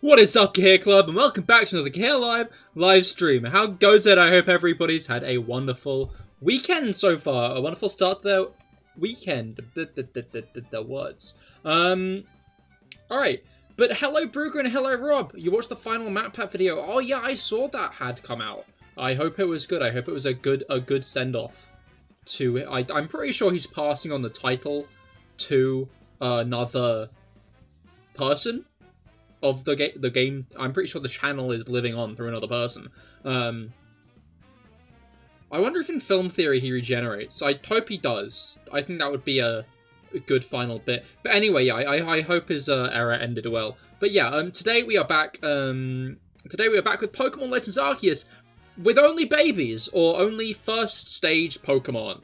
What is up, Cahir Club, and welcome back to another CahirLIVE live stream. How goes it? I hope everybody's had a wonderful weekend so far. A wonderful start to their weekend. The words. Alright. But hello, Brugger, and hello, Rob. You watched the final map pack video. Oh yeah, I saw that had come out. I hope it was good. I hope it was a good send-off to it. I'm pretty sure he's passing on the title to another person of the game. I'm pretty sure the channel is living on through another person. I wonder if in film theory he regenerates. I hope he does. I think that would be a good final bit. But anyway, yeah, I hope his era ended well. But yeah, today we are back. Today we are back with Pokemon Legends Arceus with only babies or only first stage Pokemon.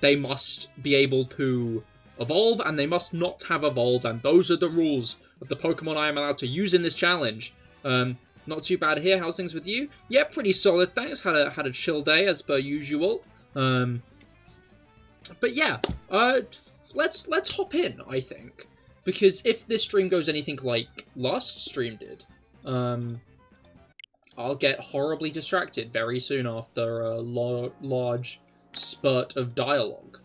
They must be able to evolve, and they must not have evolved, and those are the rules of the Pokemon I am allowed to use in this challenge. Not too bad here. How's things with you? Yeah, pretty solid, thanks. Had a chill day as per usual. But yeah, let's hop in, I think, because if this stream goes anything like last stream did, I'll get horribly distracted very soon after a large spurt of dialogue.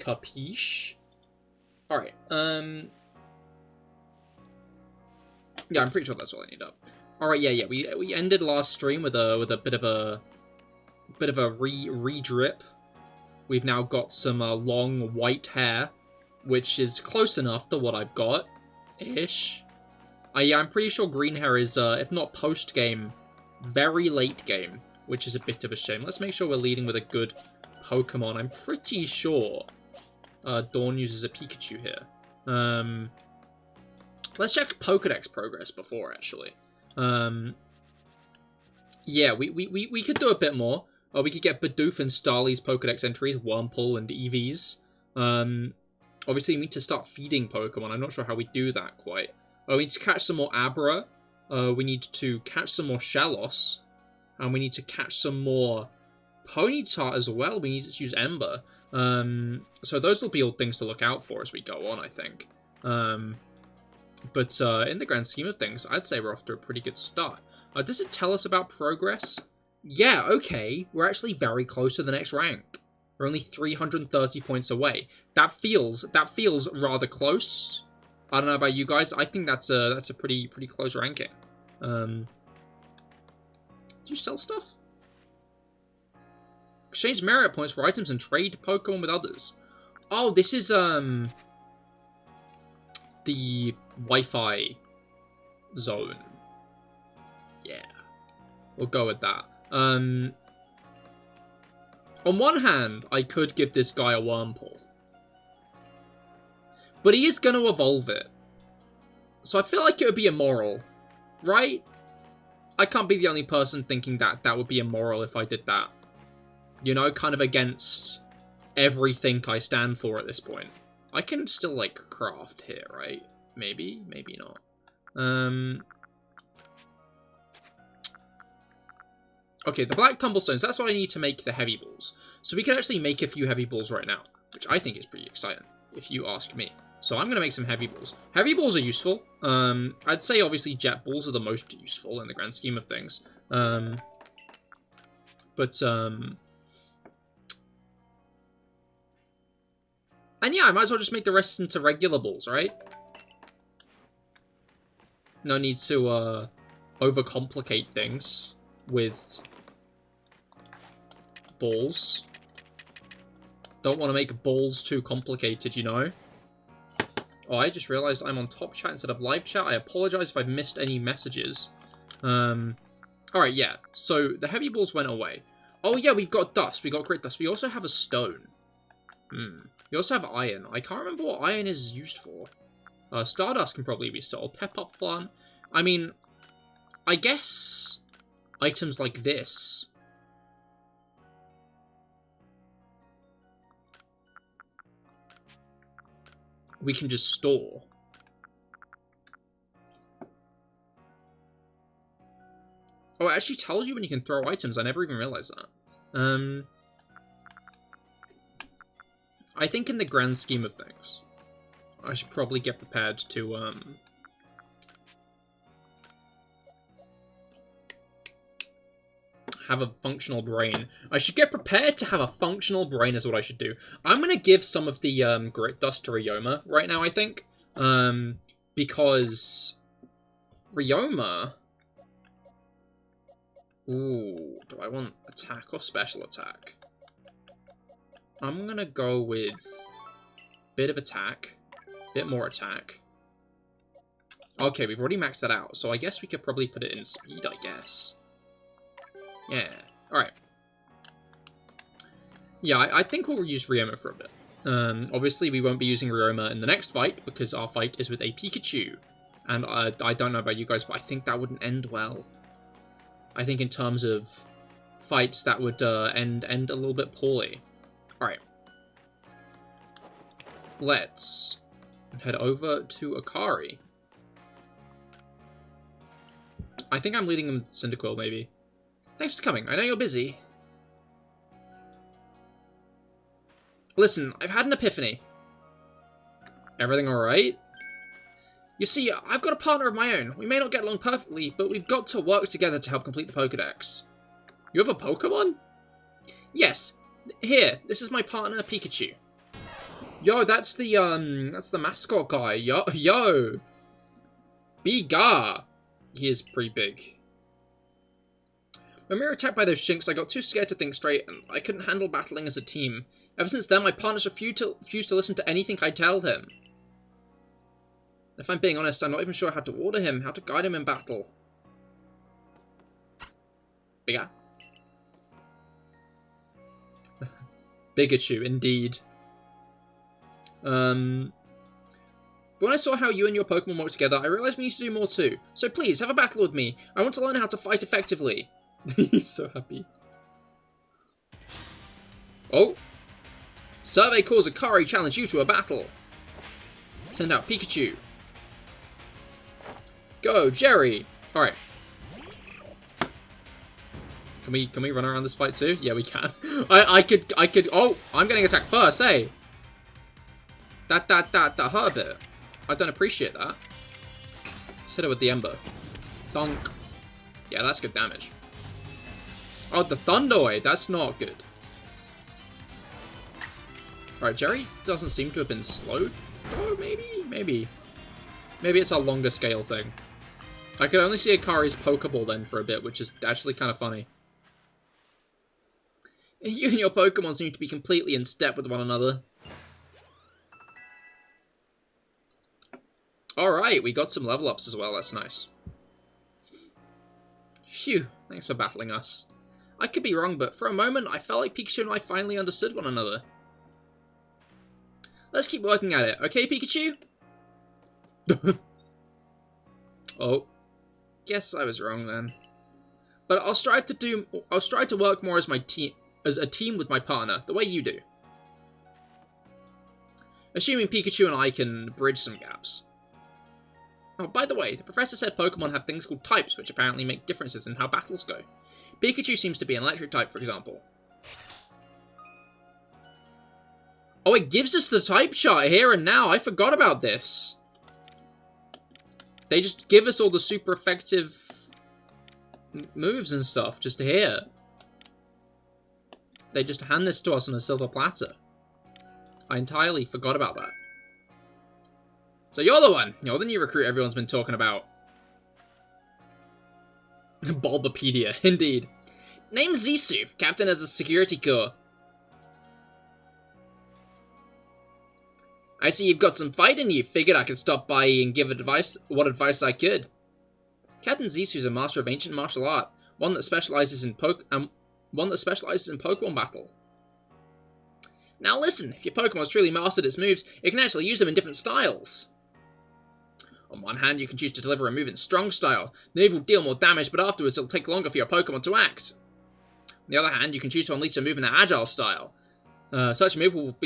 Capiche? Alright, yeah, I'm pretty sure that's all I need up. Alright, yeah, we ended last stream with a bit of a re-drip. We've now got some long white hair, which is close enough to what I've got, ish. Yeah, I'm pretty sure green hair is, if not post-game, very late game, which is a bit of a shame. Let's make sure we're leading with a good Pokemon. I'm pretty sure Dawn uses a Pikachu here. Let's check Pokedex progress before, actually. Yeah, we could do a bit more. We could get Bidoof and Starly's Pokedex entries, Wurmple and EVs. Obviously, we need to start feeding Pokemon. I'm not sure how we do that quite. We need to catch some more Abra. We need to catch some more Shellos. And we need to catch some more Ponyta as well. We need to use Ember. So those will be all things to look out for as we go on, I think. But in the grand scheme of things, I'd say we're off to a pretty good start. Does it tell us about progress? Yeah, okay. We're actually very close to the next rank. We're only 330 points away. That feels rather close. I don't know about you guys. I think that's a pretty close ranking. Do you sell stuff? Exchange merit points for items and trade Pokemon with others. Oh, this is the Wi-Fi zone. Yeah, we'll go with that. On one hand, I could give this guy a Wurmple, but he is going to evolve it, so I feel like it would be immoral, right? I can't be the only person thinking that that would be immoral if I did that. You know, kind of against everything I stand for at this point. I can still, like, craft here, right? Maybe, maybe not. Okay, the black tumblestones, that's what I need to make the heavy balls. So we can actually make a few heavy balls right now, which I think is pretty exciting, if you ask me. So I'm going to make some heavy balls. Heavy balls are useful. I'd say, obviously, jet balls are the most useful in the grand scheme of things. And yeah, I might as well just make the rest into regular balls, right? No need to overcomplicate things with balls. Don't want to make balls too complicated, you know? Oh, I just realized I'm on top chat instead of live chat. I apologize if I've missed any messages. Alright, yeah. So, the heavy balls went away. Oh, yeah, we've got dust. We got grit dust. We also have a stone. We also have iron. I can't remember what iron is used for. Stardust can probably be sold. Pep-up plant. I mean, I guess items like this we can just store. Oh, it actually tells you when you can throw items. I never even realized that. I think in the grand scheme of things, I should probably get prepared to have a functional brain. I should get prepared to have a functional brain is what I should do. I'm going to give some of the grit dust to Ryoma right now, I think. Because Ryoma... Ooh, do I want attack or special attack? I'm going to go with bit of attack, bit more attack. Okay, we've already maxed that out, so I guess we could probably put it in speed, I guess. Yeah, alright. Yeah, I think we'll use Ryoma for a bit. Obviously, we won't be using Ryoma in the next fight, because our fight is with a Pikachu. And I don't know about you guys, but I think that wouldn't end well. I think in terms of fights, that would end a little bit poorly. Alright. Let's head over to Akari. I think I'm leading him Cyndaquil, maybe. Thanks for coming. I know you're busy. Listen, I've had an epiphany. Everything alright? You see, I've got a partner of my own. We may not get along perfectly, but we've got to work together to help complete the Pokedex. You have a Pokemon? Yes. Here, this is my partner, Pikachu. Yo, that's the mascot guy. Yo. Biga. He is pretty big. When we were attacked by those shinks, I got too scared to think straight, and I couldn't handle battling as a team. Ever since then, my partner's refused to listen to anything I tell him. If I'm being honest, I'm not even sure how to order him, how to guide him in battle. Biga. Bigachu, indeed. But when I saw how you and your Pokemon work together, I realized we need to do more too. So please, have a battle with me. I want to learn how to fight effectively. He's so happy. Oh. Survey calls Akari challenge you to a battle. Send out Pikachu. Go, Jerry. Alright. Can we run around this fight too? Yeah, we can. I could, oh, I'm getting attacked first, hey. That hurt a bit. I don't appreciate that. Let's hit her with the Ember. Thunk. Yeah, that's good damage. Oh, the Thunderwave. That's not good. Alright, Jerry doesn't seem to have been slowed. Oh, maybe. Maybe it's a longer scale thing. I could only see Akari's Pokeball then for a bit, which is actually kind of funny. You and your Pokemon seem to be completely in step with one another. Alright, we got some level ups as well, that's nice. Phew, thanks for battling us. I could be wrong, but for a moment I felt like Pikachu and I finally understood one another. Let's keep working at it, okay, Pikachu? Oh, guess I was wrong then. But I'll strive to work more as a team with my partner, the way you do. Assuming Pikachu and I can bridge some gaps. Oh, by the way, the professor said Pokemon have things called types, which apparently make differences in how battles go. Pikachu seems to be an electric type, for example. Oh, it gives us the type chart here and now. I forgot about this. They just give us all the super effective moves and stuff just here. They just hand this to us on a silver platter. I entirely forgot about that. So you're the one. You're the new recruit everyone's been talking about. Bulbapedia, indeed. Name's Zisu, captain of the security corps. I see you've got some fight in you. Figured I could stop by and give what advice I could. Captain Zisu is a master of ancient martial art, one that specializes in Pokemon battle. Now listen, if your Pokemon's truly mastered its moves, it can actually use them in different styles. On one hand, you can choose to deliver a move in strong style. The move will deal more damage, but afterwards it'll take longer for your Pokemon to act. On the other hand, you can choose to unleash a move in an agile style. Such a move will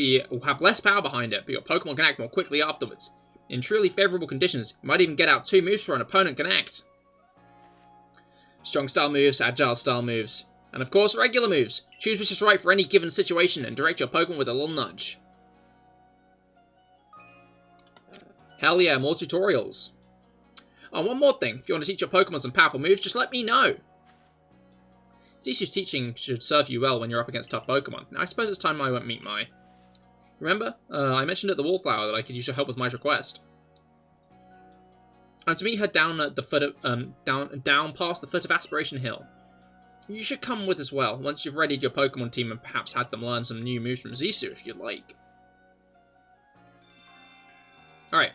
have less power behind it, but your Pokemon can act more quickly afterwards. In truly favourable conditions, you might even get out 2 moves before an opponent can act. Strong style moves, agile style moves, and of course regular moves. Choose which is right for any given situation and direct your Pokemon with a little nudge. Hell yeah, more tutorials. Oh, one more thing. If you want to teach your Pokemon some powerful moves, just let me know. Zisu's teaching should serve you well when you're up against tough Pokemon. Now, I suppose it's time I went meet Mai. Remember? I mentioned at the Wallflower that I could use your help with Mai's request. I'm to meet her down at the foot of, down past the foot of Aspiration Hill. You should come with as well, once you've readied your Pokemon team and perhaps had them learn some new moves from Zisu if you'd like. Alright.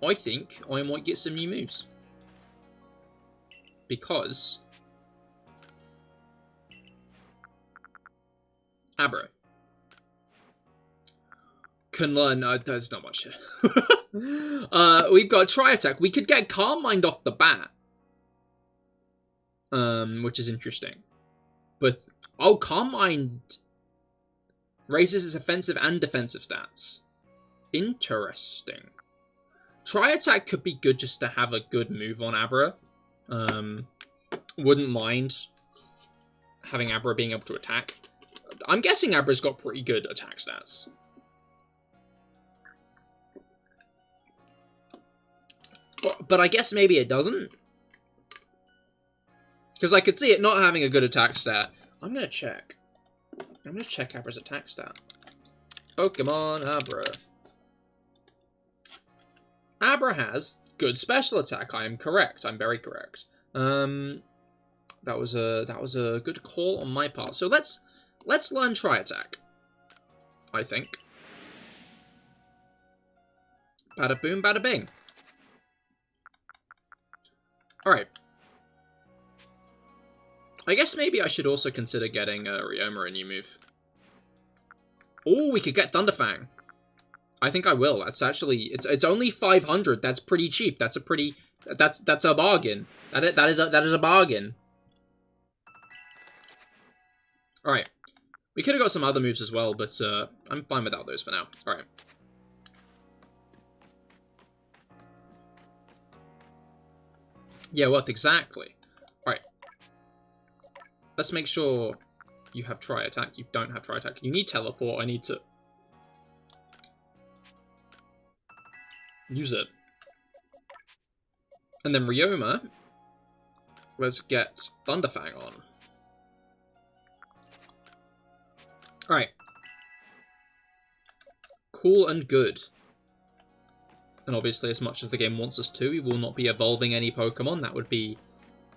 I think I might get some new moves. Because Abra can learn. There's not much here. We've got Tri-Attack. We could get Calm Mind off the bat, which is interesting. But Calm Mind raises its offensive and defensive stats. Interesting. Tri-Attack could be good just to have a good move on Abra. Wouldn't mind having Abra being able to attack. I'm guessing Abra's got pretty good attack stats. But I guess maybe it doesn't. Because I could see it not having a good attack stat. I'm going to check. I'm going to check Abra's attack stat. Pokemon Abra. Abra has good special attack. I am correct. I'm very correct. That was a good call on my part. So let's learn Tri-Attack. I think. Bada boom, bada bing. Alright. I guess maybe I should also consider getting Ryoma a new move. Oh, we could get Thunderfang. I think I will. That's actually it's only 500. That's pretty cheap. That's a pretty that's a bargain. That is a bargain. All right. We could have got some other moves as well, but I'm fine without those for now. All right. Yeah, what exactly? All right. Let's make sure you have Tri-Attack. You don't have Tri-Attack. You need Teleport. I need to use it. And then Ryoma, let's get Thunderfang on. Alright. Cool and good. And obviously, as much as the game wants us to, we will not be evolving any Pokemon. That would be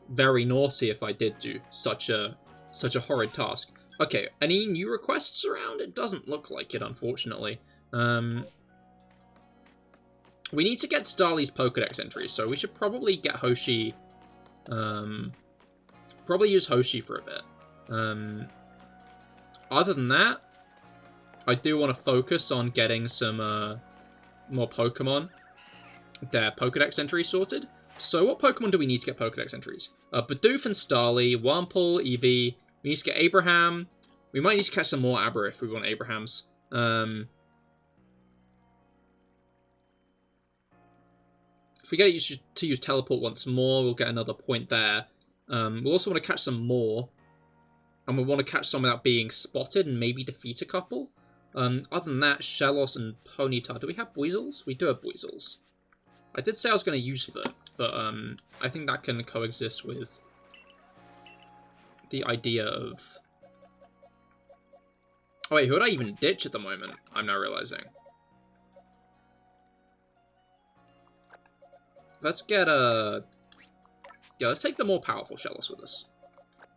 very naughty if I did do such a horrid task. Okay, any new requests around? It doesn't look like it, unfortunately. We need to get Starly's Pokedex entries, so we should probably get Hoshi. Probably use Hoshi for a bit. Other than that, I do want to focus on getting some more Pokemon, their Pokedex entries sorted. So what Pokemon do we need to get Pokedex entries? Bidoof and Starly, Wurmple, Eevee. We need to get Abraham. We might need to catch some more Abra if we want Abrahams. If we get it to use Teleport once more, we'll get another point there. We'll also want to catch some more. And we'll want to catch some without being spotted and maybe defeat a couple. Other than that, Shellos and Ponyta. Do we have Weasels? We do have Weasels. I did say I was going to use Foot, but I think that can coexist with the idea of... Oh wait, who would I even ditch at the moment? I'm now realizing. Let's get a... Yeah, let's take the more powerful Shellos with us.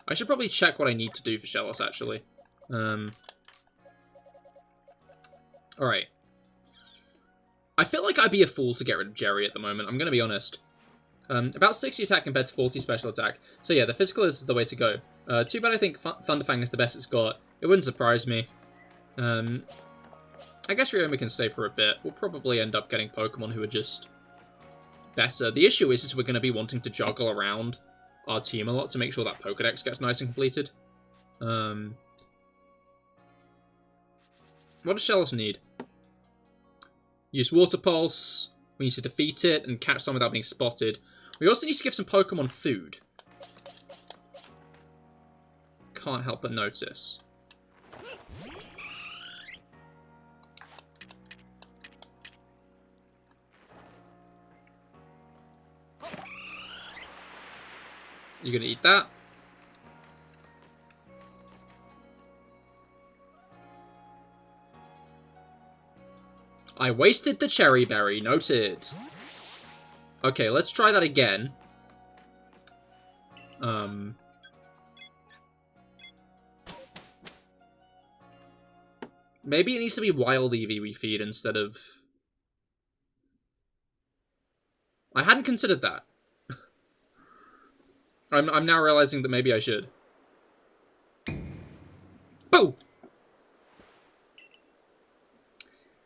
I should probably check what I need to do for Shellos, actually. Alright. I feel like I'd be a fool to get rid of Jerry at the moment, I'm going to be honest. About 60 attack compared to 40 special attack. So yeah, the physical is the way to go. Too bad I think Thunderfang is the best it's got. It wouldn't surprise me. I guess Ryoma can stay for a bit. We'll probably end up getting Pokemon who are just better. The issue is we're going to be wanting to juggle around our team a lot to make sure that Pokedex gets nice and completed. What does Shellos need? Use Water Pulse. We need to defeat it and catch some without being spotted. We also need to give some Pokemon food. Can't help but notice. You're gonna eat that. I wasted the cherry berry. Noted. Okay, let's try that again. Maybe it needs to be wild Eevee we feed instead of... I hadn't considered that. I'm now realizing that maybe I should. Boo!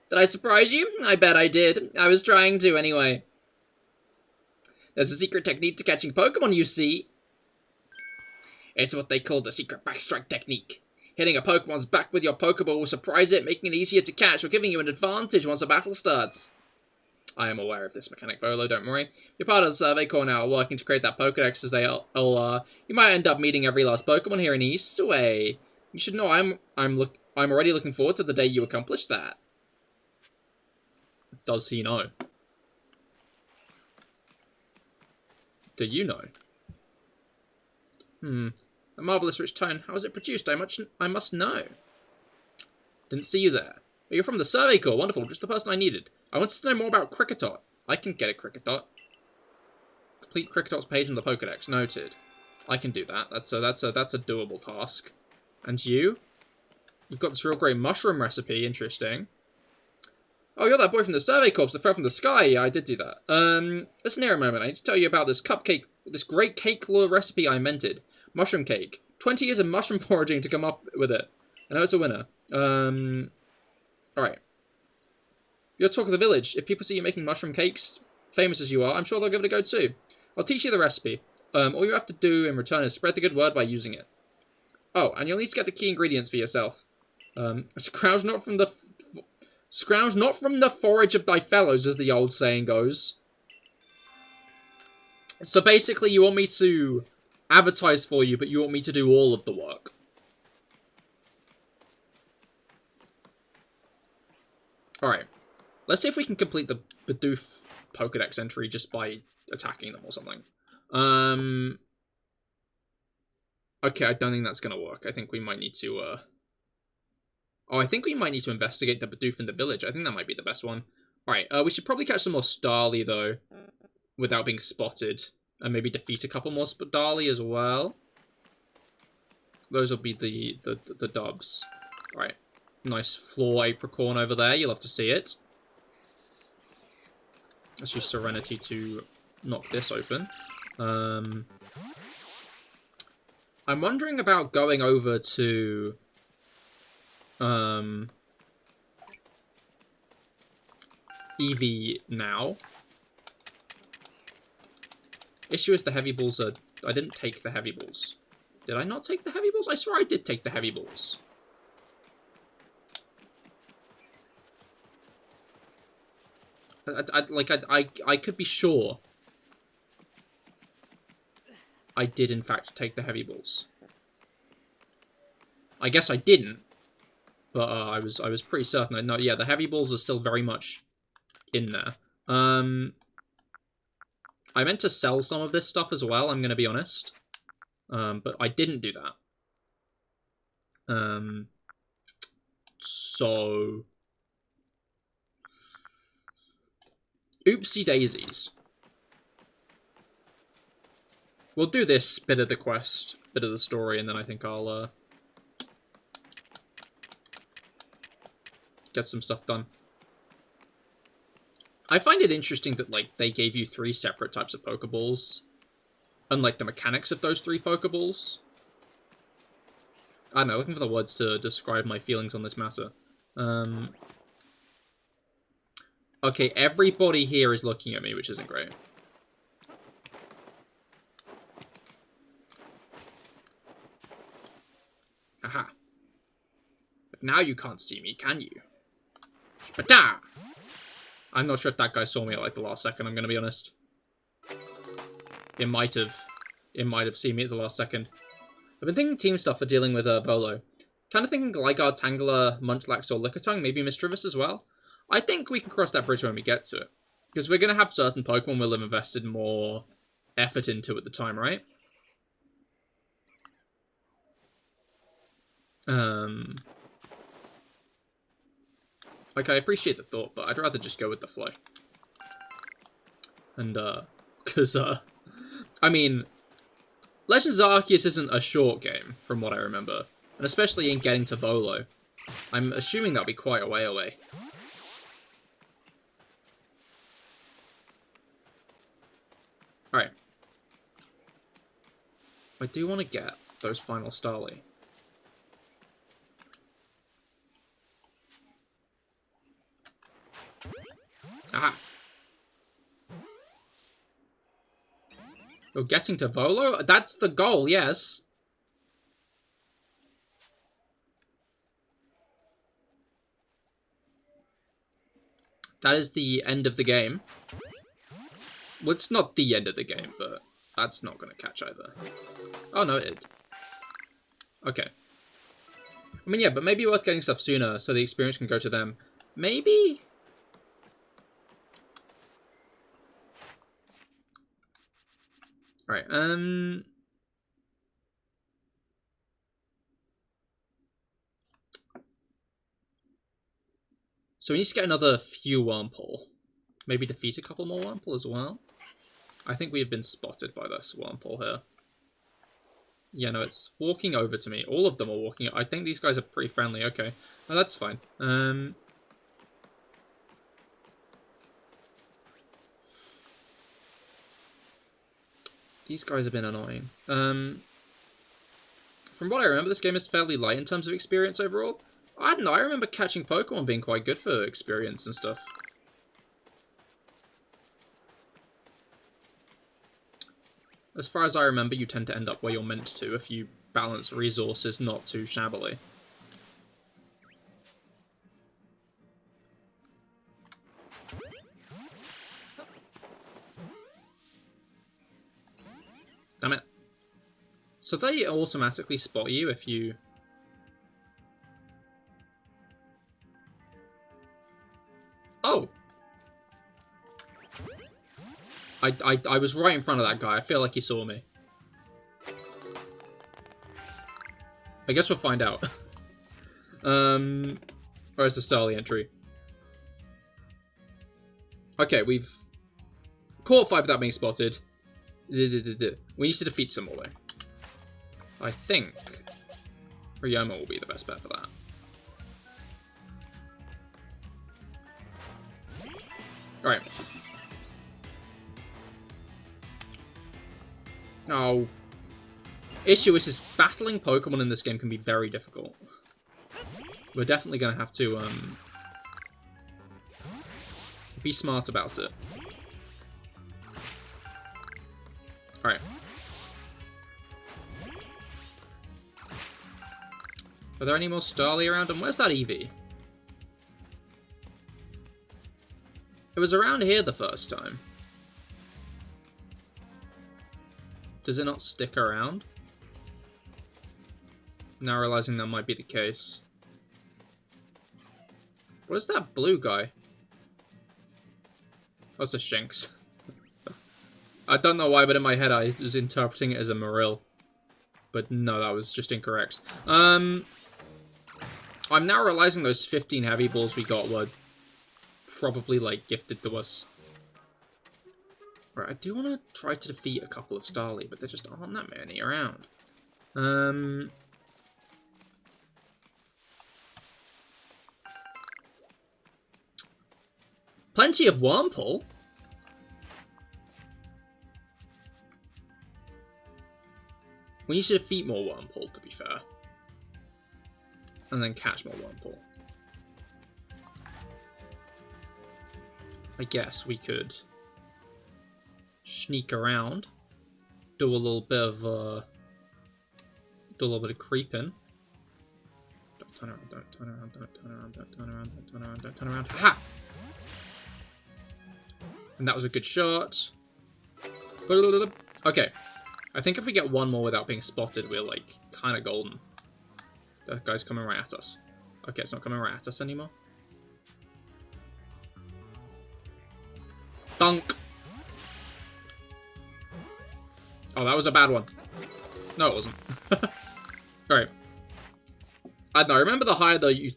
Did I surprise you? I bet I did. I was trying to anyway. There's a secret technique to catching Pokemon, you see. It's what they call the secret backstrike technique. Hitting a Pokemon's back with your Pokeball will surprise it, making it easier to catch or giving you an advantage once a battle starts. I am aware of this mechanic, Bolo, don't worry. You're part of the Survey Corps now, working to create that Pokedex as you might end up meeting every last Pokemon here in Eastway. You should know I'm already looking forward to the day you accomplish that. Does he know? Do you know? A marvelous rich tone. How was it produced? I must know. Didn't see you there. But you're from the Survey Corps. Wonderful. Just the person I needed. I wanted to know more about Cricketot. I can get a Cricketot. Complete Cricketot's page in the Pokedex. Noted. I can do that. That's a doable task. And you? You've got this real great mushroom recipe. Interesting. Oh, you're that boy from the Survey Corps that fell from the sky. Yeah, I did do that. Listen here a moment. I need to tell you about this cupcake, this great cake lure recipe I invented. Mushroom cake. 20 years of mushroom foraging to come up with it. I know it's a winner. Alright. You're talk of the village. If people see you making mushroom cakes, famous as you are, I'm sure they'll give it a go too. I'll teach you the recipe. All you have to do in return is spread the good word by using it. Oh, and you'll need to get the key ingredients for yourself. Scrounge not from the forage of thy fellows, as the old saying goes. So basically, you want me to advertise for you, but you want me to do all of the work. Alright. Let's see if we can complete the Bidoof Pokedex entry just by attacking them or something. Okay, I don't think that's going to work. I think we might need to... Oh, I think we might need to investigate the Bidoof in the village. I think that might be the best one. Alright, we should probably catch some more Starly, though, without being spotted. And maybe defeat a couple more Starly as well. Those will be the dubs. Alright, nice floor apricorn over there. You'll have to see it. Let's use Serenity to knock this open. I'm wondering about going over to... Eevee now. Issue is the heavy balls are... I didn't take the heavy balls. Did I not take the heavy balls? I swear I did take the heavy balls. I could be sure I did in fact take the heavy balls. I guess I didn't, but I was pretty certain. I know. Yeah, the heavy balls are still very much in there. I meant to sell some of this stuff as well. I'm going to be honest, but I didn't do that. So. Oopsie daisies. We'll do this bit of the quest, bit of the story, and then I think I'll get some stuff done. I find it interesting that, like, they gave you 3 separate types of Pokeballs, and, like, the mechanics of those 3 Pokeballs. I don't know, looking for the words to describe my feelings on this matter. Okay, everybody here is looking at me, which isn't great. Aha. But now you can't see me, can you? Bata! I'm not sure if that guy saw me at, like, the last second, I'm gonna be honest. It might have seen me at the last second. I've been thinking team stuff for dealing with Volo. Kind of thinking Gligar, Tangela, Munchlax, or Lickitung, maybe Mischievous as well. I think we can cross that bridge when we get to it. Because we're going to have certain Pokemon we'll have invested more effort into at the time, right? Like, I appreciate the thought, but I'd rather just go with the flow. And, because, I mean, Legends Arceus isn't a short game, from what I remember. And especially in getting to Volo. I'm assuming that'll be quite a way away. Alright. I do want to get those final Starly. Aha! You're getting to Volo? That's the goal, yes. That is the end of the game. Well, it's not the end of the game, but that's not going to catch either. Oh, no, it did. Okay. I mean, yeah, but maybe worth getting stuff sooner so the experience can go to them. Maybe? Alright, so we need to get another few Wurmple. Maybe defeat a couple more Wurmple as well. I think we have been spotted by this Wurmple here. Yeah, no, it's walking over to me. All of them are walking. I think these guys are pretty friendly. Okay, no, that's fine. These guys have been annoying. From what I remember, this game is fairly light in terms of experience overall. I don't know, I remember catching Pokemon being quite good for experience and stuff. As far as I remember, you tend to end up where you're meant to if you balance resources not too shabbily. Damn it. So they automatically spot you if you... Oh! I was right in front of that guy. I feel like he saw me. I guess we'll find out. Where's the Starly entry? Okay, we've caught 5 without being spotted. We need to defeat some more, though. I think Ryoma will be the best bet for that. Alright. Oh. Issue is battling Pokemon in this game can be very difficult. We're definitely going to have to be smart about it. Alright. Are there any more Starly around? And where's that Eevee? It was around here the first time. Does it not stick around? Now realizing that might be the case. What is that blue guy? Oh, it's a Shinx. I don't know why, but in my head I was interpreting it as a Marill. But no, that was just incorrect. I'm now realizing those 15 heavy balls we got were probably, like, gifted to us. Right, I do want to try to defeat a couple of Starly, but there just aren't that many around. Plenty of Wurmple. We need to defeat more Wurmple, to be fair. And then catch more Wurmple. I guess we could sneak around, do a little bit of creeping. Don't turn around, don't turn around, don't turn around, don't turn around, don't turn around, don't turn around. Ha! And that was a good shot. Okay. I think if we get one more without being spotted, we're, like, kind of golden. That guy's coming right at us. Okay, it's not coming right at us anymore. Dunk! Oh, that was a bad one. No, it wasn't. Alright. I don't know. Remember, the higher the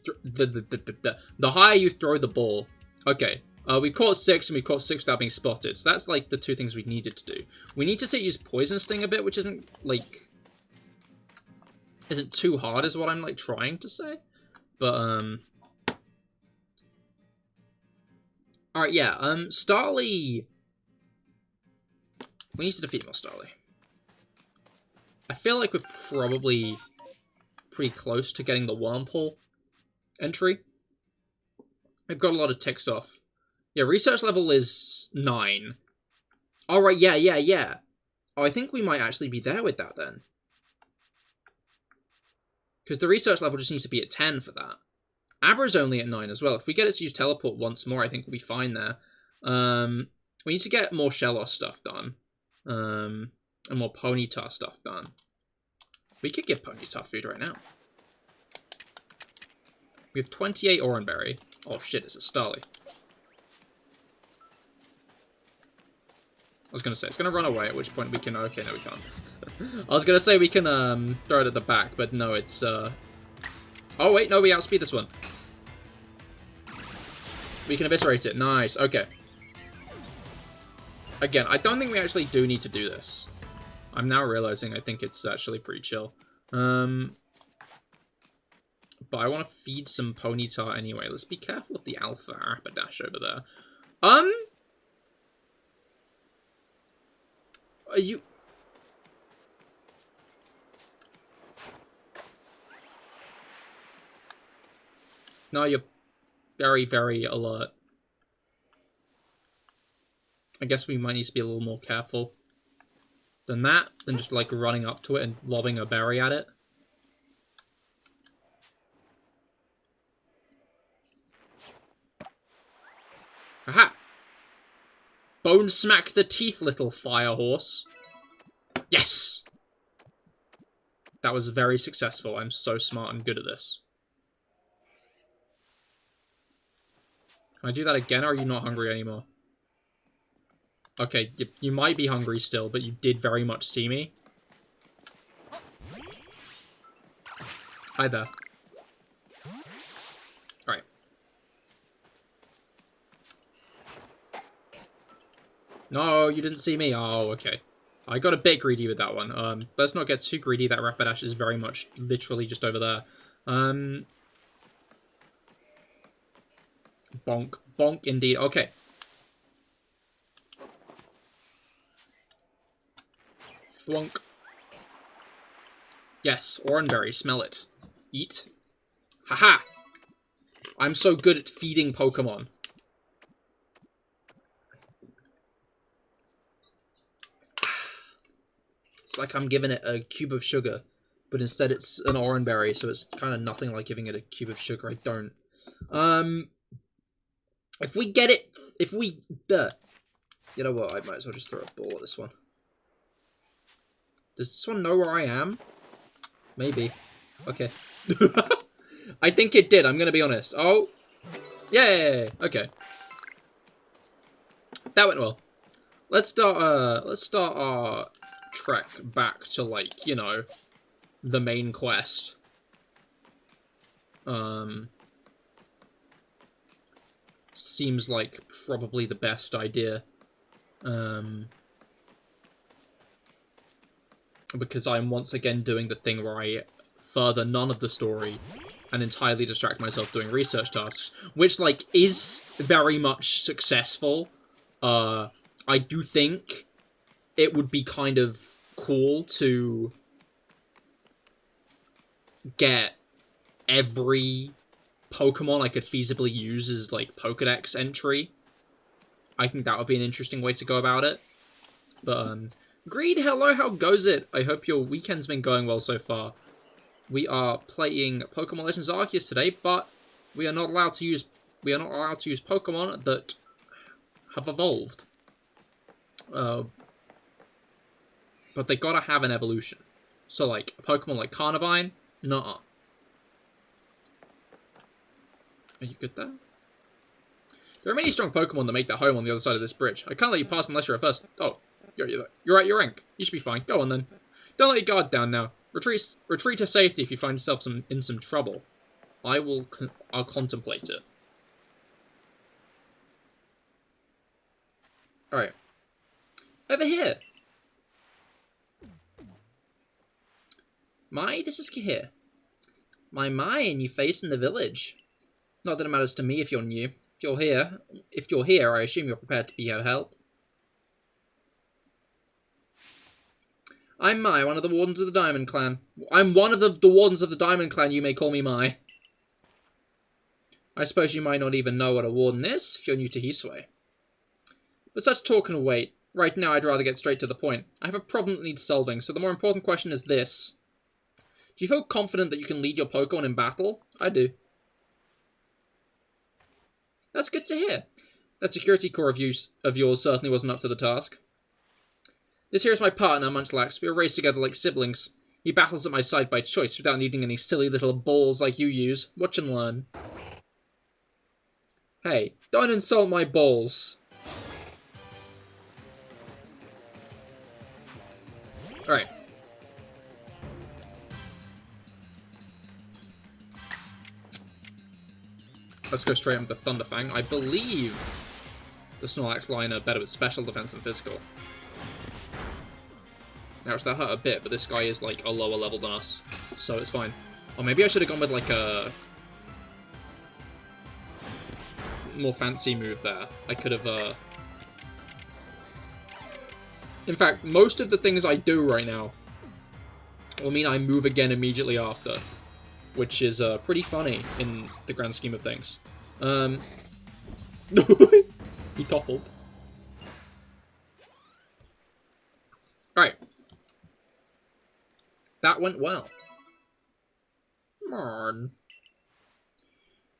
higher you throw the ball. Okay. We caught 6, and we caught 6 without being spotted. So that's, like, the 2 things we needed to do. We need to use Poison Sting a bit, which isn't, like... isn't too hard, is what I'm, like, trying to say. But, alright, yeah, Starly... we need to defeat more Starly. I feel like we're probably pretty close to getting the Wormhole entry. We've got a lot of ticks off. Yeah, research level is 9. Alright, yeah. Oh, I think we might actually be there with that, then. Because the research level just needs to be at 10 for that. Abra's only at 9 as well. If we get it to use teleport once more, I think we'll be fine there. We need to get more Shellos stuff done. And more Ponyta stuff done. We could give Ponyta food right now. We have 28 Oranberry. Oh shit, it's a Starly. I was going to say, it's going to run away, at which point we can... okay, no, we can't. I was going to say we can throw it at the back, but no, it's... oh, wait, no, we outspeed this one. We can eviscerate it. Nice, okay. Again, I don't think we actually do need to do this. I'm now realizing I think it's actually pretty chill. But I want to feed some Ponyta anyway. Let's be careful of the Alpha Rapidash over there. Are you... no, you're very, very alert. I guess we might need to be a little more careful than that, than just, like, running up to it and lobbing a berry at it. Aha! Bone smack the teeth, little fire horse. Yes! That was very successful. I'm so smart and good at this. Can I do that again, or are you not hungry anymore? Okay, you might be hungry still, but you did very much see me. Hi there. Alright. No, you didn't see me. Oh, okay. I got a bit greedy with that one. Let's not get too greedy. That Rapidash is very much literally just over there. Bonk. Bonk indeed. Okay. Thwonk. Yes, Oranberry, smell it. Eat. Haha! I'm so good at feeding Pokemon. It's like I'm giving it a cube of sugar, but instead it's an Oranberry, so it's kind of nothing like giving it a cube of sugar. I don't. If we get it, if we... you know what, I might as well just throw a ball at this one. Does this one know where I am? Maybe. Okay. I think it did, I'm gonna be honest. Oh! Yay! Okay. That went well. Let's start our trek back to, like, you know, the main quest. Seems like probably the best idea. Because I'm once again doing the thing where I further none of the story and entirely distract myself doing research tasks, which, like, is very much successful. I do think it would be kind of cool to get every Pokemon I could feasibly use as, like, Pokedex entry. I think that would be an interesting way to go about it. But, Greed, hello, how goes it? I hope your weekend's been going well so far. We are playing Pokemon Legends Arceus today, but we are not allowed to use Pokemon that have evolved. But they gotta have an evolution. So, like, a Pokemon like Carnivine? Nuh-uh. Are you good there? There are many strong Pokemon that make their home on the other side of this bridge. I can't let you pass unless you're at first. Oh, you're at your rank. You should be fine. Go on then. Don't let your guard down now. Retreat to safety if you find yourself in some trouble. I'll contemplate it. Alright. Over here. This is Cahir. My, new face in the village. Not that it matters to me if you're new. If you're here, I assume you're prepared to be of help. I'm Mai, one of the Wardens of the Diamond Clan. I'm one of the Wardens of the Diamond Clan, you may call me Mai. I suppose you might not even know what a Warden is, if you're new to Hisui. But such talk can wait. Right now, I'd rather get straight to the point. I have a problem that needs solving, so the more important question is this. Do you feel confident that you can lead your Pokemon in battle? I do. That's good to hear. That security core of yours certainly wasn't up to the task. This here is my partner, Munchlax. We were raised together like siblings. He battles at my side by choice, without needing any silly little balls like you use. Watch and learn. Hey, don't insult my balls. Alright. Let's go straight into Thunderfang. I believe the Snorlax line are better with special defense than physical. Ouch, that hurt a bit, but this guy is like a lower level than us, so it's fine. Or maybe I should have gone with like a more fancy move there. I could have, In fact, most of the things I do right now will mean I move again immediately after, which is pretty funny in the grand scheme of things. He toppled. Alright. That went well. Marn.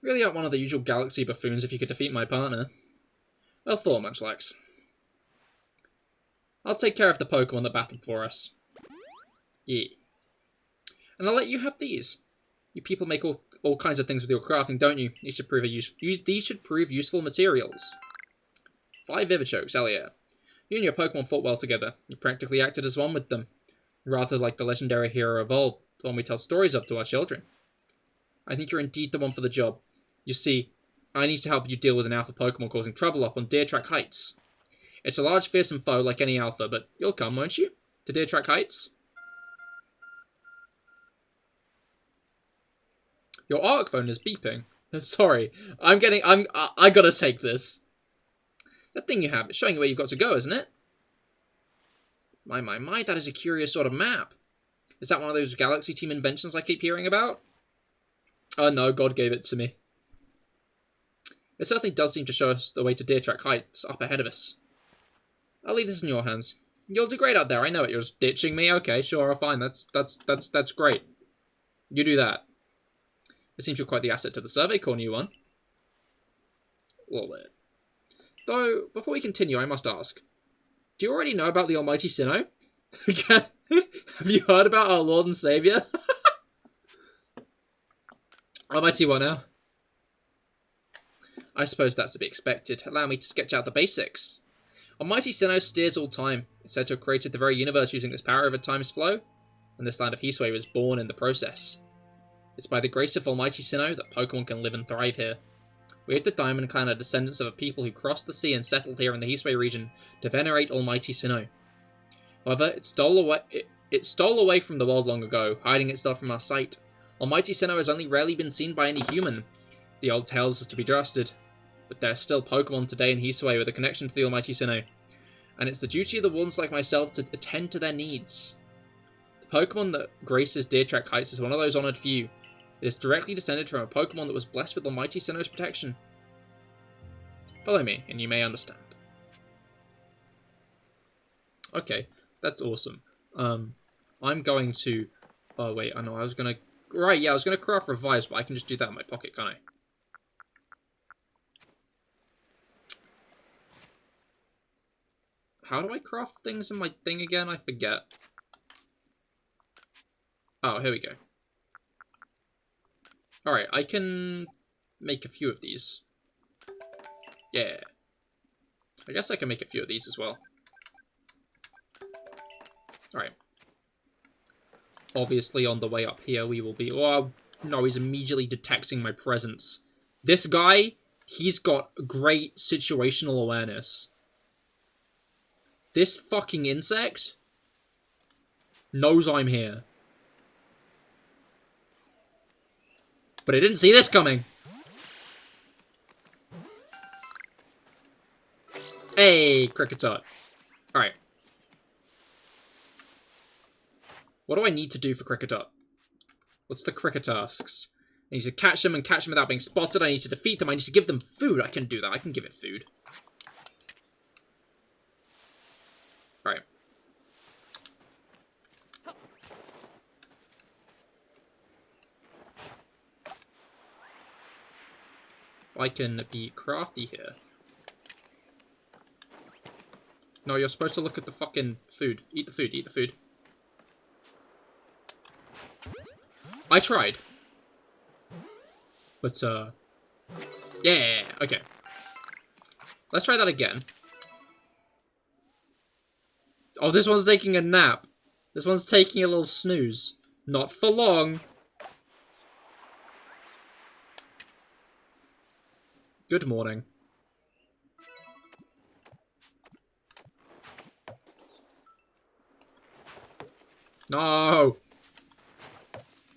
Really aren't one of the usual galaxy buffoons if you could defeat my partner. Well thought, Munchlax. I'll take care of the Pokemon that battled for us. Yeah. And I'll let you have these. You people make all kinds of things with your crafting, don't you? These should prove useful materials. 5 Vivichokes, hell yeah. You and your Pokemon fought well together. You practically acted as one with them. Rather like the legendary hero of old, the one we tell stories of to our children. I think you're indeed the one for the job. You see, I need to help you deal with an alpha Pokemon causing trouble up on Deer Track Heights. It's a large, fearsome foe like any alpha, but you'll come, won't you? To Deer Track Heights? Your arc phone is beeping. Sorry, I gotta take this. That thing you have, it's showing you where you've got to go, isn't it? My, that is a curious sort of map. Is that one of those Galaxy Team inventions I keep hearing about? Oh no, God gave it to me. It certainly does seem to show us the way to Deer Track Heights up ahead of us. I'll leave this in your hands. You'll do great out there, I know it. You're just ditching me? Okay, sure, fine. That's great. You do that. It seems you're quite the asset to the Survey Corps, new one. A little bit. Though, before we continue, I must ask. Do you already know about the almighty Sinnoh? Have you heard about our Lord and Saviour? Almighty what now? I suppose that's to be expected. Allow me to sketch out the basics. Almighty Sinnoh steers all time. It's said to have created the very universe using this power over time's flow, and this land of Hisui was born in the process. It's by the grace of Almighty Sinnoh that Pokemon can live and thrive here. We of the Diamond Clan are descendants of a people who crossed the sea and settled here in the Hisui region to venerate Almighty Sinnoh. However, it stole away from the world long ago, hiding itself from our sight. Almighty Sinnoh has only rarely been seen by any human. The old tales are to be trusted, but there are still Pokemon today in Hisui with a connection to the Almighty Sinnoh, and it's the duty of the ones like myself to attend to their needs. The Pokemon that graces Deer Track Heights is one of those honoured few. It is directly descended from a Pokemon that was blessed with Almighty Sinnoh's protection. Follow me, and you may understand. Okay, that's awesome. I'm going to... Oh, wait, I know, I was going to... Right, yeah, I was going to craft Revives, but I can just do that in my pocket, can't I? How do I craft things in my thing again? I forget. Oh, here we go. Alright, I can make a few of these. Yeah. I guess I can make a few of these as well. Alright. Obviously, on the way up here, we will be... Oh, no, he's immediately detecting my presence. This guy, he's got great situational awareness. This fucking insect knows I'm here. But I didn't see this coming. Hey, Cricketot. Alright. What do I need to do for Cricketot? What's the cricket tasks? I need to catch them and catch them without being spotted. I need to defeat them. I need to give them food. I can do that. I can give it food. Right. I can be crafty here. No, you're supposed to look at the fucking food. Eat the food. Eat the food. I tried. But, yeah, okay. Let's try that again. Oh, this one's taking a nap. This one's taking a little snooze. Not for long. Good morning. No!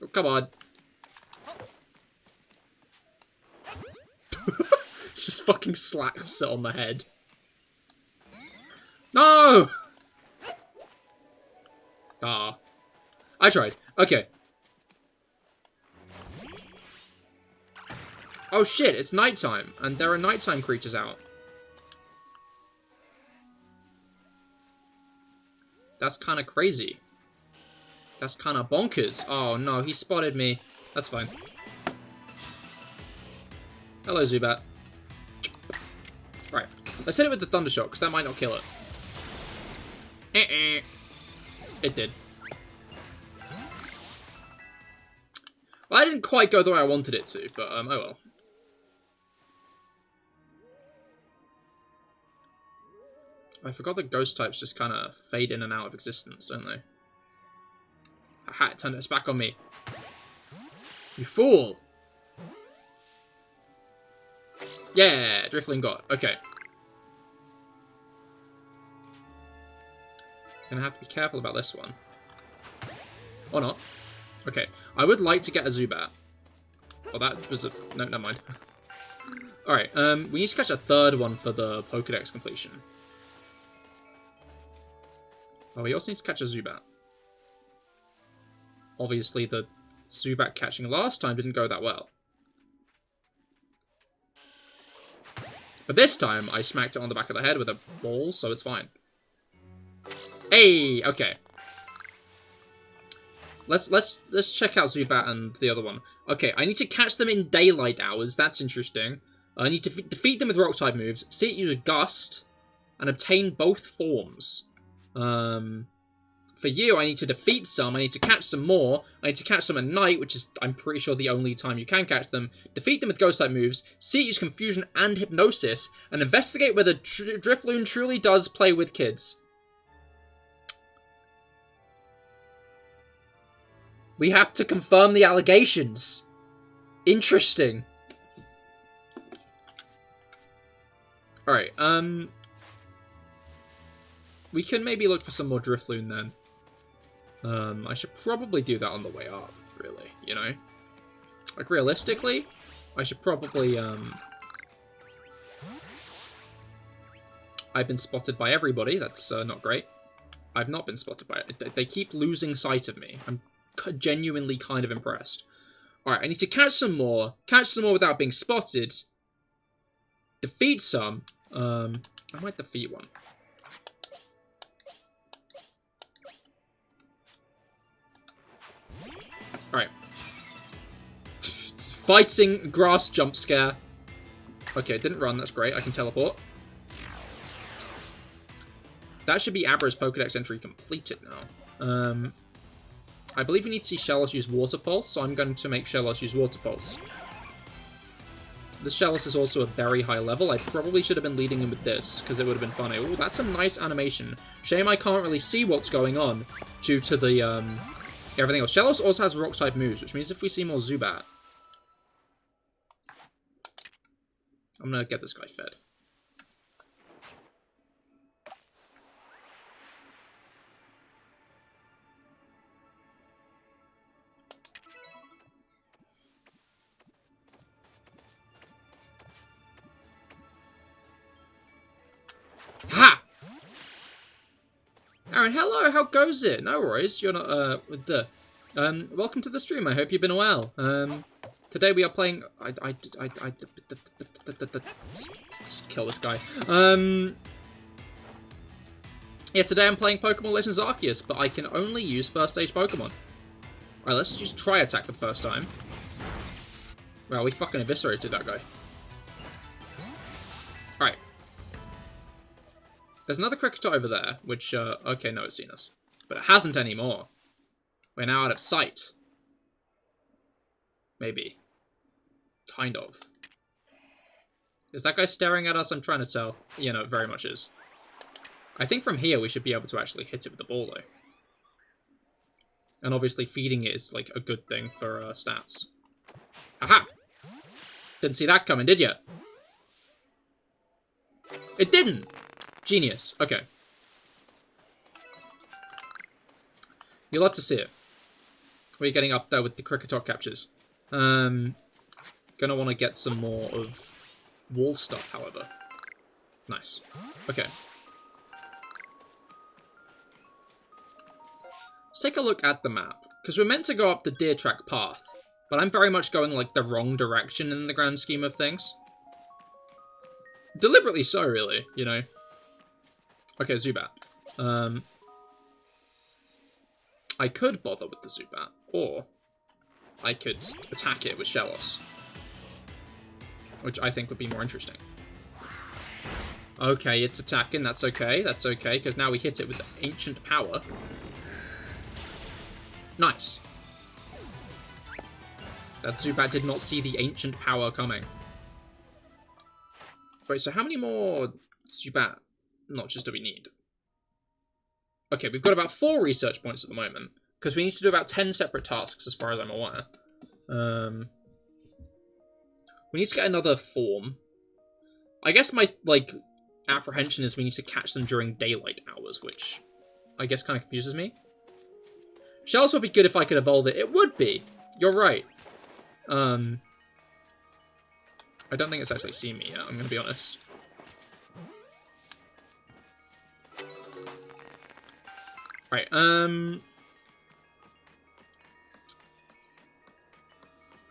Oh, come on. Just fucking slaps it on the head. No! Ah. I tried. Okay. Oh shit, it's nighttime, and there are nighttime creatures out. That's kind of crazy. That's kind of bonkers. Oh no, he spotted me. That's fine. Hello, Zubat. Right, let's hit it with the Thunder Shock, because that might not kill it. It did. Well, I didn't quite go the way I wanted it to, but oh well. I forgot that ghost types just kind of fade in and out of existence, don't they? Haha, it turned its back on me. You fool! Yeah, Drifloon got. Okay. Gonna have to be careful about this one. Or not. Okay. I would like to get a Zubat. Oh, that was a... No, never mind. Alright, we need to catch a third one for the Pokedex completion. Oh, we also need to catch a Zubat. Obviously, the Zubat catching last time didn't go that well. But this time, I smacked it on the back of the head with a ball, so it's fine. Hey, okay. Let's check out Zubat and the other one. Okay, I need to catch them in daylight hours. That's interesting. I need to defeat them with rock-type moves, see it use Gust, and obtain both forms. For you, I need to defeat some, I need to catch some more, I need to catch some at night, which is, I'm pretty sure, the only time you can catch them, defeat them with Ghost-type moves, see it use Confusion and Hypnosis, and investigate whether Drifloon truly does play with kids. We have to confirm the allegations. Interesting. Alright, we can maybe look for some more Drifloon then. I should probably do that on the way up, really, you know? Like, realistically, I should probably, I've been spotted by everybody, that's not great. I've not been spotted by it. They keep losing sight of me. I'm genuinely kind of impressed. Alright, I need to catch some more without being spotted. Defeat some. I might defeat one. Alright. Fighting grass jump scare. Okay, it didn't run, that's great. I can teleport. That should be Abra's Pokedex entry completed now. I believe we need to see Shellos use Water Pulse, so I'm going to make Shellos use Water Pulse. This Shellos is also a very high level. I probably should have been leading him with this, because it would have been funny. Ooh, that's a nice animation. Shame I can't really see what's going on due to the everything else. Shellos also has rock-type moves, which means if we see more Zubat... I'm gonna get this guy fed. Ha! Aaron, hello, how goes it? No worries, you're not, with the... welcome to the stream, I hope you've been well. Today we are playing... kill this guy. Yeah, today I'm playing Pokemon Legends Arceus, but I can only use first stage Pokemon. Alright, let's just try attack for the first time. Wow, we fucking eviscerated that guy. Alright. There's another Kricketot over there, which, okay, no, it's seen us. But it hasn't anymore. We're now out of sight. Maybe. Kind of. Is that guy staring at us? I'm trying to tell. You know, it very much is. I think from here we should be able to actually hit it with the ball, though. And obviously feeding it is, like, a good thing for, stats. Aha! Didn't see that coming, did you? It didn't! Genius. Okay. You'll have to see it. We're getting up there with the Kricketot captures. Gonna want to get some more of wall stuff, however. Nice. Okay. Let's take a look at the map. Because we're meant to go up the deer track path. But I'm very much going, like, the wrong direction in the grand scheme of things. Deliberately so, really, you know. Okay, Zubat. I could bother with the Zubat, or I could attack it with Shellos, which I think would be more interesting. Okay, it's attacking, that's okay, because now we hit it with the Ancient Power. Nice. That Zubat did not see the Ancient Power coming. Wait, so how many more Zubat notches do we need? Okay, we've got about 4 research points at the moment, because we need to do about 10 separate tasks, as far as I'm aware. We need to get another form. I guess my, like, apprehension is we need to catch them during daylight hours, which I guess kind of confuses me. Shells would be good if I could evolve it. It would be! You're right. I don't think it's actually seen me yet, I'm gonna be honest. Right,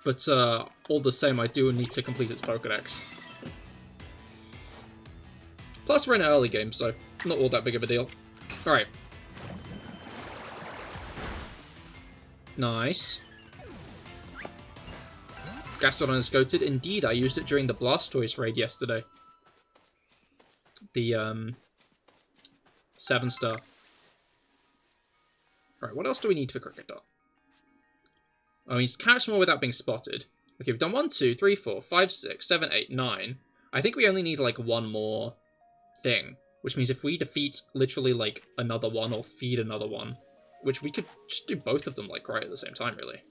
but, all the same, I do need to complete its Pokédex. Plus, we're in an early game, so not all that big of a deal. Alright. Nice. Gastrodon is goated. Indeed, I used it during the Blastoise raid yesterday. The, 7-star. Alright, what else do we need for Kricketot? Oh, we need to catch more without being spotted. Okay, we've done 1, 2, 3, 4, 5, 6, 7, 8, 9. I think we only need, like, one more thing. Which means if we defeat literally, like, another one or feed another one, which we could just do both of them, like, right at the same time, really.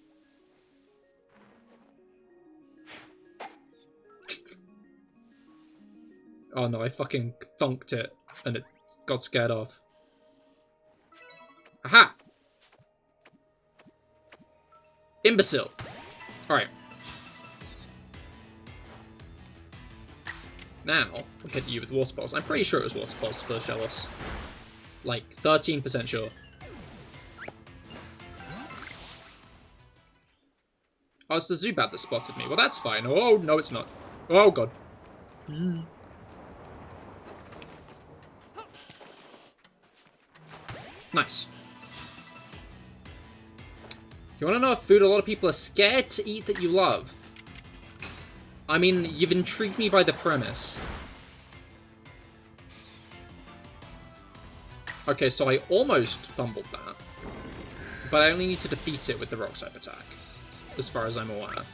Oh no, I fucking thunked it, and it got scared off. Aha! Imbecile! Alright. Now, we'll hit you with Water Pulse. I'm pretty sure it was Water Pulse for Shellos. Like, 13% sure. Oh, it's the Zubat that spotted me. Well, that's fine. Oh, no, it's not. Oh, God. Nice. You want to know a food a lot of people are scared to eat that you love? I mean, you've intrigued me by the premise. Okay, so I almost fumbled that. But I only need to defeat it with the Rock-type attack, as far as I'm aware.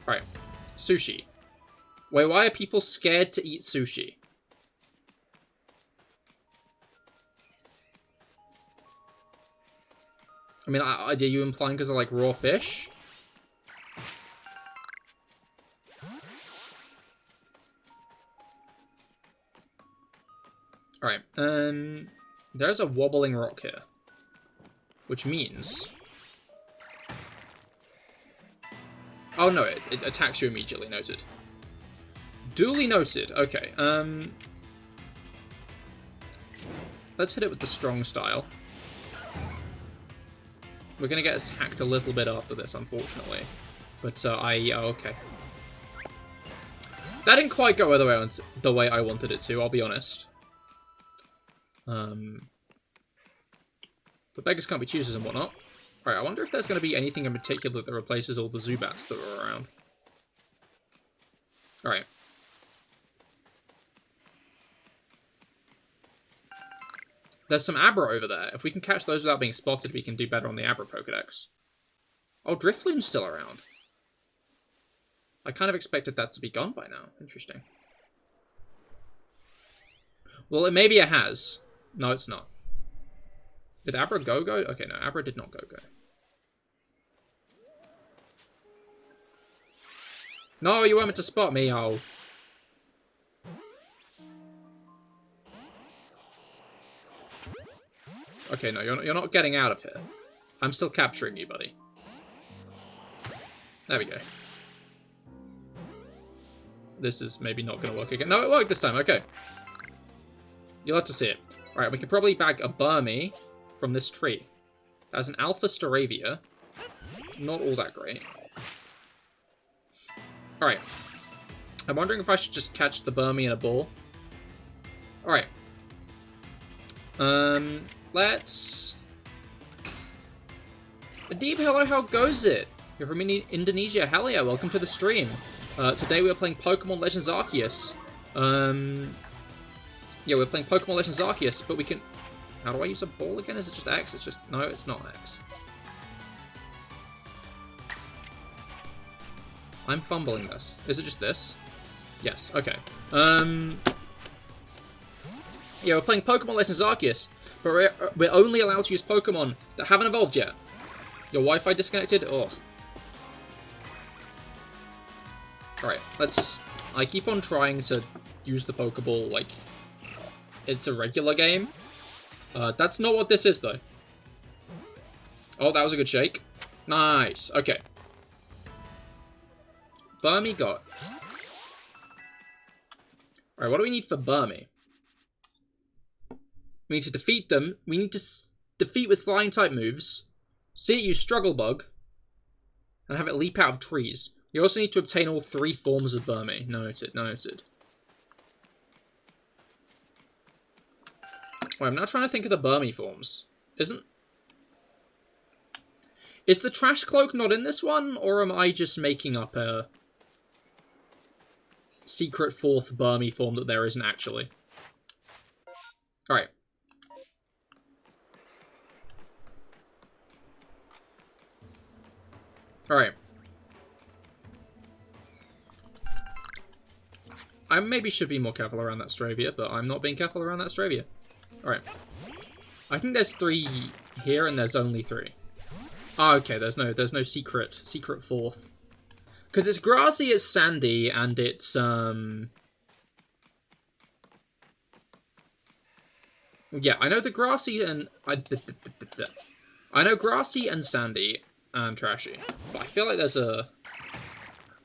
Alright. Sushi. Wait, why are people scared to eat sushi? I mean, are you implying because I like raw fish? Alright, there's a wobbling rock here. Which means... Oh no, it attacks you immediately, noted. Duly noted, okay, let's hit it with the strong style. We're gonna get attacked a little bit after this, unfortunately. But, okay. That didn't quite go the way I wanted it to, I'll be honest. But beggars can't be choosers and whatnot. Alright, I wonder if there's going to be anything in particular that replaces all the Zubats that are around. Alright. There's some Abra over there. If we can catch those without being spotted, we can do better on the Abra Pokedex. Oh, Drifloon's still around. I kind of expected that to be gone by now. Interesting. Well, maybe it has. No, it's not. Did Abra go? Okay, no, Abra did not go. No, you weren't meant to spot me, oh. Okay, no, you're not getting out of here. I'm still capturing you, buddy. There we go. This is maybe not going to work again. No, it worked this time, okay. You'll have to see it. Alright, we could probably bag a Burmy from this tree. That's an Alpha Staravia. Not all that great. Alright. I'm wondering if I should just catch the Burmy in a ball. Alright. Let's... Deep, hello, how goes it? You're from Indonesia, hell yeah, welcome to the stream. Today we're playing Pokemon Legends Arceus. Yeah, we're playing Pokemon Legends Arceus, but we can... How do I use a ball again? Is it just X? It's just... No, it's not X. I'm fumbling this. Is it just this? Yes, okay. Yeah, we're playing Pokemon Legends Arceus, but we're only allowed to use Pokemon that haven't evolved yet. Your Wi-Fi disconnected? Oh. Alright, let's... I keep on trying to use the Pokeball like it's a regular game. That's not what this is, though. Oh, that was a good shake. Nice. Okay. Burmy got. Alright, what do we need for Burmy? We need to defeat them. We need to defeat with flying-type moves. See it use Struggle Bug. And have it leap out of trees. You also need to obtain all 3 forms of Burmy. Noted, noted. Wait, I'm now trying to think of the Burmy forms. Is the Trash Cloak not in this one? Or am I just making up a secret 4th Burmy form that there isn't actually? Alright. Alright. I maybe should be more careful around that Stravia, but I'm not being careful around that Stravia. Alright. I think there's 3 here and there's only 3. Oh, okay, there's no secret 4th. Because it's grassy, it's sandy, and it's yeah, I know the grassy and I know grassy and sandy and trashy. But I feel like there's a...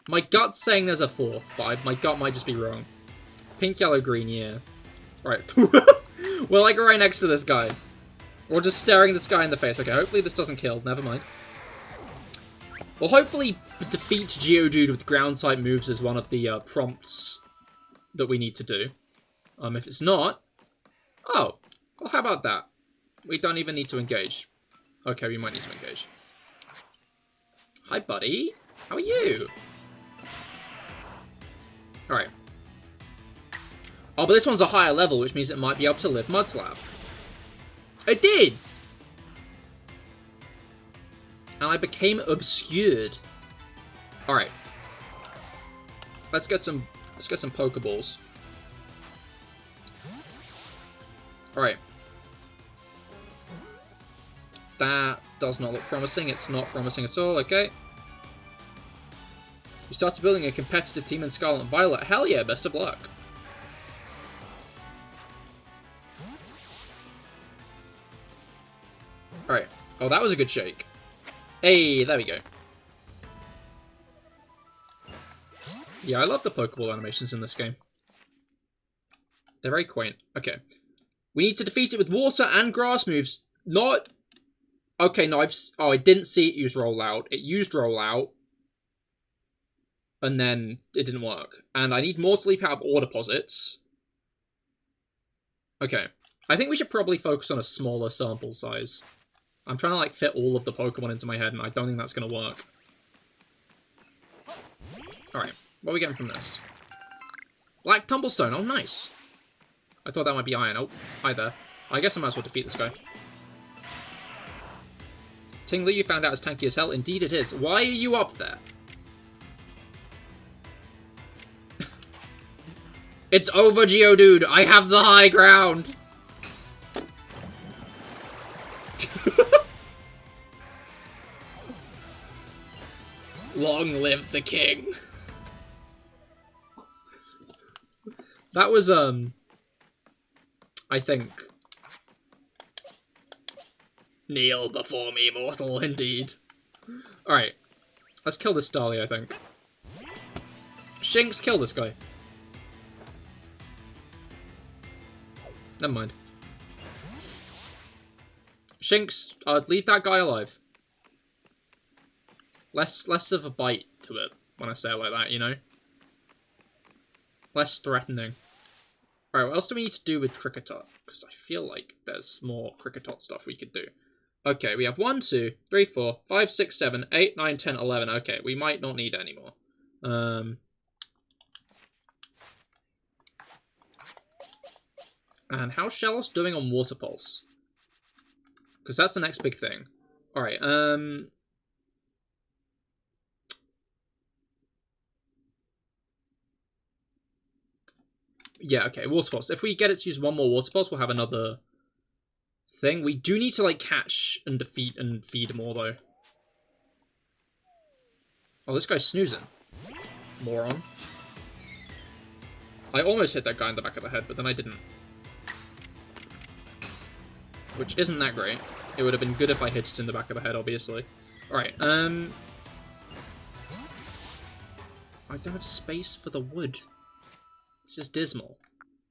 My gut's saying there's a 4th, but my gut might just be wrong. Pink, yellow, green, yeah. Right. We're like right next to this guy. We're just staring this guy in the face. Okay, hopefully this doesn't kill. Never mind. Well, hopefully defeat Geodude with ground-type moves is one of the prompts that we need to do. If it's not... Oh, well, how about that? We don't even need to engage. Okay, we might need to engage. Hi, buddy. How are you? Alright. Oh, but this one's a higher level, which means it might be able to live Mud Slap. It did! And I became obscured. Alright. Let's get some Pokeballs. Alright. That does not look promising. It's not promising at all. Okay. You started building a competitive team in Scarlet and Violet. Hell yeah, best of luck. Alright. Oh, that was a good shake. Hey, there we go. Yeah, I love the Pokeball animations in this game. They're very quaint. Okay. We need to defeat it with water and grass moves. Not... Okay, no, I didn't see it use Rollout. It used Rollout. And then it didn't work. And I need more sleep out of ore deposits. Okay. I think we should probably focus on a smaller sample size. I'm trying to, like, fit all of the Pokemon into my head, and I don't think that's going to work. Alright. What are we getting from this? Black Tumblestone. Oh, nice. I thought that might be iron. Oh, hi there. I guess I might as well defeat this guy. Tinglu, you found out it's tanky as hell. Indeed it is. Why are you up there? It's over, Geodude. I have the high ground. Long live the king. That was, I think... Kneel before me, mortal, indeed. Alright. Let's kill this Starly, I think. Shinx, kill this guy. Never mind. Shinx, leave that guy alive. Less of a bite to it when I say it like that, you know? Less threatening. Alright, what else do we need to do with Kricketot? Because I feel like there's more Kricketot stuff we could do. Okay, we have 1, 2, 3, 4, 5, 6, 7, 8, 9, 10, 11. Okay, we might not need any more. And how's Shellos doing on Water Pulse? Because that's the next big thing. Alright, yeah, okay, Water Pulse. If we get it to use one more Water Pulse, we'll have another thing. We do need to, like, catch and defeat and feed more, though. Oh, this guy's snoozing. Moron. I almost hit that guy in the back of the head, but then I didn't. Which isn't that great. It would have been good if I hit it in the back of the head, obviously. Alright, I don't have space for the wood. This is dismal.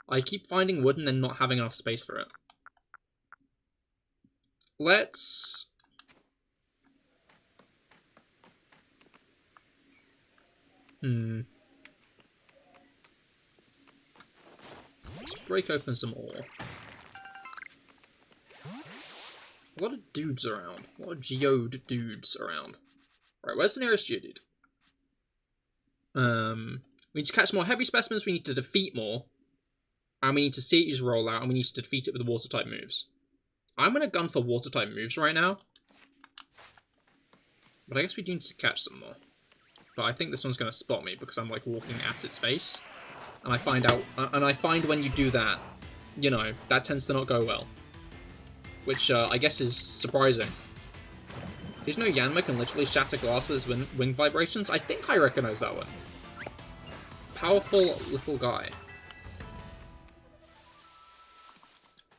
I keep finding wood and then not having enough space for it. Let's... Let's break open some ore. A lot of dudes around. A lot of geode dudes around. Right, where's the nearest geodude? We need to catch more heavy specimens, we need to defeat more. And we need to see it use Rollout, and we need to defeat it with water-type moves. I'm gonna gun for water-type moves right now. But I guess we do need to catch some more. But I think this one's gonna spot me, because I'm, like, walking at its face. And I find when you do that, you know, that tends to not go well. Which, I guess is surprising. Did you know Yanma can literally shatter glass with his wing vibrations? I think I recognize that one. Powerful little guy.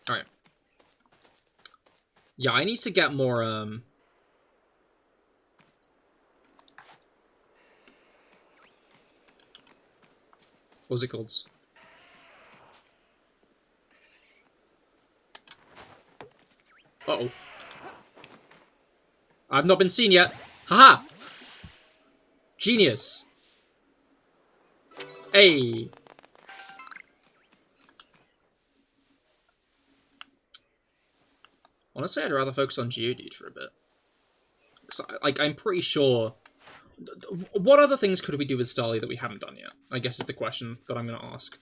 Alright. Yeah, I need to get more, what's it called? Uh-oh. I've not been seen yet. Haha! Genius. Hey. Honestly, I'd rather focus on Geodude for a bit. Like, I'm pretty sure... What other things could we do with Starly that we haven't done yet? I guess is the question that I'm going to ask.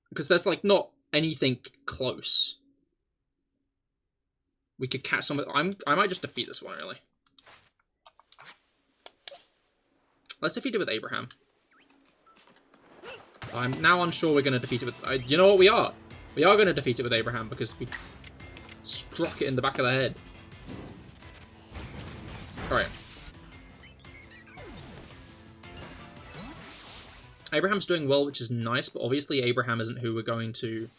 Because there's, like, not anything close. We could catch some... I might just defeat this one, really. Let's defeat it with Abraham. I'm now unsure we're going to defeat it with... you know what we are? We are going to defeat it with Abraham because we struck it in the back of the head. Alright. Abraham's doing well, which is nice, but obviously Abraham isn't who we're going to...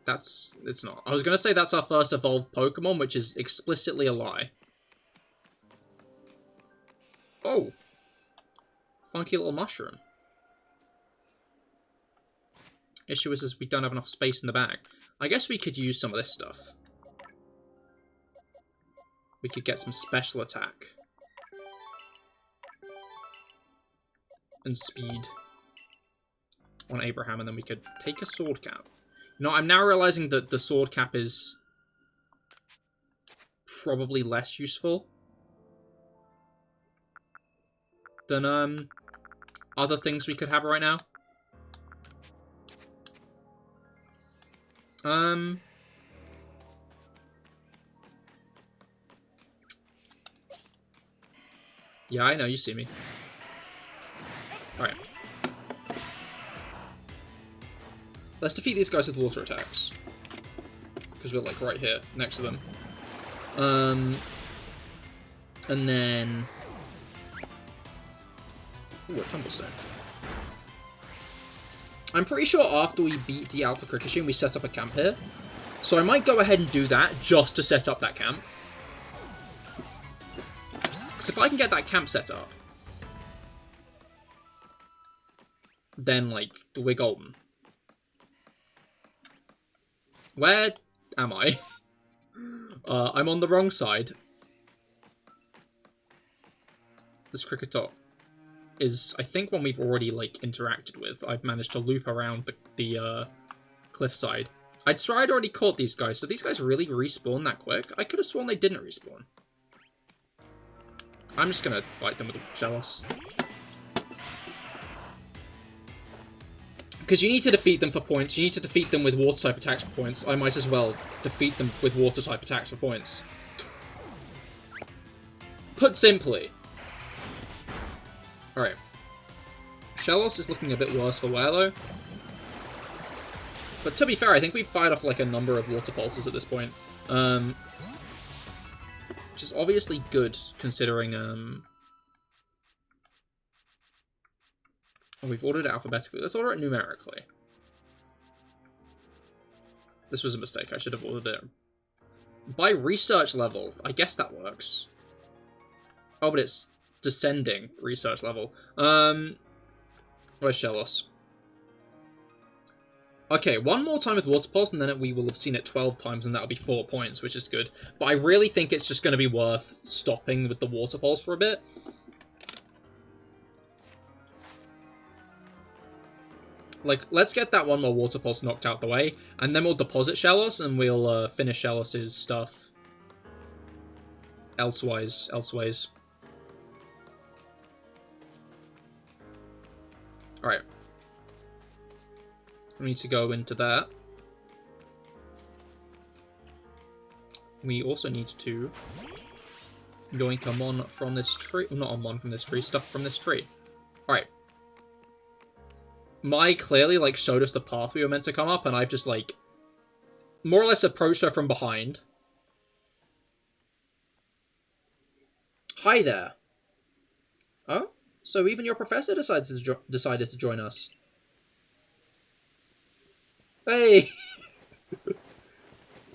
It's not. I was going to say that's our first evolved Pokemon, which is explicitly a lie. Oh. Funky little mushroom. Issue is we don't have enough space in the bag. I guess we could use some of this stuff. We could get some special attack. And speed on Abraham, and then we could take a sword cap. You know, I'm now realizing that the sword cap is probably less useful than other things we could have right now. Yeah, I know, you see me. Alright. Let's defeat these guys with water attacks. Because we're, like, right here, next to them. And then... Ooh, a Tumblestone. I'm pretty sure after we beat the Alpha Cricketune, we set up a camp here. So I might go ahead and do that, just to set up that camp. Because if I can get that camp set up, then, like, we're golden. Where am I? I'm on the wrong side. This Kricketot is, I think, one we've already, like, interacted with. I've managed to loop around the cliffside. I'd swear I'd already caught these guys. So these guys really respawn that quick? I could have sworn they didn't respawn. I'm just gonna fight them with Shellos. Because you need to defeat them for points. You need to defeat them with water-type attacks for points. I might as well defeat them with water-type attacks for points. Put simply. Alright. Shellos is looking a bit worse for wear, though. But to be fair, I think we've fired off like a number of water pulses at this point. Which is obviously good, considering... Oh, we've ordered it alphabetically. Let's order it numerically. This was a mistake. I should have ordered it by research level. I guess that works. Oh, but it's descending research level. Where's Shellos? Okay, one more time with Water Pulse, and then we will have seen it 12 times, and that'll be 4 points, which is good. But I really think it's just going to be worth stopping with the Water Pulse for a bit. Like, let's get that one more Water Pulse knocked out the way, and then we'll deposit Shellos, and we'll finish Shellos' stuff elseways. Alright. We need to go into that. We also need to yoink a mon from this tree. Not a mon from this tree, stuff from this tree. Alright. Mai clearly, like, showed us the path we were meant to come up, and I've just, like, more or less approached her from behind. Hi there. Oh? So even your professor decided to join us. Hey!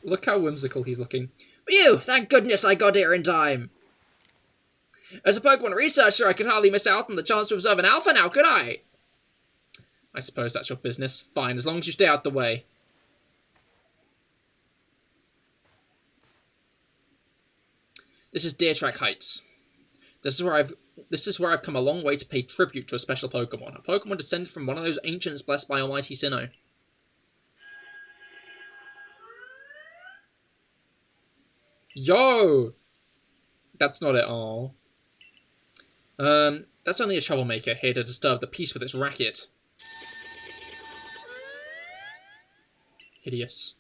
Look how whimsical he's looking. Phew! Thank goodness I got here in time! As a Pokemon researcher, I could hardly miss out on the chance to observe an alpha now, could I? I suppose that's your business. Fine, as long as you stay out the way. This is Deer Track Heights. This is where I've come a long way to pay tribute to a special Pokemon. A Pokemon descended from one of those ancients blessed by Almighty Sinnoh. Yo! That's not it all. That's only a troublemaker here to disturb the peace with its racket. Hideous.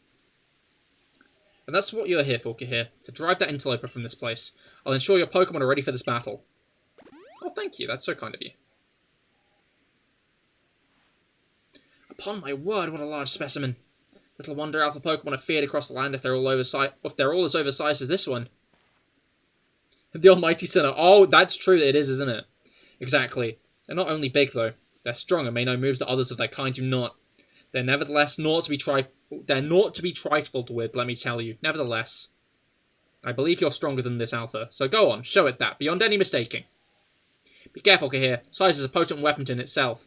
And that's what you're here for, Cahir. To drive that interloper from this place. I'll ensure your Pokemon are ready for this battle. Oh, thank you. That's so kind of you. A Upon my word, what a large specimen. Little wonder alpha Pokemon are feared across the land if they're all as oversized as this one. The Almighty Sinner. Oh, that's true, it is, isn't it? Exactly. They're not only big, though. They're strong and may know moves that others of their kind do not. They're nevertheless not to be trifled with, let me tell you. Nevertheless. I believe you're stronger than this alpha, so go on, show it that, beyond any mistaking. Be careful, Cahir. Size is a potent weapon in itself.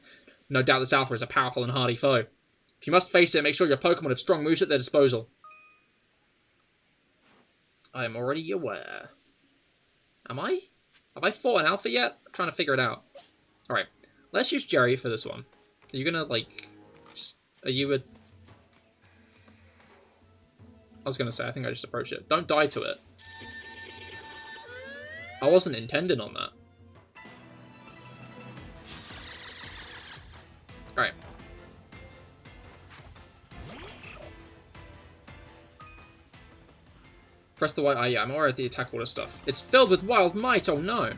No doubt this alpha is a powerful and hardy foe. If you must face it, make sure your Pokemon have strong moves at their disposal. I am already aware. Am I? Have I fought an alpha yet? I'm trying to figure it out. Alright, let's use Jerry for this one. Are you gonna, like... Are you a... I was gonna say, I think I just approached it. Don't die to it. I wasn't intending on that. Alright. Press the white... yeah, I'm aware of the attack order stuff. It's filled with wild might, oh no.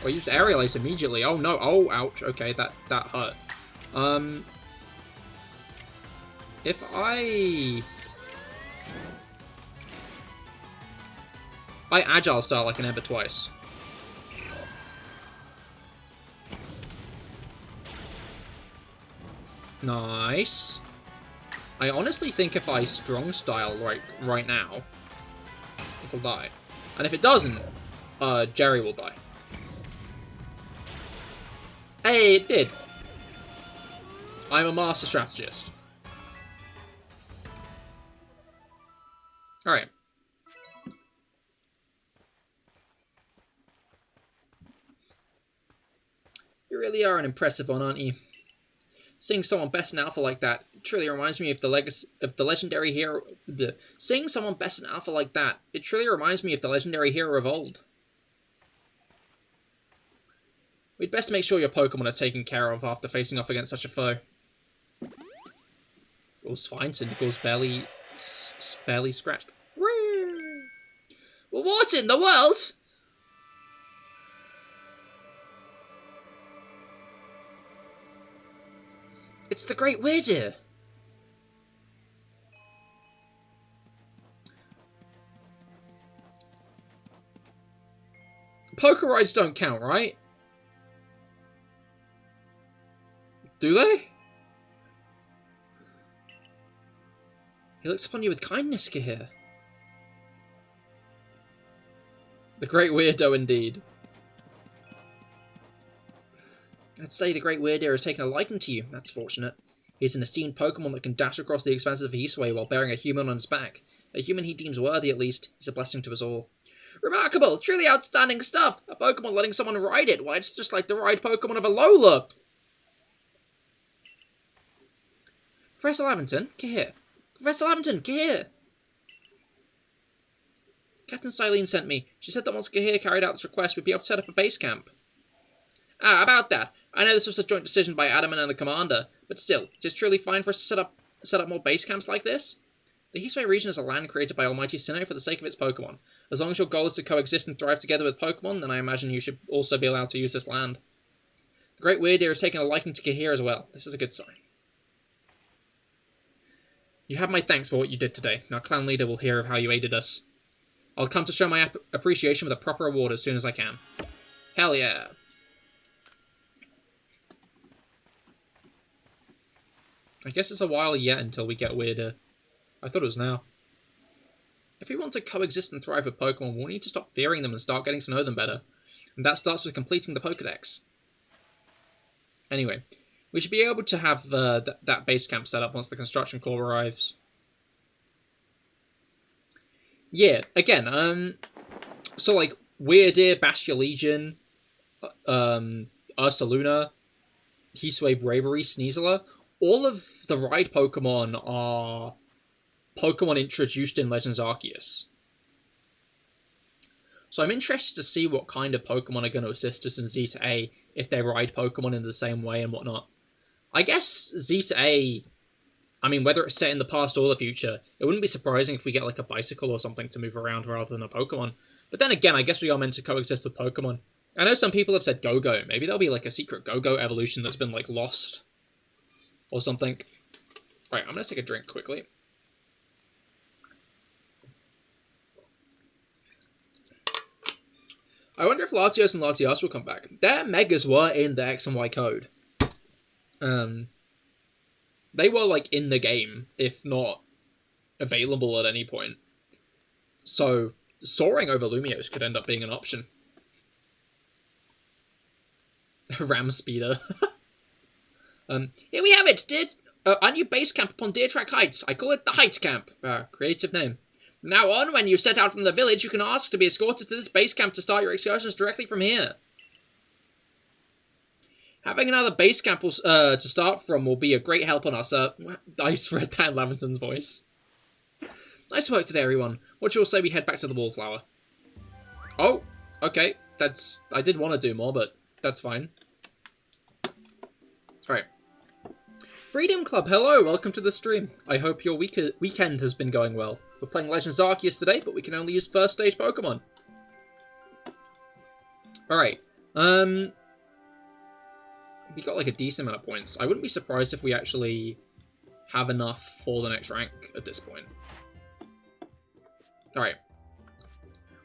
Oh, I used Aerial Ace immediately. Oh no, oh, ouch. Okay, that hurt. If I Agile Style like an Ember twice. Nice. I honestly think if I Strong Style right now, it'll die. And if it doesn't, Jerry will die. Hey, it did. I'm a master strategist. Alright. You really are an impressive one, aren't you? Seeing someone best in alpha like that truly reminds me of the legendary hero. Seeing someone best in alpha like that, it truly reminds me of the legendary hero of old. We'd best make sure your Pokemon are taken care of after facing off against such a foe. All's fine. Syndical's barely scratched. Whee! Well, what in the world? It's the Great Weirdeer. Poker rides don't count, right? Do they? He looks upon you with kindness, Cahir. The Great Weirdo, indeed. I'd say the Great Weirdeer has taken a liking to you. That's fortunate. He's an esteemed Pokemon that can dash across the expanses of Eastway while bearing a human on his back. A human he deems worthy, at least. He's a blessing to us all. Remarkable! Truly outstanding stuff! A Pokemon letting someone ride it! Why, it's just like the ride Pokemon of Alola! Professor Laventon, Cahir. Professor Laventon, Cahir! Captain Silene sent me. She said that once Cahir carried out this request, we'd be able to set up a base camp. Ah, about that. I know this was a joint decision by Adamant and the Commander, but still, it is truly fine for us to set up more base camps like this. The Eastway region is a land created by Almighty Sinnoh for the sake of its Pokemon. As long as your goal is to coexist and thrive together with Pokemon, then I imagine you should also be allowed to use this land. The Great Weirdeer has taken a liking to Cahir as well. This is a good sign. You have my thanks for what you did today. Our clan leader will hear of how you aided us. I'll come to show my appreciation with a proper reward as soon as I can. Hell yeah. I guess it's a while yet until we get weirder. I thought it was now. If we want to coexist and thrive with Pokemon, we'll need to stop fearing them and start getting to know them better. And that starts with completing the Pokedex. Anyway, we should be able to have that base camp set up once the construction corps arrives. Yeah, again, so like Weirdeer, Basculegion, Ursaluna, Heatwave, Bravery, Sneasler, all of the ride Pokemon are Pokemon introduced in Legends Arceus. So I'm interested to see what kind of Pokemon are going to assist us in Zeta A if they ride Pokemon in the same way and whatnot. I guess Zeta A, I mean, whether it's set in the past or the future, it wouldn't be surprising if we get like a bicycle or something to move around rather than a Pokemon. But then again, I guess we are meant to coexist with Pokemon. I know some people have said Go-Go. Maybe there'll be like a secret Go-Go evolution that's been like lost. or something. Right, I'm going to take a drink quickly. I wonder if Latios and Latias will come back. Their megas were in the X and Y code. They were, like, in the game, if not available at any point. So, soaring over Lumios could end up being an option. Ram speeder. Here we have it, our new base camp upon Deer Track Heights. I call it the Heights Camp. Creative name. From now on, when you set out from the village, you can ask to be escorted to this base camp to start your excursions directly from here. Having another base camp to start from will be a great help on us. I just read that in Laventon's voice. Nice work today, everyone. What you all say we head back to the Wallflower? Oh, okay. I did want to do more, but that's fine. Alright. Freedom Club, hello, welcome to the stream. I hope your weekend has been going well. We're playing Legends Arceus today, but we can only use first stage Pokemon. Alright. We got like a decent amount of points. I wouldn't be surprised if we actually have enough for the next rank at this point. Alright.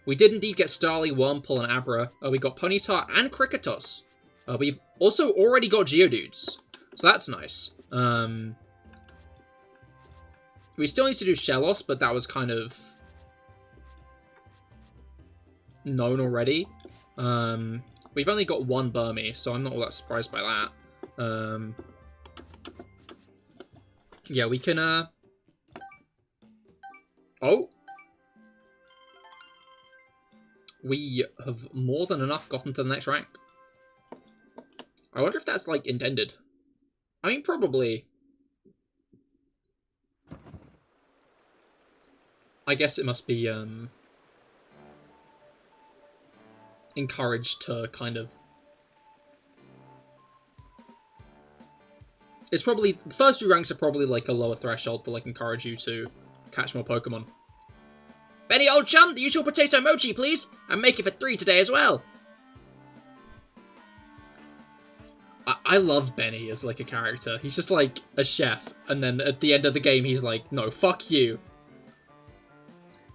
We did indeed get Starly, Wurmple, and Abra. We got Ponyta and Cricketos. We've also already got Geodudes, so that's nice. We still need to do Shellos, but that was kind of known already. We've only got one Burmy, so I'm not all that surprised by that. Yeah, we can, Oh! We have more than enough gotten to the next rank. I wonder if that's, like, intended. I mean, probably. I guess it must be, encouraged to kind of... It's probably... The first 2 ranks are probably, like, a lower threshold to, like, encourage you to catch more Pokemon. Benny, old chum, the usual potato mochi, please! And make it for 3 today as well! I love Benny as, like, a character. He's just, like, a chef, and then at the end of the game, he's like, no, fuck you.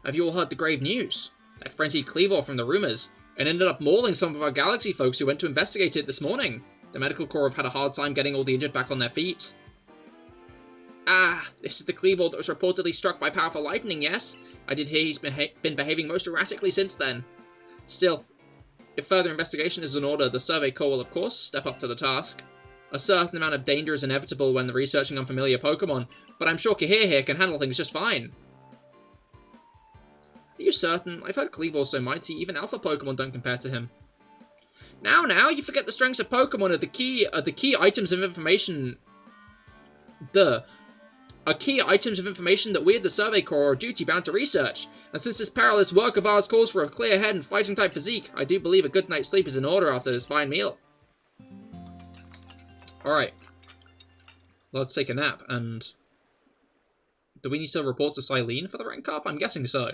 Have you all heard the grave news? That frenzied Cleavor from the rumours, and ended up mauling some of our Galaxy folks who went to investigate it this morning. The medical corps have had a hard time getting all the injured back on their feet. Ah, this is the Cleavor that was reportedly struck by powerful lightning, yes? I did hear he's been behaving most erratically since then. Still, if further investigation is in order, the Survey Corps will of course step up to the task. A certain amount of danger is inevitable when researching unfamiliar Pokemon, but I'm sure Cahir here can handle things just fine. Are you certain? I've heard Cleavor's so mighty, even alpha Pokemon don't compare to him. Now, you forget the strengths of Pokemon are the key items of information... are key items of information that we at the Survey Corps are duty-bound to research. And since this perilous work of ours calls for a clear head and fighting-type physique, I do believe a good night's sleep is in order after this fine meal. Alright. Let's take a nap, and... Do we need to report to Silene for the rank up? I'm guessing so.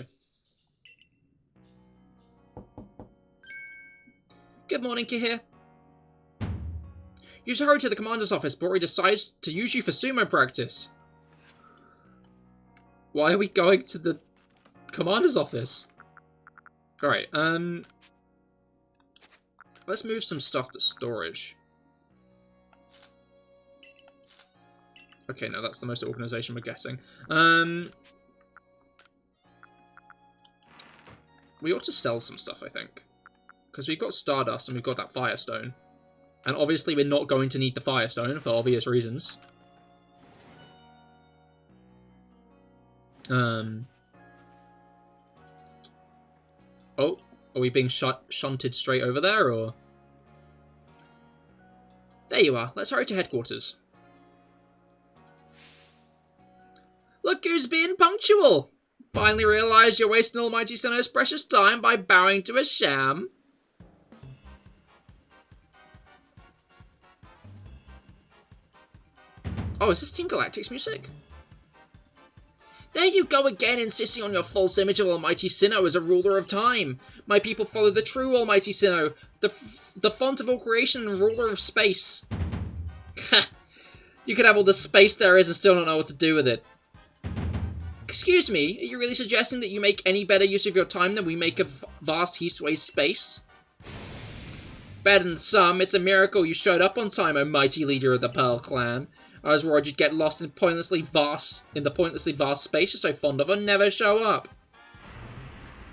Good morning, Cahir. You should hurry to the commander's office before he decides to use you for sumo practice. Why are we going to the commander's office? Alright, let's move some stuff to storage. Okay, no, that's the most organization we're getting. We ought to sell some stuff, I think. Because we've got Stardust and we've got that Firestone. And obviously we're not going to need the Firestone for obvious reasons. Oh, are we being shunted straight over there, or...? There you are. Let's hurry to headquarters. Look who's being punctual! Finally realised you're wasting Almighty Sinnoh's precious time by bowing to a sham? Oh, is this Team Galactic's music? There you go again, insisting on your false image of Almighty Sinnoh as a ruler of time. My people follow the true Almighty Sinnoh, the font of all creation and ruler of space. Ha! You could have all the space there is and still not know what to do with it. Excuse me, are you really suggesting that you make any better use of your time than we make of vast heat-waste space? Better than some, it's a miracle you showed up on time, O mighty leader of the Pearl Clan. I was worried you'd get lost in the pointlessly vast space you're so fond of and never show up.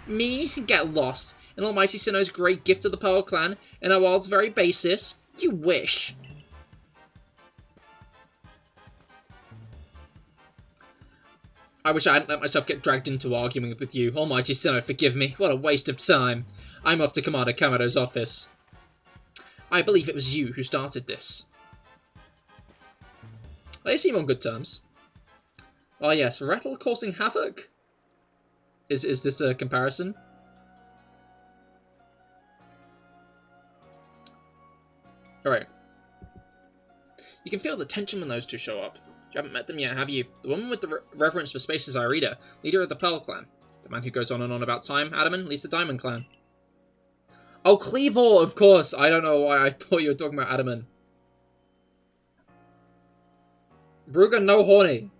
Me? Get lost? In Almighty Sinnoh's great gift to the Pearl Clan, in our world's very basis? You wish. I wish I hadn't let myself get dragged into arguing with you. Almighty Sinnoh, forgive me. What a waste of time. I'm off to Commander Kamado's office. I believe it was you who started this. They seem on good terms. Oh yes, Rattle causing havoc? Is this a comparison? Alright. You can feel the tension when those two show up. You haven't met them yet, have you? The woman with the reverence for space is Irida, leader of the Pearl Clan. The man who goes on and on about time, Adaman, leads the Diamond Clan. Oh, Cleavor, of course! I don't know why I thought you were talking about Adaman. Bruga, no horny.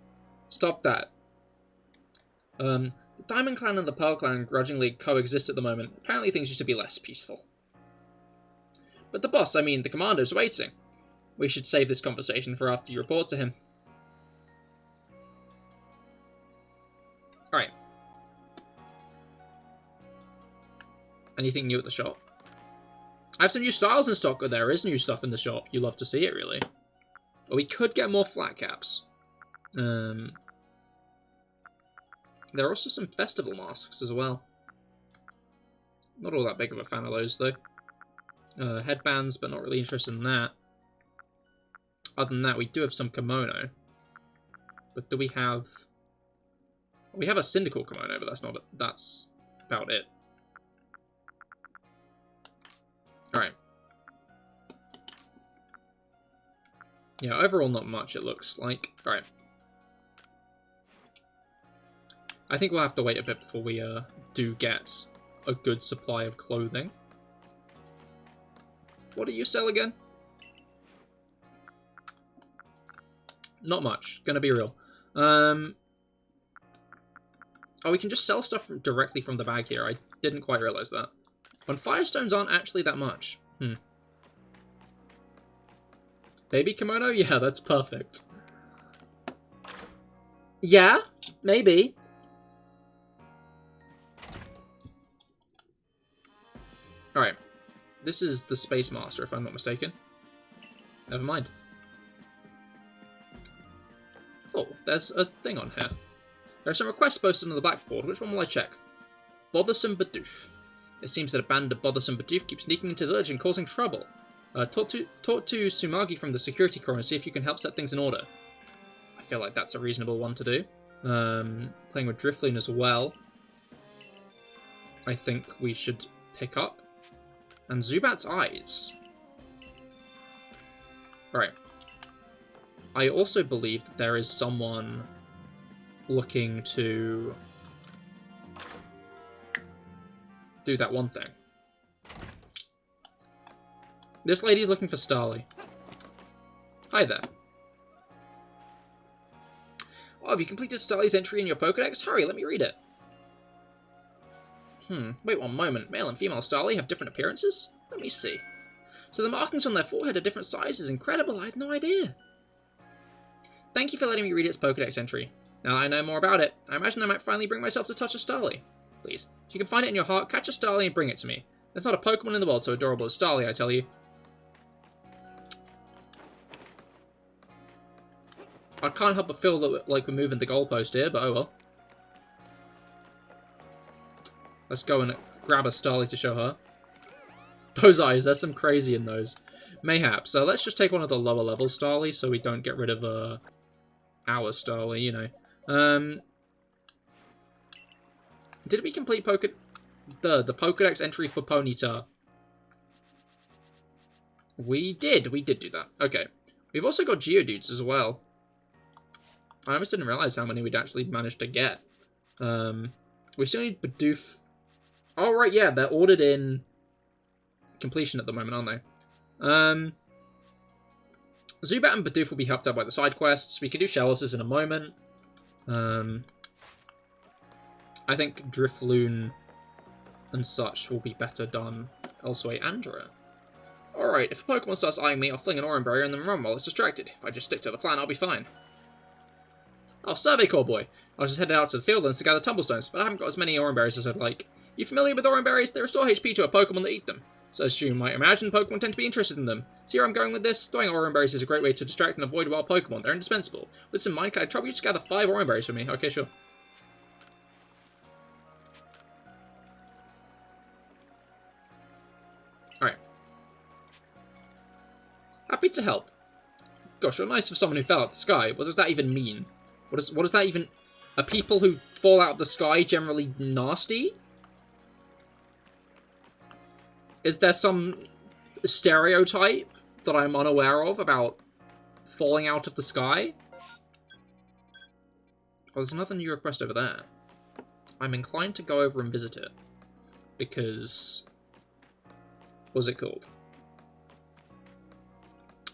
Stop that. The Diamond Clan and the Pearl Clan grudgingly coexist at the moment. Apparently things used to be less peaceful. But the boss, I mean, the commander's waiting. We should save this conversation for after you report to him. Alright. Anything new at the shop? I have some new styles in stock, but there is new stuff in the shop. You love to see it, really. But we could get more flat caps. There are also some festival masks as well. Not all that big of a fan of those, though. Headbands, but not really interested in that. Other than that, we do have some kimono. But do we have... We have a Syndical kimono, but that's about it. Alright. Yeah, overall not much, it looks like. Alright. I think we'll have to wait a bit before we do get a good supply of clothing. What do you sell again? Not much, gonna be real. Oh, we can just sell stuff directly from the bag here. I didn't quite realize that. When Firestones aren't actually that much. Baby kimono? Yeah, that's perfect. Yeah, maybe. Alright. This is the Space Master, if I'm not mistaken. Never mind. Oh, there's a thing on here. There are some requests posted on the blackboard. Which one will I check? Bothersome Bidoof. It seems that a band of Bothersome Bidoof keeps sneaking into the village and causing trouble. Talk to Sumagi from the security corps and see if you can help set things in order. I feel like that's a reasonable one to do. Playing with Drifloon as well. I think we should pick up. And Zubat's Eyes. Alright. I also believe that there is someone looking to do that one thing. This lady's looking for Starly. Hi there. Oh, have you completed Starly's entry in your Pokédex? Hurry, let me read it. Wait one moment. Male and female Starly have different appearances? Let me see. So the markings on their forehead are different sizes. Incredible, I had no idea. Thank you for letting me read its Pokédex entry. Now I know more about it, I imagine I might finally bring myself to touch a Starly. Please, if you can find it in your heart, catch a Starly and bring it to me. There's not a Pokemon in the world so adorable as Starly, I tell you. I can't help but feel that like we're moving the goalpost here, but oh well. Let's go and grab a Starly to show her. Those eyes, there's some crazy in those. Mayhaps. So let's just take one of the lower level Starly so we don't get rid of our Starly, you know. Did we complete the Pokédex entry for Ponyta? We did do that. Okay. We've also got Geodudes as well. I almost didn't realize how many we'd actually managed to get. We still need Bidoof. Oh, right, yeah, they're ordered in completion at the moment, aren't they? Zubat and Bidoof will be helped out by the side quests. We can do Shellos in a moment. I think Drifloon and such will be better done elsewhere. Andrea. Alright, if a Pokemon starts eyeing me, I'll fling an Oran Berry and then run while it's distracted. If I just stick to the plan, I'll be fine. Oh, Survey Corps boy. I was just headed out to the Fieldlands to gather Tumblestones, but I haven't got as many Oran Berries as I'd like. You familiar with Oran Berries? They restore HP to a Pokemon that eat them. So as you might imagine, Pokemon tend to be interested in them. See where I'm going with this? Throwing Oran Berries is a great way to distract and avoid wild Pokemon. They're indispensable. With this in mind, can I trouble you to gather 5 Oran Berries for me? Okay, sure. Alright. Happy to help. Gosh, what nice of someone who fell out of the sky. What does that even mean? What does that even... Are people who fall out of the sky generally nasty? Is there some stereotype that I'm unaware of about falling out of the sky? Well, there's another new request over there. I'm inclined to go over and visit it. Because... What's it called?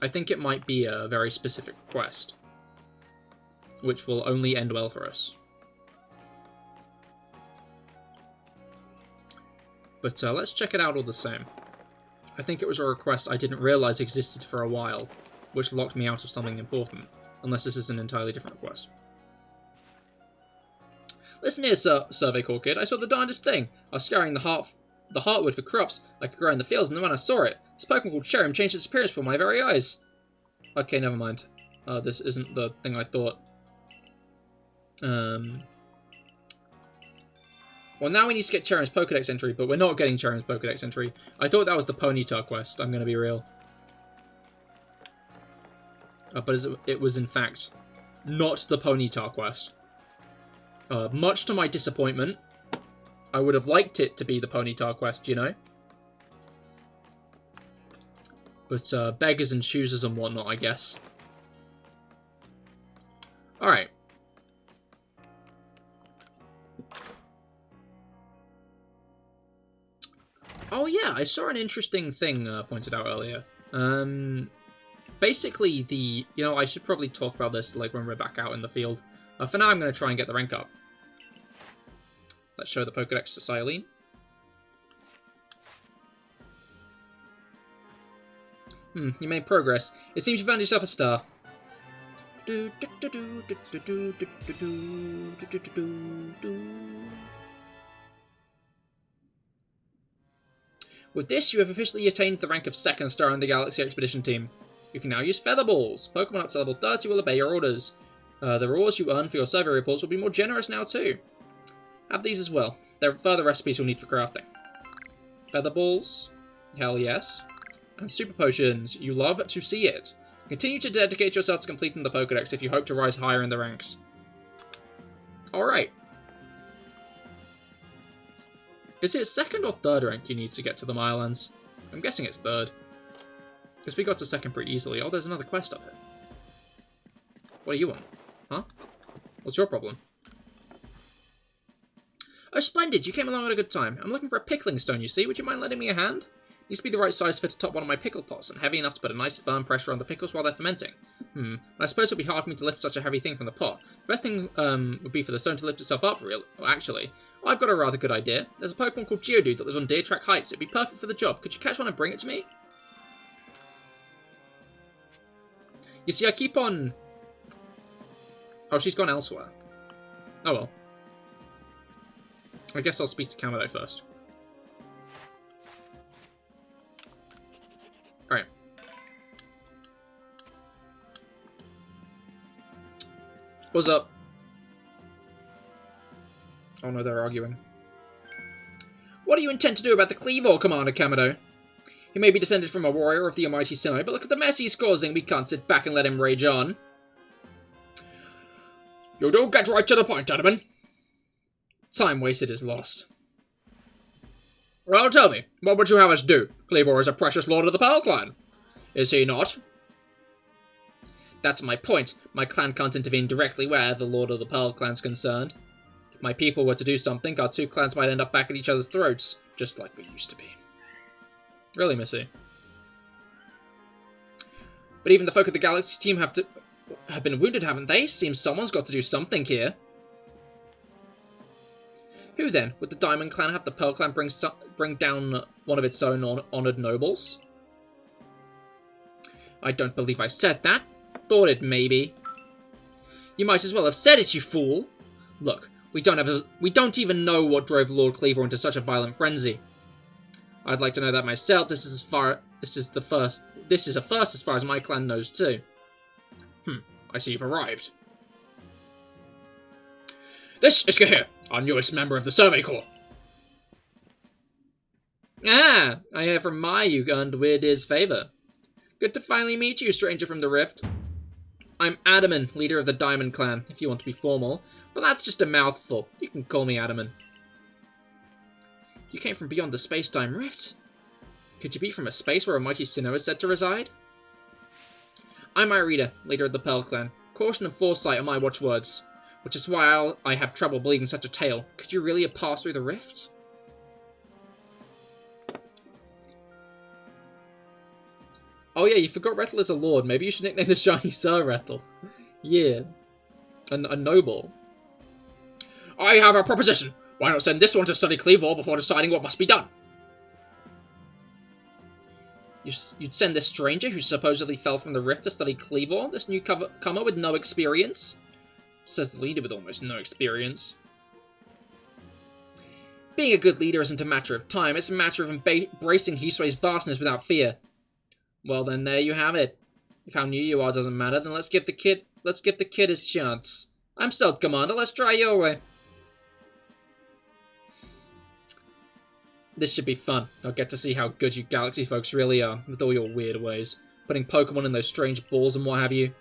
I think it might be a very specific request. Which will only end well for us. But let's check it out all the same. I think it was a request I didn't realise existed for a while, which locked me out of something important, unless this is an entirely different request. Listen here, Survey Corps Kid, I saw the darndest thing. I was scouring the heartwood for crops I could grow in the fields, and then when I saw it, this Pokemon called Cherrim changed its appearance before my very eyes. Okay, never mind. This isn't the thing I thought. Well, now we need to get Cherrim's Pokedex entry, but we're not getting Cherrim's Pokedex entry. I thought that was the Ponyta quest, I'm going to be real. But it was, in fact, not the Ponyta quest. Much to my disappointment, I would have liked it to be the Ponyta quest, you know? But beggars and choosers and whatnot, I guess. Alright. Oh yeah, I saw an interesting thing pointed out earlier. Basically, you know, I should probably talk about this like when we're back out in the field. For now, I'm going to try and get the rank up. Let's show the Pokedex to Silene. You made progress. It seems you found yourself a star. With this, you have officially attained the rank of 2nd star in the Galaxy Expedition team. You can now use Feather Balls. Pokemon up to level 30 will obey your orders. The rewards you earn for your survey reports will be more generous now too. Have these as well. There are further recipes you'll need for crafting. Feather Balls. Hell yes. And Super Potions. You love to see it. Continue to dedicate yourself to completing the Pokedex if you hope to rise higher in the ranks. Alright. Is it 2nd or 3rd rank you need to get to the Milelands? I'm guessing it's 3rd. Because we got to 2nd pretty easily. Oh, there's another quest up here. What do you want? Huh? What's your problem? Oh, splendid! You came along at a good time. I'm looking for a pickling stone, you see. Would you mind lending me a hand? Needs to be the right size fit atop one of my pickle pots, and heavy enough to put a nice firm pressure on the pickles while they're fermenting. I suppose it would be hard for me to lift such a heavy thing from the pot. The best thing would be for the stone to lift itself up, actually. I've got a rather good idea. There's a Pokemon called Geodude that lives on Deer Track Heights. It'd be perfect for the job. Could you catch one and bring it to me? You see, I keep on... Oh, she's gone elsewhere. Oh well. I guess I'll speak to Kamado first. Alright. What's up? Oh no, they're arguing. What do you intend to do about the Cleavor, Commander Kamado? He may be descended from a warrior of the almighty Sinnoh, but look at the mess he's causing. We can't sit back and let him rage on. You do get right to the point, gentlemen. Time wasted is lost. Well, tell me, what would you have us do? Cleavor is a precious lord of the Pearl Clan. Is he not? That's my point. My clan can't intervene directly where the lord of the Pearl Clan's concerned. If my people were to do something, our two clans might end up back at each other's throats, just like we used to be. Really, Missy? But even the folk of the Galaxy team have been wounded, haven't they? Seems someone's got to do something here. Who then? Would the Diamond Clan have the Pearl Clan bring down one of its own honoured nobles? I don't believe I said that. Thought it maybe. You might as well have said it, you fool. Look, we don't even know what drove Lord Cleaver into such a violent frenzy. I'd like to know that myself. This is a first as far as my clan knows too. I see you've arrived. This is Cahir, our newest member of the Survey Corps. Ah, I hear from Mai you earned Weird's favour. Good to finally meet you, stranger from the Rift. I'm Adaman, leader of the Diamond Clan, if you want to be formal, but that's just a mouthful. You can call me Adaman. You came from beyond the space-time rift? Could you be from a space where a mighty Sinnoh is said to reside? I'm Irida, leader of the Pearl Clan. Caution and foresight are my watchwords, which is why I have trouble believing such a tale. Could you really have passed through the rift? Oh yeah, you forgot Rethel is a lord. Maybe you should nickname the shiny Sir Rethel. Yeah. A noble. I have a proposition. Why not send this one to study Cleavor before deciding what must be done? You'd send this stranger who supposedly fell from the rift to study Cleavor? This newcomer with no experience? Says the leader with almost no experience. Being a good leader isn't a matter of time, it's a matter of embracing Hisui's vastness without fear. Well then, there you have it. If how new you are doesn't matter, then let's give the kid his chance. I'm Stealth Commander, let's try your way. This should be fun. I'll get to see how good you Galaxy folks really are, with all your weird ways. Putting Pokemon in those strange balls and what have you.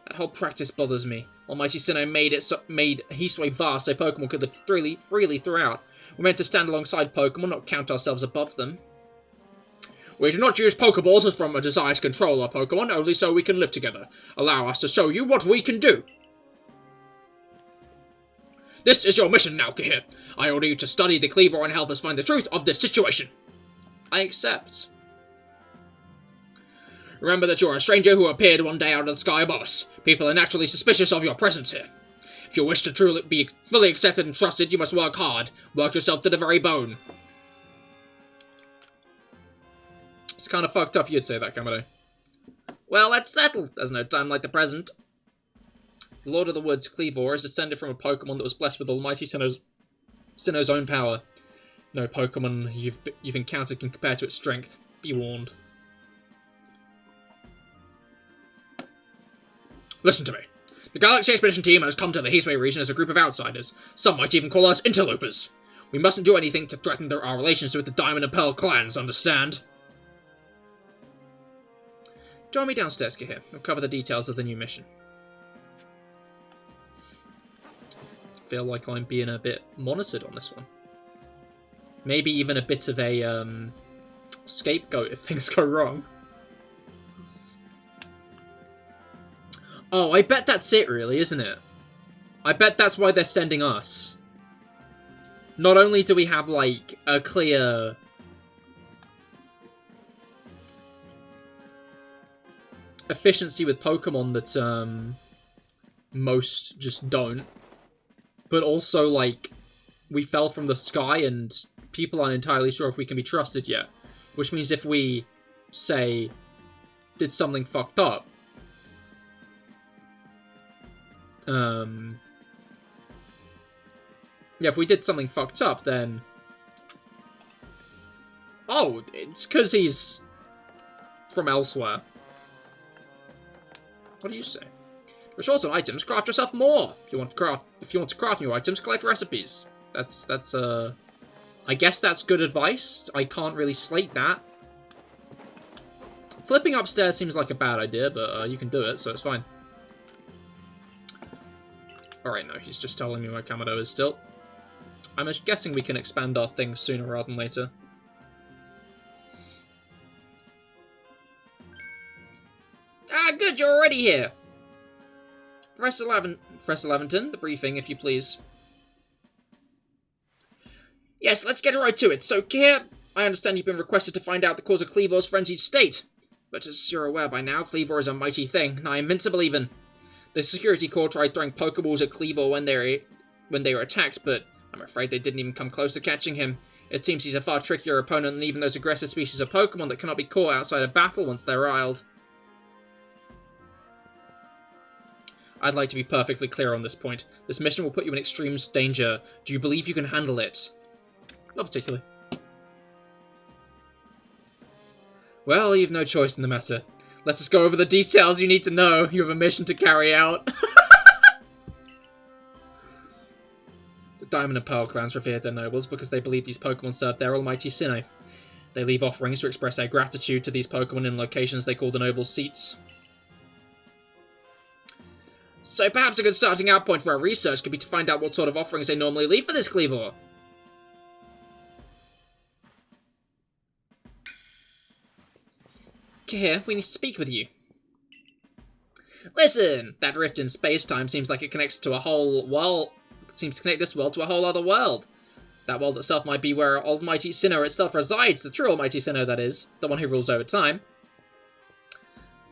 That whole practice bothers me. Almighty Sinnoh made Hisui vast so Pokemon could live freely throughout. We're meant to stand alongside Pokemon, not count ourselves above them. We do not use Pokeballs as from a desire to control our Pokemon, only so we can live together. Allow us to show you what we can do. This is your mission now, Cahir. I order you to study the Cleavor and help us find the truth of this situation. I accept. Remember that you're a stranger who appeared one day out of the sky above us. People are naturally suspicious of your presence here. If you wish to truly be fully accepted and trusted, you must work hard. Work yourself to the very bone. It's kind of fucked up you'd say that, Kamado. Well, let's settle. There's no time like the present. The Lord of the Woods, Cleavor, is descended from a Pokemon that was blessed with Almighty Sinnoh's own power. No Pokemon you've encountered can compare to its strength. Be warned. Listen to me. The Galaxy Expedition team has come to the Hisui region as a group of outsiders. Some might even call us interlopers. We mustn't do anything to threaten our relations with the Diamond and Pearl clans, understand? Join me downstairs, Cahir. I'll cover the details of the new mission. I feel like I'm being a bit monitored on this one. Maybe even a bit of a scapegoat if things go wrong. Oh, I bet that's it really, isn't it? I bet that's why they're sending us. Not only do we have, like, a clear efficiency with Pokemon that most just don't, but also, like, we fell from the sky and people aren't entirely sure if we can be trusted yet. Which means if we, say, did something fucked up, yeah, if we did something fucked up, then... Oh, it's because he's from elsewhere. What do you say? You're short on items, craft yourself more! If you want to craft new items, collect recipes. That's I guess that's good advice. I can't really slate that. Flipping upstairs seems like a bad idea, but you can do it, so it's fine. Alright, no, he's just telling me where Kamado is still. I'm guessing we can expand our things sooner rather than later. Ah, good, you're already here! Press 11, the briefing, if you please. Yes, let's get right to it. So, Cahir, I understand you've been requested to find out the cause of Cleavor's frenzied state. But as you're aware by now, Cleavor is a mighty thing, nigh invincible even. The security corps tried throwing Pokeballs at Cleavor when they were attacked, but I'm afraid they didn't even come close to catching him. It seems he's a far trickier opponent than even those aggressive species of Pokemon that cannot be caught outside of battle once they're riled. I'd like to be perfectly clear on this point. This mission will put you in extreme danger. Do you believe you can handle it? Not particularly. Well, you've no choice in the matter. Let us go over the details you need to know. You have a mission to carry out. The Diamond and Pearl clans revered their nobles because they believed these Pokemon served their almighty Sinnoh. They leave offerings to express their gratitude to these Pokemon in locations they call the noble seats. So perhaps a good starting out point for our research could be to find out what sort of offerings they normally leave for this Cleavor. Cahir, we need to speak with you. Listen, that rift in space-time seems like it connects to a whole world. Seems to connect this world to a whole other world. That world itself might be where Almighty Sinnoh itself resides, the true Almighty Sinnoh, that is, the one who rules over time.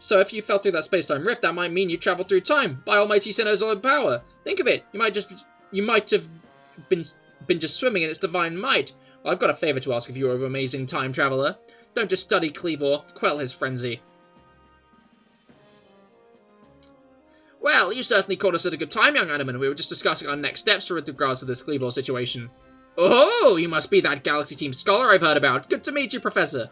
So if you fell through that space-time rift, that might mean you traveled through time by Almighty Sinnoh's own power. Think of it. You might have been just swimming in its divine might. Well, I've got a favour to ask of you, O amazing time traveller. Don't just study Cleavor, quell his frenzy. Well, you certainly caught us at a good time, young Animan. We were just discussing our next steps with regards to this Cleavor situation. Oh, you must be that Galaxy Team scholar I've heard about. Good to meet you, Professor.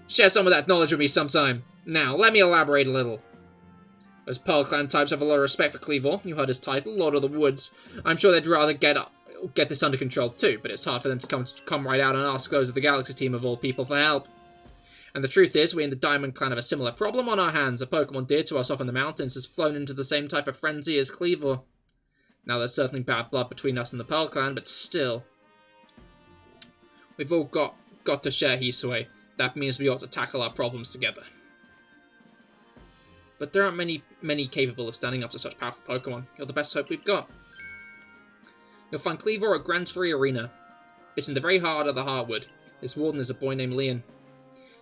Share some of that knowledge with me sometime. Now, let me elaborate a little. Those Pearl Clan types have a lot of respect for Cleavor. You heard his title, Lord of the Woods. I'm sure they'd rather get this under control too, but it's hard for them to come right out and ask those of the Galaxy Team of all people for help. And the truth is, we in the Diamond Clan have a similar problem on our hands. A Pokemon dear to us off in the mountains has flown into the same type of frenzy as Cleavor. Now, there's certainly bad blood between us and the Pearl Clan, but still. We've all got to share Hisui. That means we ought to tackle our problems together. But there aren't many capable of standing up to such powerful Pokemon. You're the best hope we've got. You'll find Cleavor at Grand Tree Arena. It's in the very heart of the Heartwood. Its warden is a boy named Leon.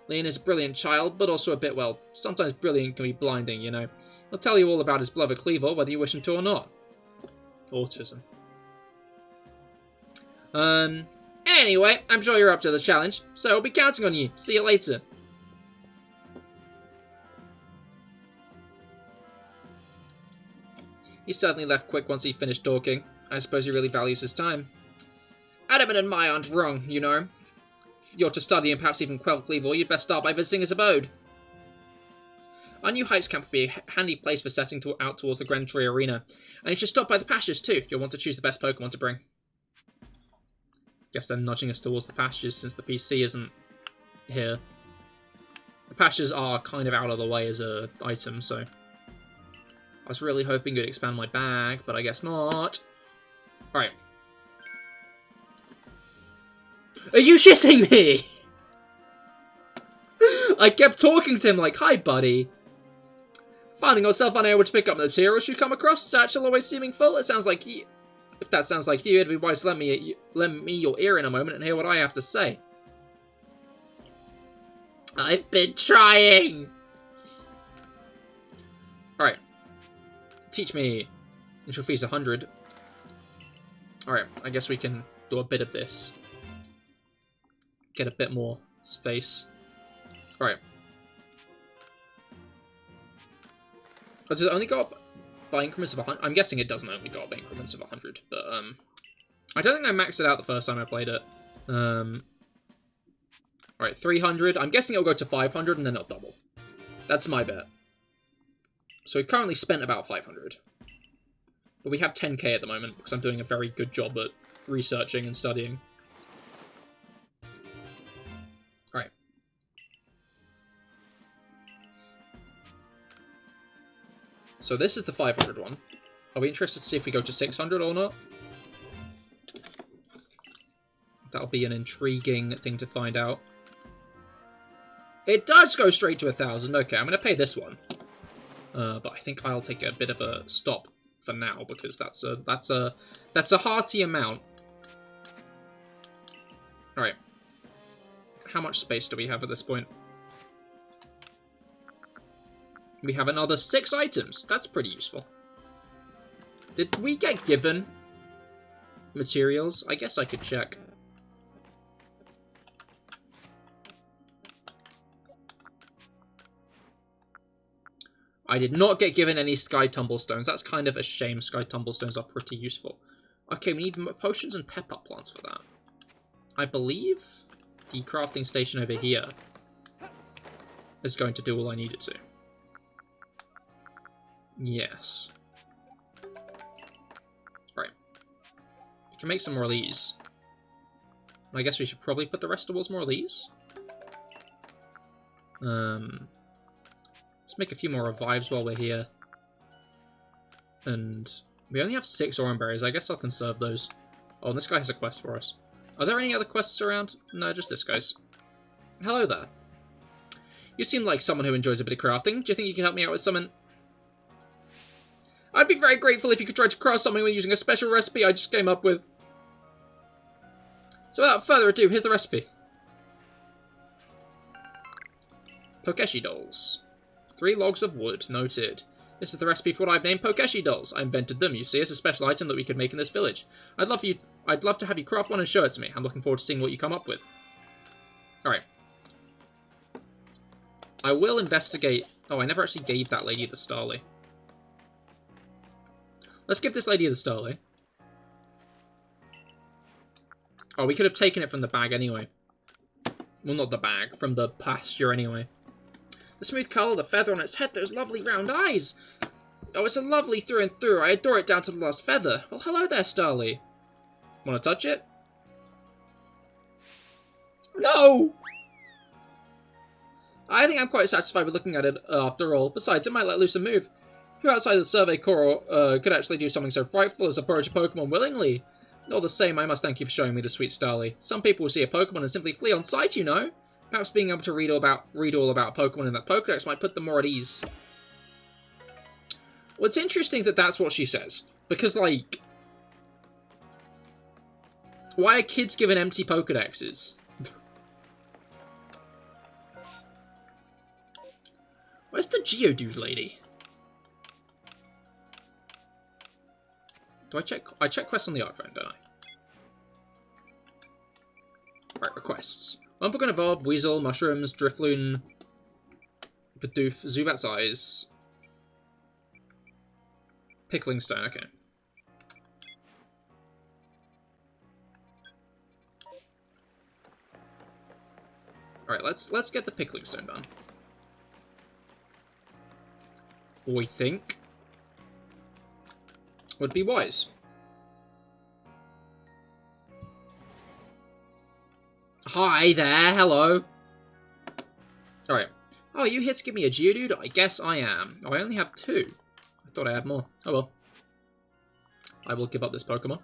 Leon is a brilliant child, but also a bit, well, sometimes brilliant can be blinding, you know. He'll tell you all about his beloved Cleavor, whether you wish him to or not. Autism. Anyway, I'm sure you're up to the challenge, so I'll be counting on you. See you later. He certainly left quick once he finished talking. I suppose he really values his time. Adaman and Mai aren't wrong, you know. If you're to study and perhaps even quell Cleavor, you'd best start by visiting his abode. Our new Heights camp would be a handy place for setting out towards the Grand Tree Arena. And you should stop by the pastures too. You'll want to choose the best Pokemon to bring. Guess they're nudging us towards the pastures since the PC isn't here. The pastures are kind of out of the way as a item, so... I was really hoping you'd expand my bag, but I guess not. Alright. Are you shitting me? I kept talking to him like, hi buddy. Finding yourself unable to pick up the materials you come across, satchel always seeming full, it sounds like you... If that sounds like you, it'd be wise to lend me your ear in a moment and hear what I have to say. I've been trying! Alright. Teach me. Initial fee's 100. Alright, I guess we can do a bit of this. Get a bit more space. Alright. Does it only go up by increments of 100? I'm guessing it doesn't only go up by increments of 100, but I don't think I maxed it out the first time I played it. Alright, 300. I'm guessing it'll go to 500 and then it'll double. That's my bet. So we've currently spent about 500. But we have 10k at the moment, because I'm doing a very good job at researching and studying. Alright. So this is the 500 one. Are we interested to see if we go to 600 or not? That'll be an intriguing thing to find out. It does go straight to 1,000. Okay, I'm going to pay this one. But I think I'll take a bit of a stop for now because that's a hearty amount. All right. How much space do we have at this point? We have another 6 items. That's pretty useful. Did we get given materials? I guess I could check. I did not get given any Sky Tumblestones. That's kind of a shame. Sky Tumblestones are pretty useful. Okay, we need potions and pep-up plants for that. I believe the crafting station over here is going to do all I need it to. Yes. Right. We can make some more of these. I guess we should probably put the rest towards more of these. Let's make a few more revives while we're here. And we only have 6 orange berries. I guess I'll conserve those. Oh, and this guy has a quest for us. Are there any other quests around? No, just this guy's. Hello there. You seem like someone who enjoys a bit of crafting. Do you think you can help me out with something? I'd be very grateful if you could try to craft something using a special recipe I just came up with. So without further ado, here's the recipe. Pokeshi dolls. 3 logs of wood, noted. This is the recipe for what I've named Pokeshi dolls. I invented them, you see, as a special item that we could make in this village. I'd love to have you craft one and show it to me. I'm looking forward to seeing what you come up with. Alright. I will investigate... Oh, I never actually gave that lady the Starly. Let's give this lady the Starly. Oh, we could have taken it from the bag anyway. Well, not the bag, from the pasture anyway. The smooth colour, the feather on its head, those lovely round eyes. Oh, it's a lovely through and through. I adore it down to the last feather. Well, hello there, Starly. Want to touch it? No! I think I'm quite satisfied with looking at it after all. Besides, it might let loose a move. Who outside the Survey Corps could actually do something so frightful as approach a Pokemon willingly? All the same, I must thank you for showing me the sweet Starly. Some people will see a Pokemon and simply flee on sight, you know. Perhaps being able to read all about Pokemon in that Pokedex might put them more at ease. Well, it's interesting that that's what she says. Because, like... Why are kids given empty Pokedexes? Where's the Geodude lady? Do I check? I check quests on the iPhone, don't I? Right, requests. Umpokon Evolved, Weasel, Mushrooms, Drifloon, Bidoof, Zubat's Eyes, Pickling Stone, okay. Alright, let's get the Pickling Stone done. We think would be wise. Hi there, hello. Alright. Oh, are you here to give me a Geodude? I guess I am. Oh, I only have 2. I thought I had more. Oh well. I will give up this Pokemon.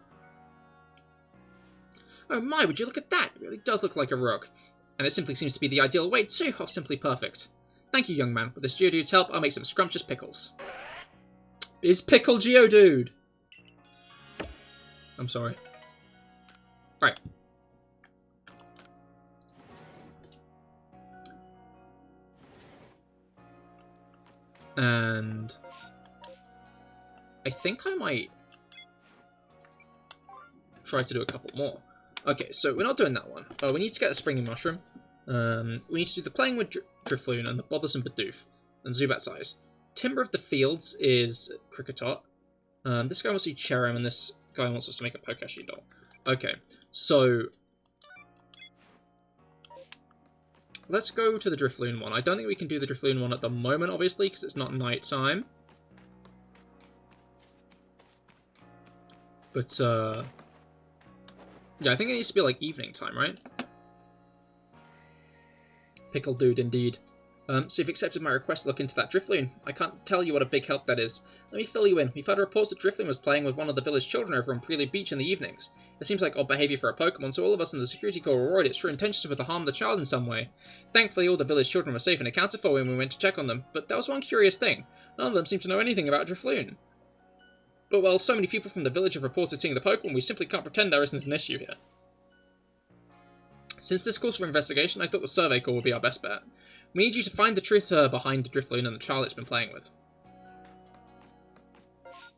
Oh my, would you look at that? It really does look like a rook. And it simply seems to be the ideal weight too. Oh, simply perfect. Thank you, young man. With this Geodude's help, I'll make some scrumptious pickles. Is Pickle Geodude? I'm sorry. Right. And I think I might try to do a couple more. Okay, so we're not doing that one. We need to get a Springy Mushroom. We need to do the Playing with Drifloon and the Bothersome Bidoof and Zubat's Eyes. Timber of the Fields is Cricketot. This guy wants to do Cherim, and this guy wants us to make a Pokeshi doll. Okay, so let's go to the Drifloon one. I don't think we can do the Drifloon one at the moment, obviously, because it's not night time. But, yeah, I think it needs to be, like, evening time, right? Pickle Dude, indeed. So you've accepted my request to look into that Drifloon. I can't tell you what a big help that is. Let me fill you in. We've had reports that Drifloon was playing with one of the village children over on Prelude Beach in the evenings. It seems like odd behaviour for a Pokemon, so all of us in the security corps were worried its true intentions were to harm the child in some way. Thankfully, all the village children were safe and accounted for when we went to check on them, but there was one curious thing. None of them seemed to know anything about Drifloon. But while so many people from the village have reported seeing the Pokemon, we simply can't pretend there isn't an issue here. Since this calls for investigation, I thought the Survey Corps would be our best bet. We need you to find the truth behind the Drifloon and the child it's been playing with.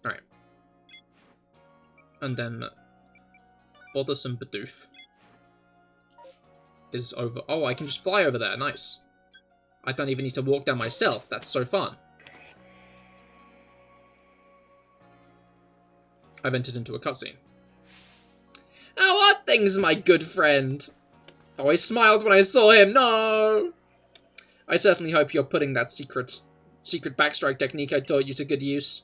Alright. And then Bothersome Bidoof is over. Oh, I can just fly over there. Nice. I don't even need to walk down myself. That's so fun. I've entered into a cutscene. How are things, my good friend? Oh, I smiled when I saw him. No! I certainly hope you're putting that secret backstrike technique I taught you to good use.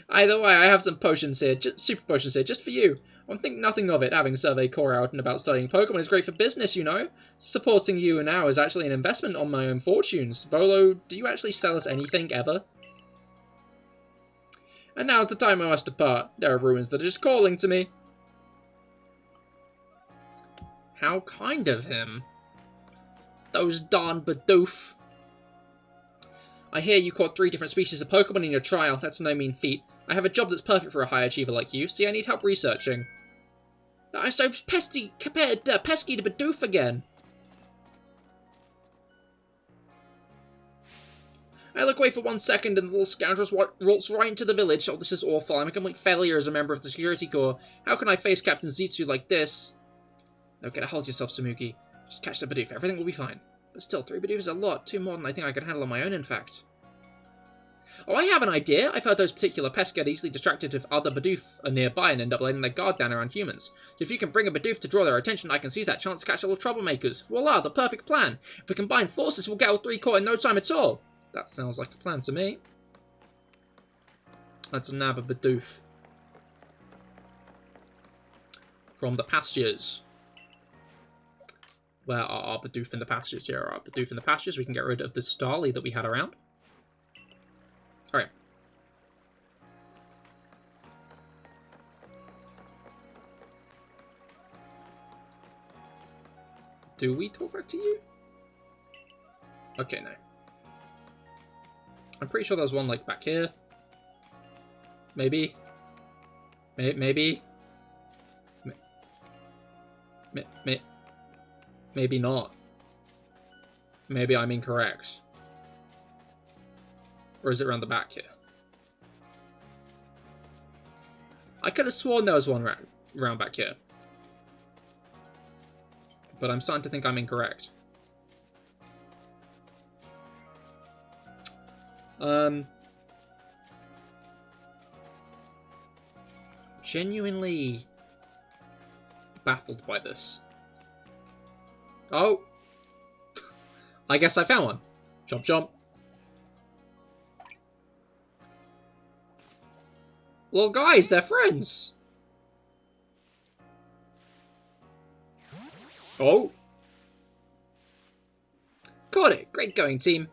Either way, I have some potions here, super potions here, just for you. One think nothing of it, having surveyed core out and about studying Pokemon is great for business, you know. Supporting you now is actually an investment on my own fortunes. Volo, do you actually sell us anything, ever? And now's the time I must depart. There are ruins that are just calling to me. How kind of him. Those darn Bidoof. I hear you caught 3 different species of Pokemon in your trial. That's no mean feat. I have a job that's perfect for a high achiever like you. See, I need help researching. I'm so pesky to Bidoof again. I look away for 1 second and the little scoundrel rolls right into the village. Oh, this is awful. I'm a complete failure as a member of the security corps. How can I face Captain Zetsu like this? Now get a hold of yourself, Samuki. Just catch the Bidoof. Everything will be fine. But still, 3 Bidoof is a lot. 2 more than I think I can handle on my own, in fact. Oh, I have an idea. I've heard those particular pests get easily distracted if other Bidoof are nearby and end up letting their guard down around humans. So if you can bring a Bidoof to draw their attention, I can seize that chance to catch little troublemakers. Voila, the perfect plan. If we combine forces, we'll get all 3 caught in no time at all. That sounds like a plan to me. Let's nab a Bidoof. From the pastures. Where are our Bidoof in the pastures? Here are our Bidoof in the pastures. We can get rid of the Starly that we had around. Alright. Do we talk back to you? Okay, no. I'm pretty sure there's one, like, back here. Maybe. Maybe. Maybe not. Maybe I'm incorrect. Or is it around the back here? I could have sworn there was one round back here. But I'm starting to think I'm incorrect. Genuinely baffled by this. Oh! I guess I found one. Jump, jump. Well, guys, they're friends. Oh. Caught it. Great going, team.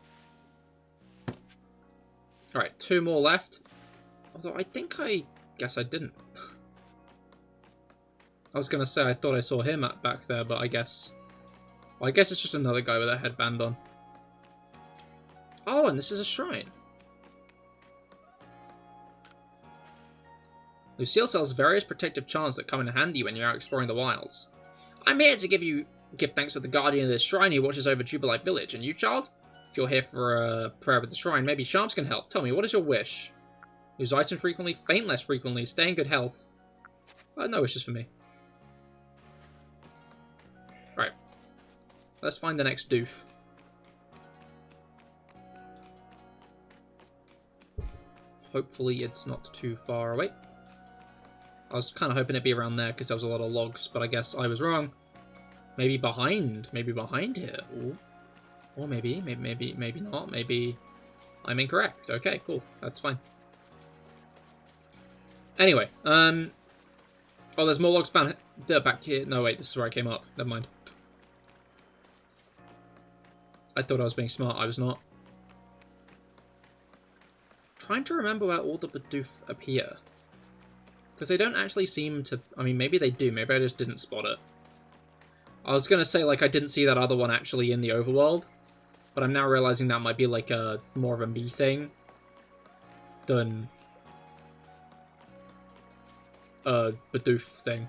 Alright, 2 more left. Although I think guess I didn't. I was going to say I thought I saw him back there, but I guess... Well, I guess it's just another guy with a headband on. Oh, and this is a shrine. Lucille sells various protective charms that come in handy when you're out exploring the wilds. I'm here to give thanks to the guardian of this shrine who watches over Jubilife Village. And you, child? If you're here for a prayer at the shrine, maybe charms can help. Tell me, what is your wish? Use items frequently, faint less frequently, stay in good health. No wishes for me. Right. Let's find the next doof. Hopefully it's not too far away. I was kind of hoping it'd be around there because there was a lot of logs, but I guess I was wrong. Maybe behind here. Ooh. Or maybe not. Maybe I'm incorrect. Okay, cool. That's fine. Anyway, oh, there's more logs back here. No, wait, this is where I came up. Never mind. I thought I was being smart. I was not. Trying to remember where all the Bidoof appear. Because they don't actually seem to... I mean, maybe they do. Maybe I just didn't spot it. I was going to say, like, I didn't see that other one actually in the overworld. But I'm now realizing that might be, like, more of a me thing than a Bidoof thing.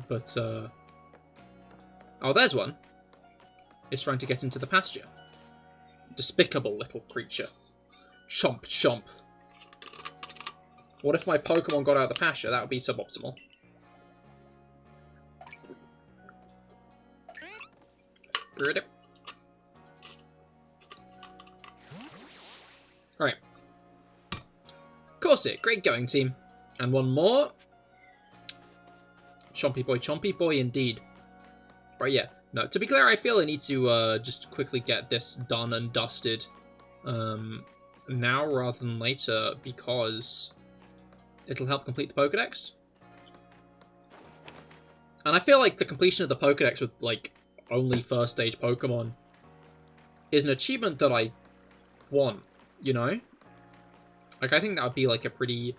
But, oh, there's one. It's trying to get into the pasture. Despicable little creature. Chomp, chomp. What if my Pokemon got out of the pasture? That would be suboptimal. Right. Corset, great going, team. And one more. Chompy boy indeed. Right, yeah. No, to be clear, I feel I need to just quickly get this done and dusted now rather than later, because it'll help complete the Pokedex. And I feel like the completion of the Pokedex with, like, only first stage Pokemon is an achievement that I want, you know? Like, I think that would be, like, a pretty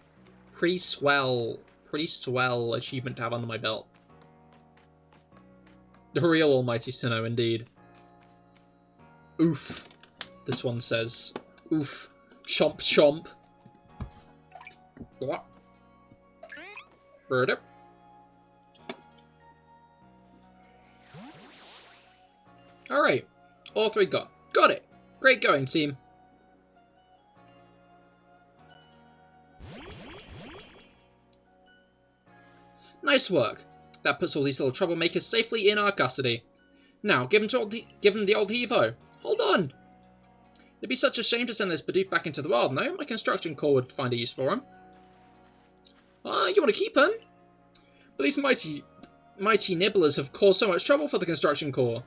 swell achievement to have under my belt. The real almighty Sinnoh, indeed. Oof, this one says. Oof. Chomp, chomp. What? Bird up. Alright, all three got it. Great going, team. Nice work. That puts all these little troublemakers safely in our custody. Now, give them the old heave-ho. Hold on! It'd be such a shame to send this Bidoof back into the wild, no? My construction corps would find a use for him. Ah, you want to keep him? But these mighty nibblers have caused so much trouble for the construction corps.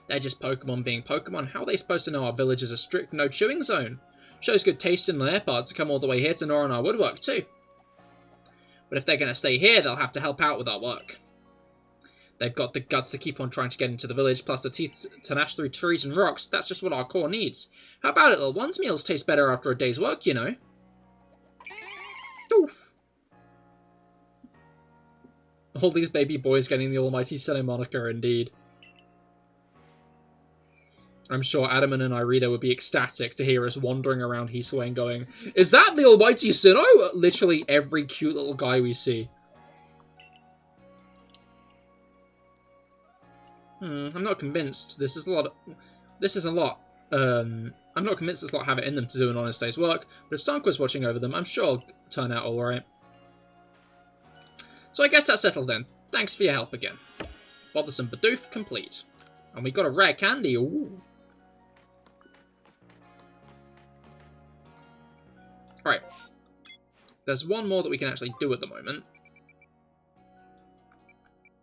They're just Pokemon being Pokemon. How are they supposed to know our village is a strict no-chewing zone? Shows good taste in their part to come all the way here to gnaw on our woodwork, too. But if they're going to stay here, they'll have to help out with our work. They've got the guts to keep on trying to get into the village, plus the teeth to gnash through trees and rocks. That's just what our core needs. How about it, little ones? Meals taste better after a day's work, you know. Oof. All these baby boys getting the almighty Sinnoh moniker, indeed. I'm sure Adaman and Irida would be ecstatic to hear us wandering around Heathway going, "Is that the almighty Sinnoh?" Literally every cute little guy we see. I'm not convinced. This is a lot. I'm not convinced this lot have it in them to do an honest day's work, but if Sanqua's watching over them, I'm sure it'll turn out alright. So I guess that's settled then. Thanks for your help again. Bothersome Bidoof complete. And we got a rare candy. Ooh. Alright. There's one more that we can actually do at the moment.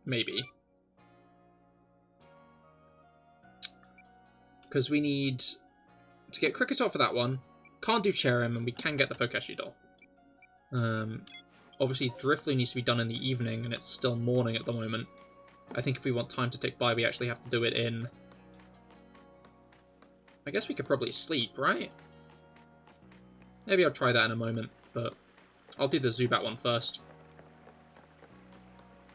Maybe. Because we need to get Kricketot for that one. Can't do Cherim, and we can get the Pokeshu doll. Obviously, Drifloon needs to be done in the evening, and it's still morning at the moment. I think if we want time to tick by, we actually have to do it in... I guess we could probably sleep, right? Maybe I'll try that in a moment, but I'll do the Zubat one first.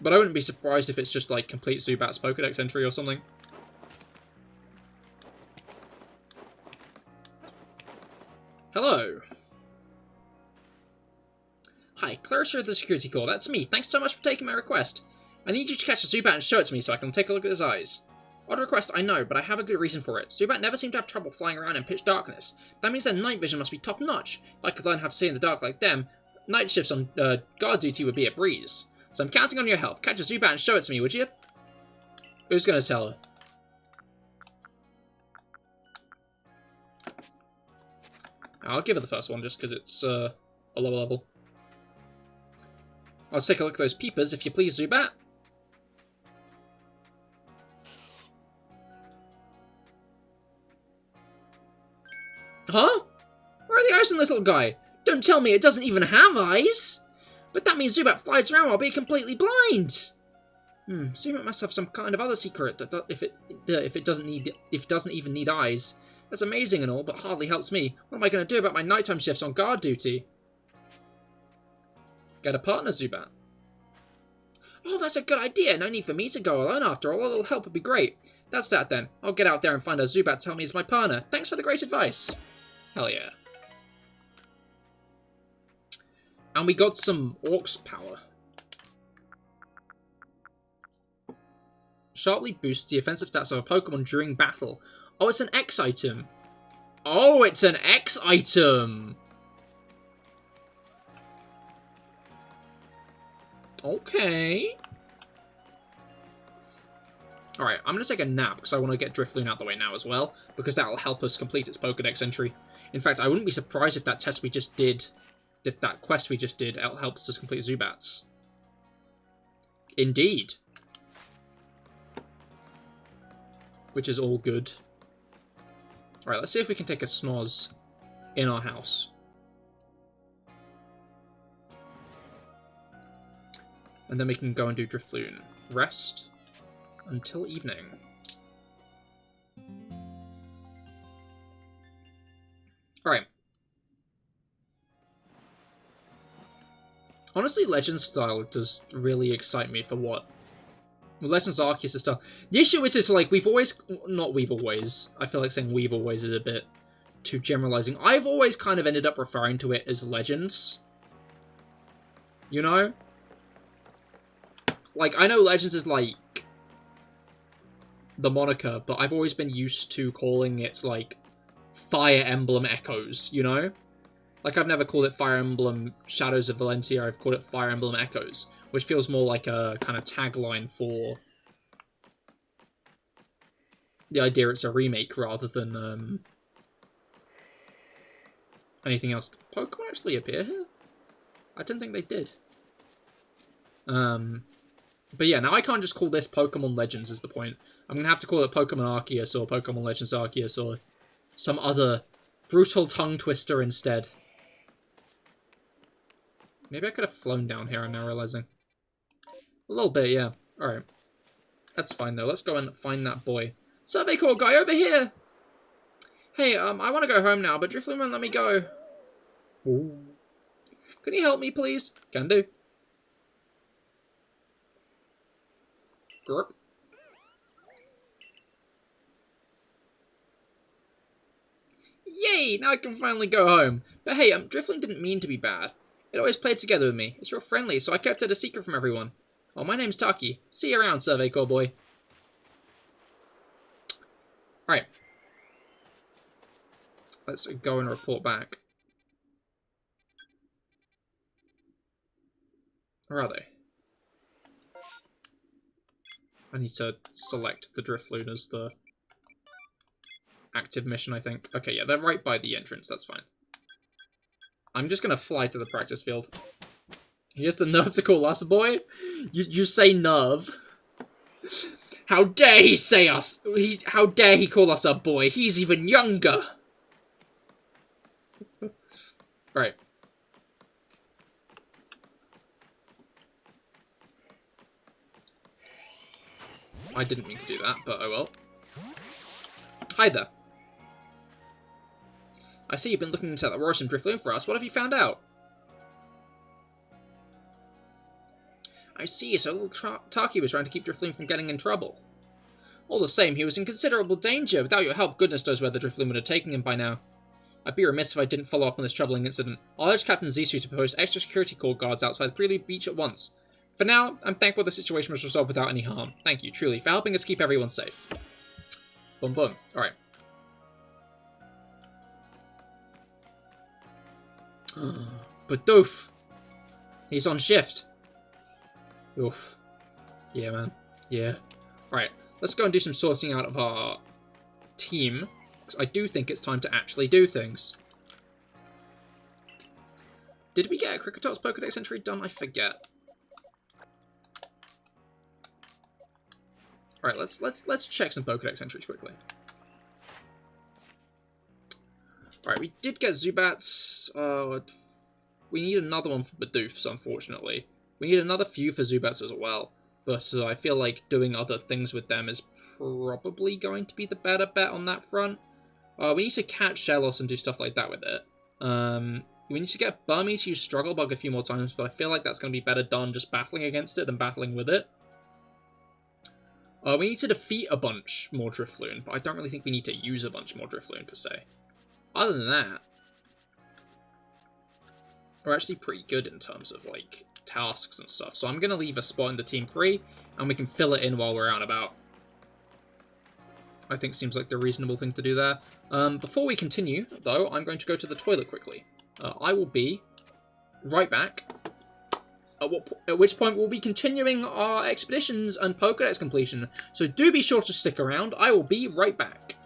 But I wouldn't be surprised if it's just, like, complete Zubat's Pokedex entry or something. Hello. Hi, Clarissa of the Security Corps. That's me. Thanks so much for taking my request. I need you to catch a Zubat and show it to me so I can take a look at his eyes. Odd request, I know, but I have a good reason for it. Zubat never seemed to have trouble flying around in pitch darkness. That means their night vision must be top-notch. If I could learn how to see in the dark like them, night shifts on guard duty would be a breeze. So I'm counting on your help. Catch a Zubat and show it to me, would you? Who's going to tell her? I'll give her the first one just because it's a lower level. I'll take a look at those peepers, if you please, Zubat. Huh? Where are the eyes on this little guy? Don't tell me it doesn't even have eyes! But that means Zubat flies around while being completely blind! Zubat must have some kind of other secret that if it doesn't even need eyes. That's amazing and all, but hardly helps me. What am I going to do about my nighttime shifts on guard duty? Get a partner, Zubat. Oh, that's a good idea. No need for me to go alone after all. A little help would be great. That's that then. I'll get out there and find a Zubat to tell me he's my partner. Thanks for the great advice. Hell yeah. And we got some Orcs power. Sharply boosts the offensive stats of a Pokemon during battle. Oh, it's an X item. Oh, it's an X item. Okay. Alright, I'm going to take a nap because I want to get Drifloon out the way now as well, because that will help us complete its Pokedex entry. In fact, I wouldn't be surprised if that test we just did, if that quest we just did, helps us complete Zubats. Indeed. Which is all good. Alright, let's see if we can take a Snoz in our house. And then we can go and do Drifloon. Rest until evening. Alright. Honestly, Legends style does really excite me for what? Well, Legends Arceus style. The issue is, like, we've always... Not we've always. I feel like saying we've always is a bit too generalizing. I've always kind of ended up referring to it as Legends. You know? Like, I know Legends is, like, the moniker, but I've always been used to calling it, like, Fire Emblem Echoes, you know? Like, I've never called it Fire Emblem Shadows of Valentia, I've called it Fire Emblem Echoes, which feels more like a kind of tagline for the idea it's a remake rather than anything else. Did Pokemon actually appear here? I didn't think they did. But yeah, now I can't just call this Pokemon Legends is the point. I'm going to have to call it Pokemon Arceus or Pokemon Legends Arceus or some other brutal tongue twister instead. Maybe I could have flown down here, I'm now realizing. A little bit, yeah. Alright. That's fine, though. Let's go and find that boy. Survey Corps guy, over here! Hey, I want to go home now, but Drifloon won't let me go. Ooh. Can you help me, please? Can do. Grr. Yay! Now I can finally go home. But hey, Drifloon didn't mean to be bad. It always played together with me. It's real friendly, so I kept it a secret from everyone. Oh, my name's Taki. See you around, Survey Corps boy. Alright. Let's go and report back. Where are they? I need to select the Drifloon as the active mission, I think. Okay, yeah, they're right by the entrance, that's fine. I'm just gonna fly to the practice field. He has the nerve to call us a boy? You say nerve. How dare he say us? How dare he call us a boy? He's even younger. Right. I didn't mean to do that, but oh well. Hi there. I see you've been looking into that worrisome Drifloon for us. What have you found out? I see, so little Taki was trying to keep Drifloon from getting in trouble. All the same, he was in considerable danger. Without your help, goodness knows where the Drifloon would have taken him by now. I'd be remiss if I didn't follow up on this troubling incident. I'll urge Captain Zissou to post extra security corps guards outside the Prelude Beach at once. For now, I'm thankful the situation was resolved without any harm. Thank you, truly, for helping us keep everyone safe. Boom, boom. Alright. But doof. He's on shift. Oof. Yeah, man. Yeah. Right. Let's go and do some sorting out of our team. Because I do think it's time to actually do things. Did we get a Kricketot Pokedex entry done? I forget. Alright, let's check some Pokedex entries quickly. Alright, we did get Zubats. We need another one for Bidoofs, unfortunately. We need another few for Zubats as well. But I feel like doing other things with them is probably going to be the better bet on that front. We need to catch Shellos and do stuff like that with it. We need to get Burmy to use Struggle Bug a few more times, but I feel like that's going to be better done just battling against it than battling with it. We need to defeat a bunch more Drifloon, but I don't really think we need to use a bunch more Drifloon per se. Other than that, we're actually pretty good in terms of, like, tasks and stuff. So I'm going to leave a spot in the team free, and we can fill it in while we're out and about. I think seems like the reasonable thing to do there. Before we continue, though, I'm going to go to the toilet quickly. I will be right back. At which point we'll be continuing our expeditions and Pokédex completion. So do be sure to stick around. I will be right back.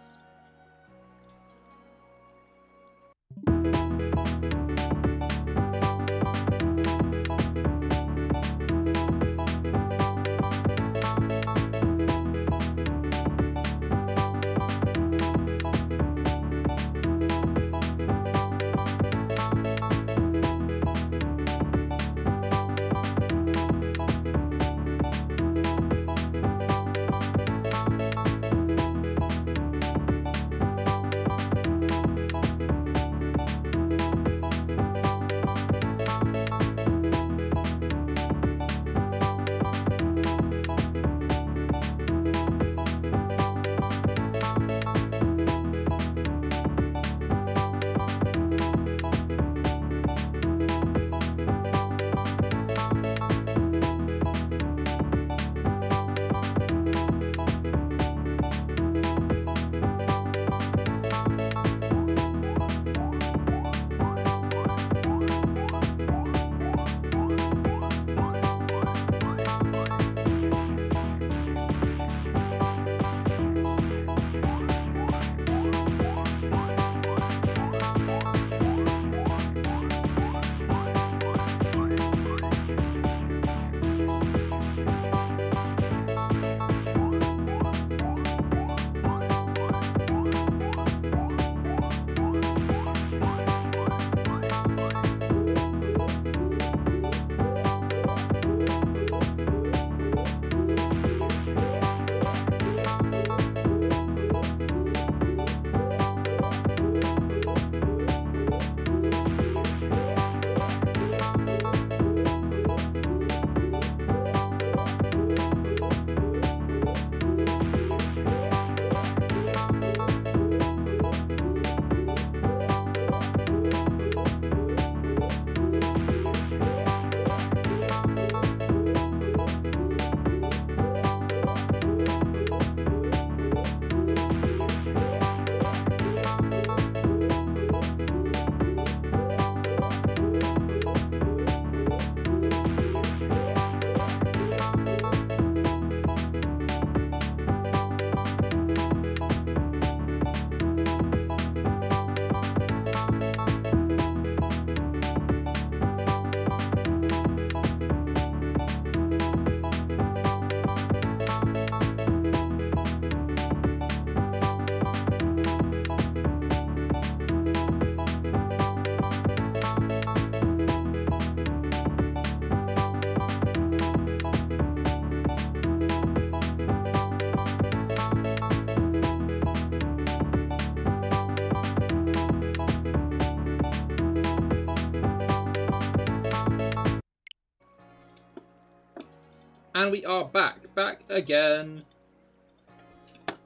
And we are back again.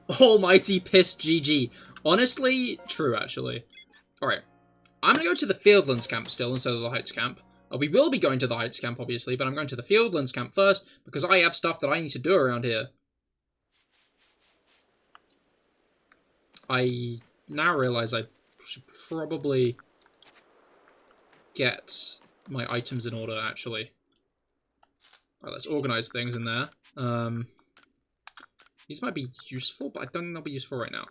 Almighty piss GG. Honestly, true actually. Alright, I'm going to go to the Fieldlands camp still instead of the Heights camp. We will be going to the Heights camp obviously, but I'm going to the Fieldlands camp first because I have stuff that I need to do around here. I now realise I should probably get my items in order actually. Right, let's organise things in there. These might be useful, but I don't think they'll be useful right now.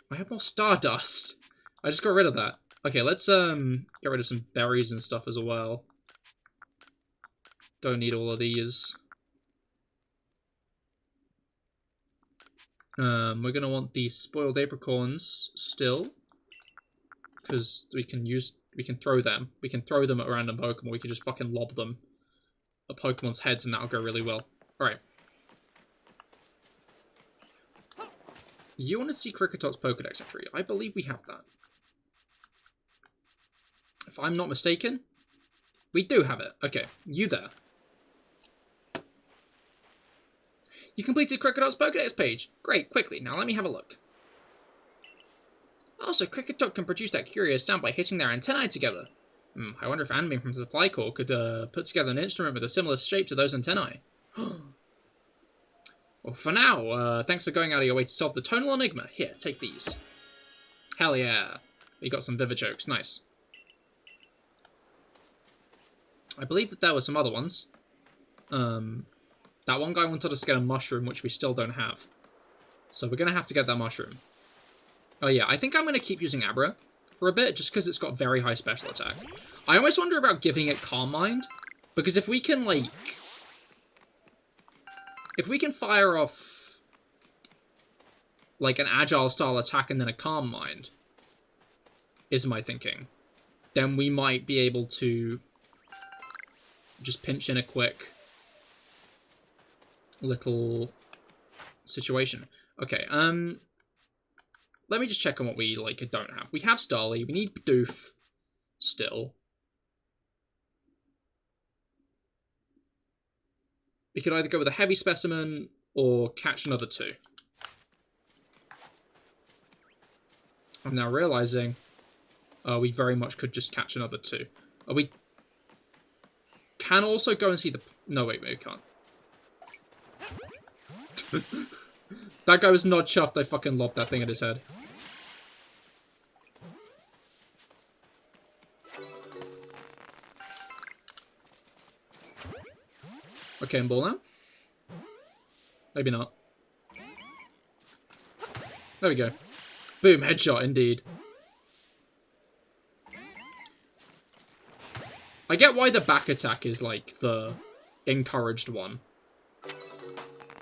I have more Stardust. I just got rid of that. Okay, let's get rid of some berries and stuff as well. Don't need all of these. We're gonna want the spoiled apricorns still, because we can throw them. We can throw them at random Pokemon. We can just fucking lob them at Pokemon's heads, and that'll go really well. Alright. You want to see Cricketot's Pokedex entry? I believe we have that. If I'm not mistaken, we do have it. Okay, you there. You completed Cricketot's Pokedex page. Great, quickly. Now let me have a look. Also, Cricketot can produce that curious sound by hitting their antennae together. I wonder if Anime from Supply Corps could put together an instrument with a similar shape to those antennae. Well, Well, for now, thanks for going out of your way to solve the tonal enigma. Here, take these. Hell yeah. We got some Vivichokes. Nice. I believe that there were some other ones. That one guy wanted us to get a mushroom, which we still don't have. So we're going to have to get that mushroom. Oh yeah, I think I'm going to keep using Abra for a bit, just because it's got very high special attack. I always wonder about giving it Calm Mind, because if we can, like... If we can fire off, like, an Agile-style attack and then a Calm Mind, is my thinking, then we might be able to just pinch in a quick little situation. Okay, let me just check on what we, like, don't have. We have Starly, we need Bidoof still. We could either go with a heavy specimen or catch another 2. I'm now realizing we very much could just catch another 2. We can also go and see the... No, wait, we can't. That guy was not chuffed. I fucking lobbed that thing at his head. Okay, in ball now? Maybe not. There we go. Boom, headshot indeed. I get why the back attack is, like, the encouraged one.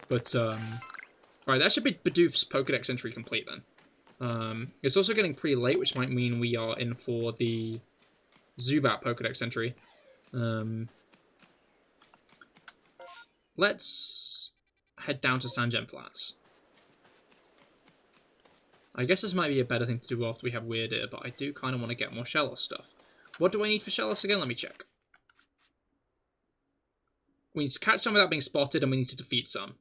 But, alright, that should be Bidoof's Pokedex entry complete, then. It's also getting pretty late, which might mean we are in for the Zubat Pokedex entry. Let's head down to Sanjem Flats. I guess this might be a better thing to do after we have Weird Ear, but I do kind of want to get more Shellos stuff. What do I need for Shellos again? Let me check. We need to catch some without being spotted, and we need to defeat some.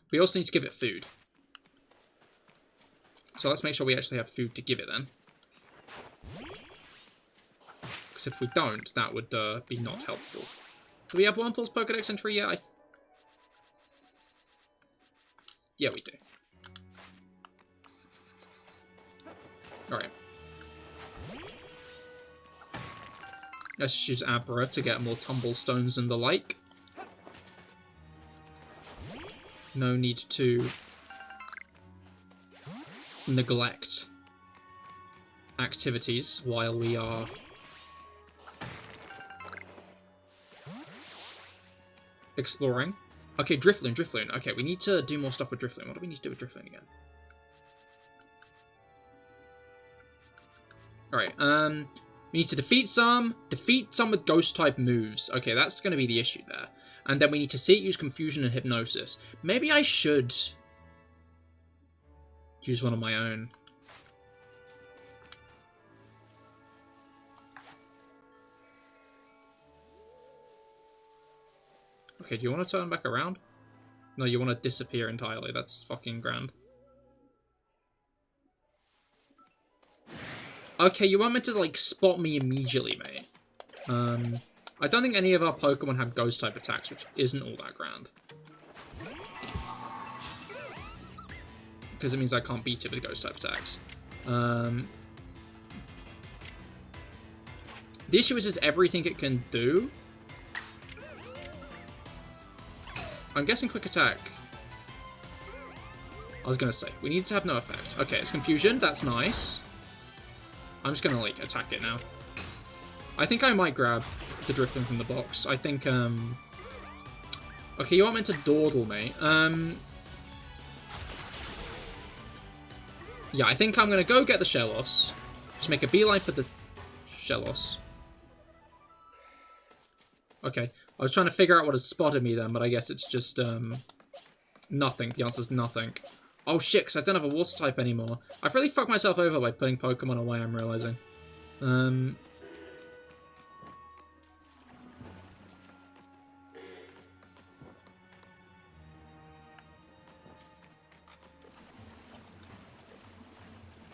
We also need to give it food. So let's make sure we actually have food to give it then. Because if we don't, that would be not helpful. Do we have Wurmple's Pokedex entry yet? Yeah, we do. Alright. Let's use Abra to get more Tumblestones and the like. No need to neglect activities while we are exploring. Okay, Drifloon. Okay, we need to do more stuff with Drifloon. What do we need to do with Drifloon again? Alright, we need to defeat some with Ghost-type moves. Okay, that's going to be the issue there. And then we need to see it use Confusion and Hypnosis. Maybe I should use one of my own. Okay, do you want to turn back around? No, you want to disappear entirely. That's fucking grand. Okay, you weren't meant to, like, spot me immediately, mate. I don't think any of our Pokemon have Ghost-type attacks, which isn't all that grand. Because it means I can't beat it with Ghost-type attacks. The issue is everything it can do. I'm guessing Quick Attack. I was going to say, we need to have no effect. Okay, it's Confusion. That's nice. I'm just going to, like, attack it now. I think I might grab the Drifloon from the box. I think, okay, you aren't meant to dawdle me. Yeah, I think I'm going to go get the Shellos. Just make a beeline for the Shellos. Okay, I was trying to figure out what has spotted me then, but I guess it's just, nothing. The answer's nothing. Oh shit, because I don't have a water type anymore. I've really fucked myself over by putting Pokemon away, I'm realizing.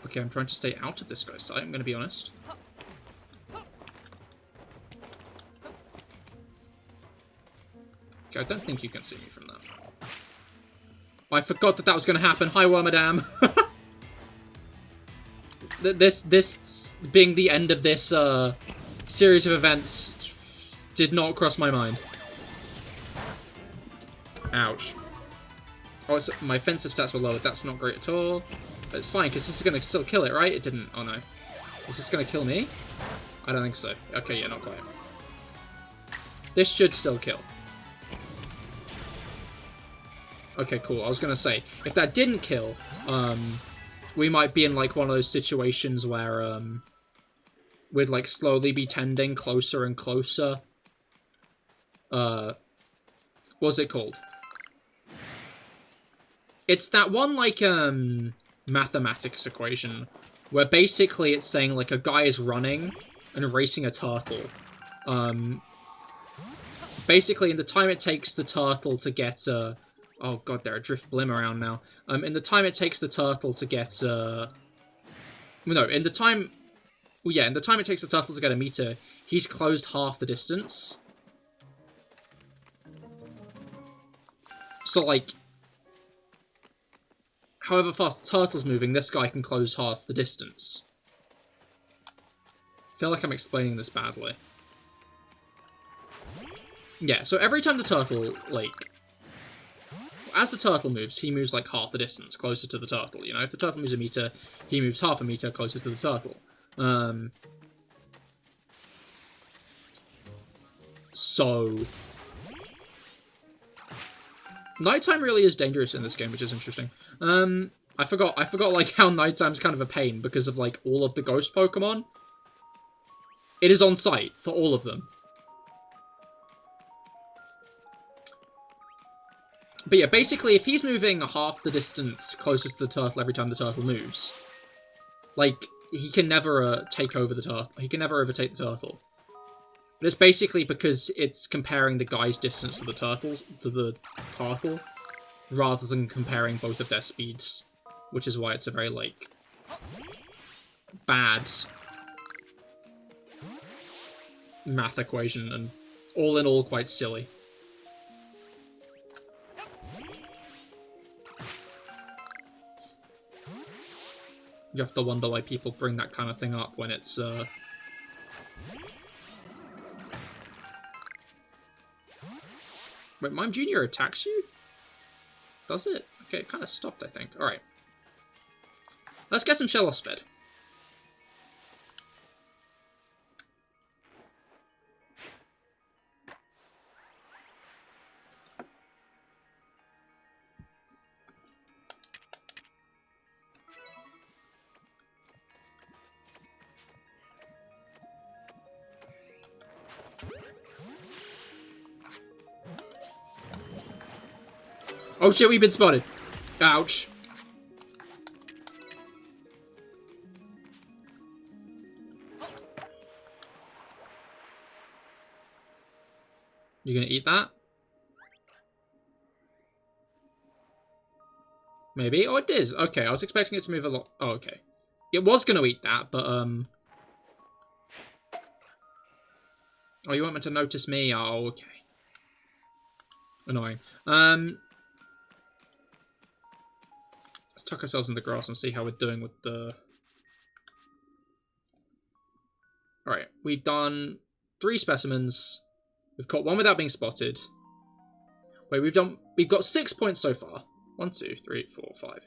Okay, I'm trying to stay out of this guy's sight, I'm going to be honest. Okay, I don't think you can see me from that. I forgot that that was going to happen. Hi, Wormadam. This being the end of this series of events did not cross my mind. Ouch. Oh, my offensive stats were lowered. That's not great at all. But it's fine, because this is going to still kill it, right? It didn't. Oh, no. Is this going to kill me? I don't think so. Okay, yeah, not quite. This should still kill. Okay, cool. I was going to say, if that didn't kill, we might be in, like, one of those situations where, we'd, like, slowly be tending closer and closer. What's it called? It's that one, like, mathematics equation, where basically it's saying, like, a guy is running and racing a turtle. Basically, in the time it takes the turtle to get, oh god, there are drift blim around now. In the time it takes the turtle to get, no, in the time... Well, yeah, in the time it takes the turtle to get a meter, he's closed half the distance. So, like... However fast the turtle's moving, this guy can close half the distance. I feel like I'm explaining this badly. Yeah, so every time the turtle, like... As the turtle moves, he moves, like, half the distance, closer to the turtle, you know? If the turtle moves a meter, he moves half a meter closer to the turtle. So... Nighttime really is dangerous in this game, which is interesting. I forgot, like, how nighttime's kind of a pain because of, like, all of the ghost Pokemon. It is on site for all of them. But yeah, basically, if he's moving half the distance closest to the turtle every time the turtle moves, like, he can never take over the turtle. He can never overtake the turtle. But it's basically because it's comparing the guy's distance to the turtle, rather than comparing both of their speeds, which is why it's a very, like, bad math equation, and all in all quite silly. You have to wonder why people bring that kind of thing up when it's, Wait, Mime Jr. attacks you? Does it? Okay, it kind of stopped, I think. Alright. Let's get some Shellos fed. Oh shit, we've been spotted. Ouch. You gonna eat that? Maybe? Oh, it is. Okay, I was expecting it to move a lot. Oh, okay. It was gonna eat that, but, Oh, you weren't meant to notice me? Oh, okay. Annoying. Let's tuck ourselves in the grass and see how we're doing with the... Alright, we've done 3 specimens. We've caught 1 without being spotted. Wait, we've got 6 points so far. 1, 2, 3, 4, 5.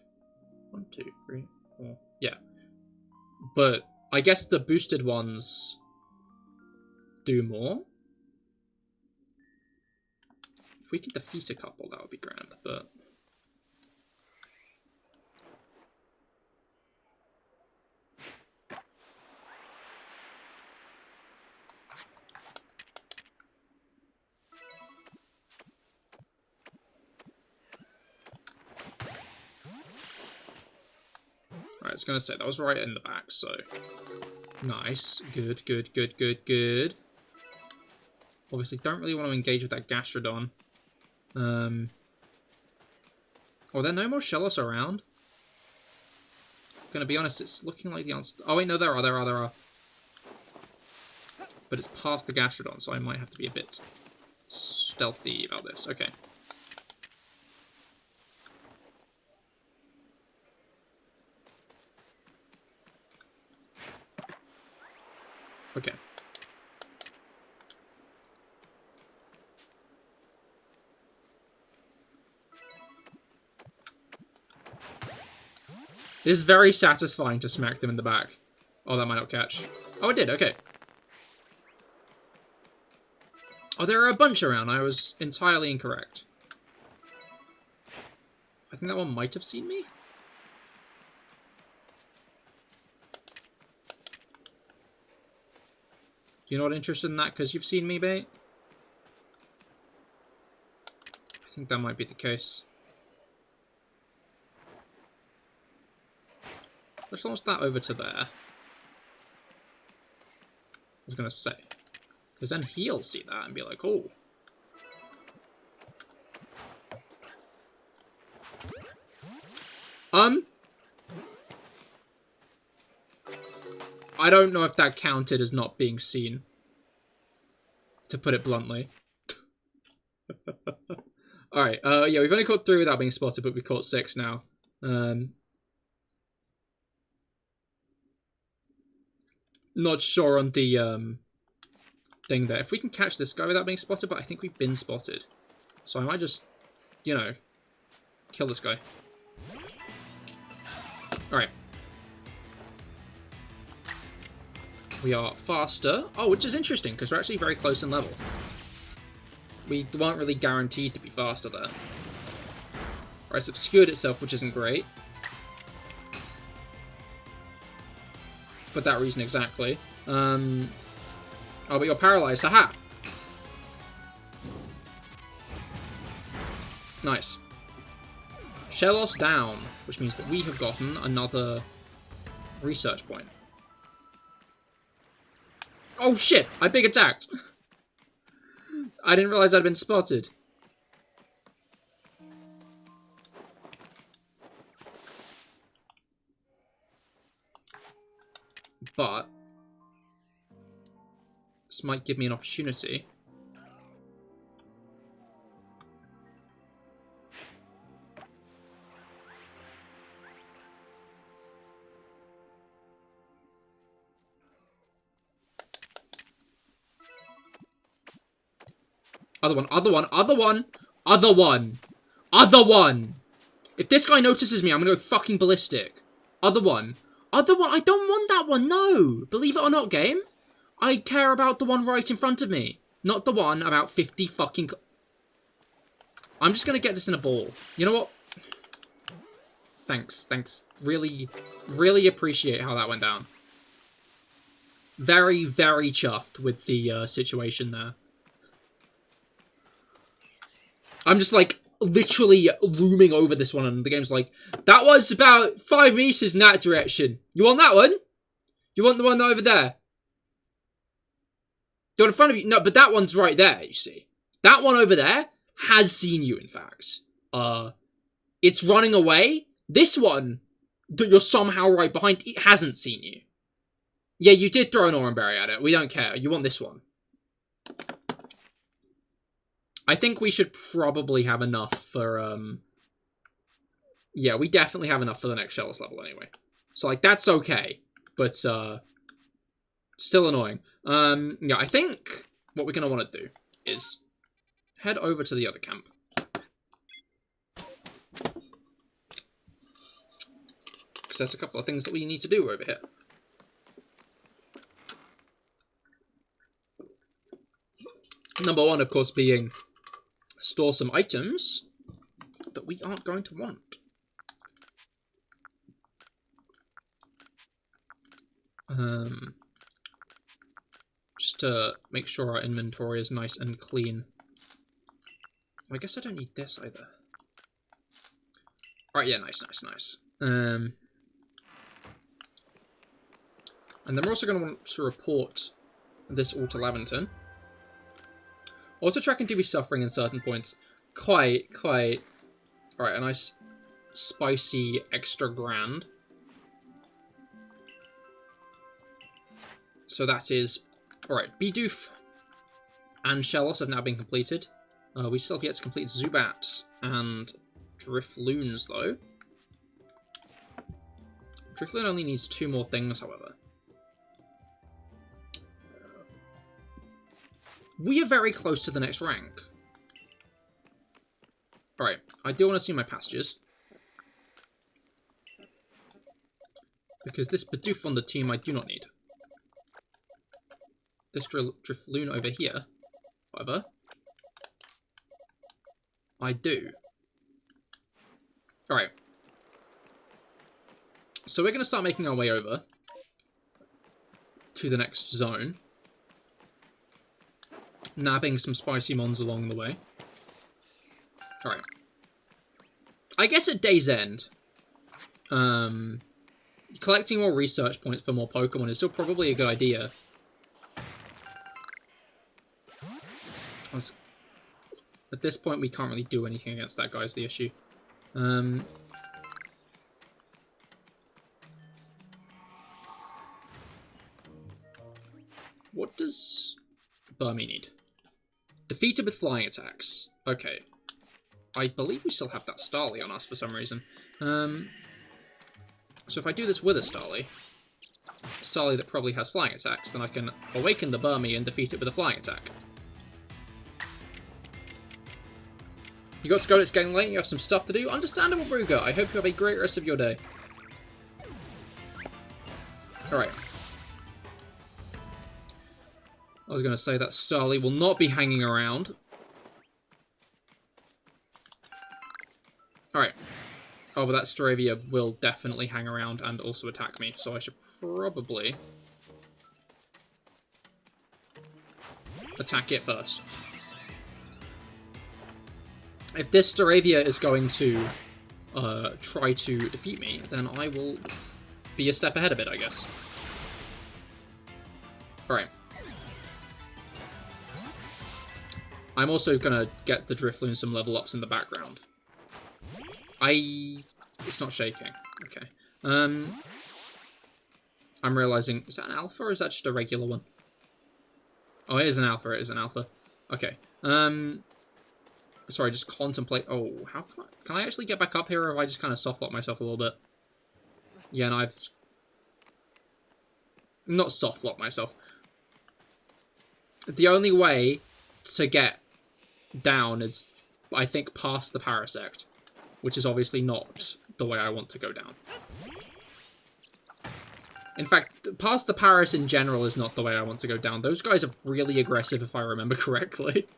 1, 2, 3, 4. Yeah. But I guess the boosted ones do more. If we could defeat a couple, that would be grand, but... I was going to say, that was right in the back, so... Nice. Good, good, good, good, good. Obviously, don't really want to engage with that Gastrodon. Oh, there are no more Shellos around? Gonna be honest, it's looking like the answer... Oh, wait, no, there are. But it's past the Gastrodon, so I might have to be a bit stealthy about this. Okay. Okay. It is very satisfying to smack them in the back. Oh, that might not catch. Oh, it did. Okay. Oh, there are a bunch around. I was entirely incorrect. I think that one might have seen me. You're not interested in that because you've seen me, bait? I think that might be the case. Let's launch that over to there. I was going to say. Because then he'll see that and be like, oh. I don't know if that counted as not being seen. To put it bluntly. Alright, yeah, we've only caught 3 without being spotted, but we caught 6 now. Not sure on the, thing there. If we can catch this guy without being spotted, but I think we've been spotted. So I might just, you know, kill this guy. Alright. We are faster. Oh, which is interesting, because we're actually very close in level. We weren't really guaranteed to be faster there. Alright, it's obscured itself, which isn't great. For that reason exactly. Oh, but you're paralyzed. Aha! Nice. Shellos down, which means that we have gotten another research point. Oh shit! I big attacked! I didn't realize I'd been spotted. But this might give me an opportunity. Other one, other one, other one, other one, other one. If this guy notices me, I'm gonna go fucking ballistic. Other one. Other one, I don't want that one, no! Believe it or not, game. I care about the one right in front of me. Not the one about 50 fucking... I'm just gonna get this in a ball. You know what? Thanks, thanks. Really, really appreciate how that went down. Very, very chuffed with the situation there. I'm just, like, literally looming over this one, and the game's like, that was about 5 meters in that direction. You want that one? You want the one over there? The one in front of you? No, but that one's right there, you see. That one over there has seen you, in fact. It's running away. This one, that you're somehow right behind, it hasn't seen you. Yeah, you did throw an Oranberry at it. We don't care. You want this one. I think we should probably have enough for, yeah, we definitely have enough for the next Shellos level anyway. So, like, that's okay. But, still annoying. Yeah, I think what we're going to want to do is head over to the other camp. Because there's a couple of things that we need to do over here. Number one, of course, being store some items that we aren't going to want. Just to make sure our inventory is nice and clean. I guess I don't need this either. Alright, yeah, nice, nice, nice. And then we're also going to want to report this all to Laventon. Also tracking TV suffering in certain points. Quite. Alright, a nice spicy extra grand. So that is... Alright, Bidoof and Shellos have now been completed. We still have yet to complete Zubat and Drifloons, though. Drifloon only needs 2 more things, however. We are very close to the next rank. Alright, I do want to see my pastures. Because this Bidoof on the team I do not need. This Drifloon over here, however, I do. Alright. So we're going to start making our way over to the next zone. Nabbing some spicy mons along the way. Alright. I guess at day's end, collecting more research points for more Pokemon is still probably a good idea. At this point, we can't really do anything against that guy is the issue. What does Burmy need? Defeated with flying attacks. Okay. I believe we still have that Starly on us for some reason. So if I do this with a Starly that probably has flying attacks, then I can awaken the Burmy and defeat it with a flying attack. You got to go, it's getting late, you have some stuff to do. Understandable, Brugger. I hope you have a great rest of your day. Alright. I was going to say that Starly will not be hanging around. Alright. Oh, but that Staravia will definitely hang around and also attack me, so I should probably attack it first. If this Staravia is going to try to defeat me, then I will be a step ahead of it, I guess. Alright. I'm also going to get the Drifloon some level ups in the background. It's not shaking. Okay. I'm realizing... Is that an alpha or is that just a regular one? Oh, it is an alpha. It is an alpha. Okay. Sorry, just contemplate... Oh, how can I actually get back up here, or have I just kind of soft-locked myself a little bit? Yeah, and I've... Not soft-locked myself. The only way to get down is, I think, past the Parasect, which is obviously not the way I want to go down. In fact, past the Paras in general is not the way I want to go down. Those guys are really aggressive, if I remember correctly.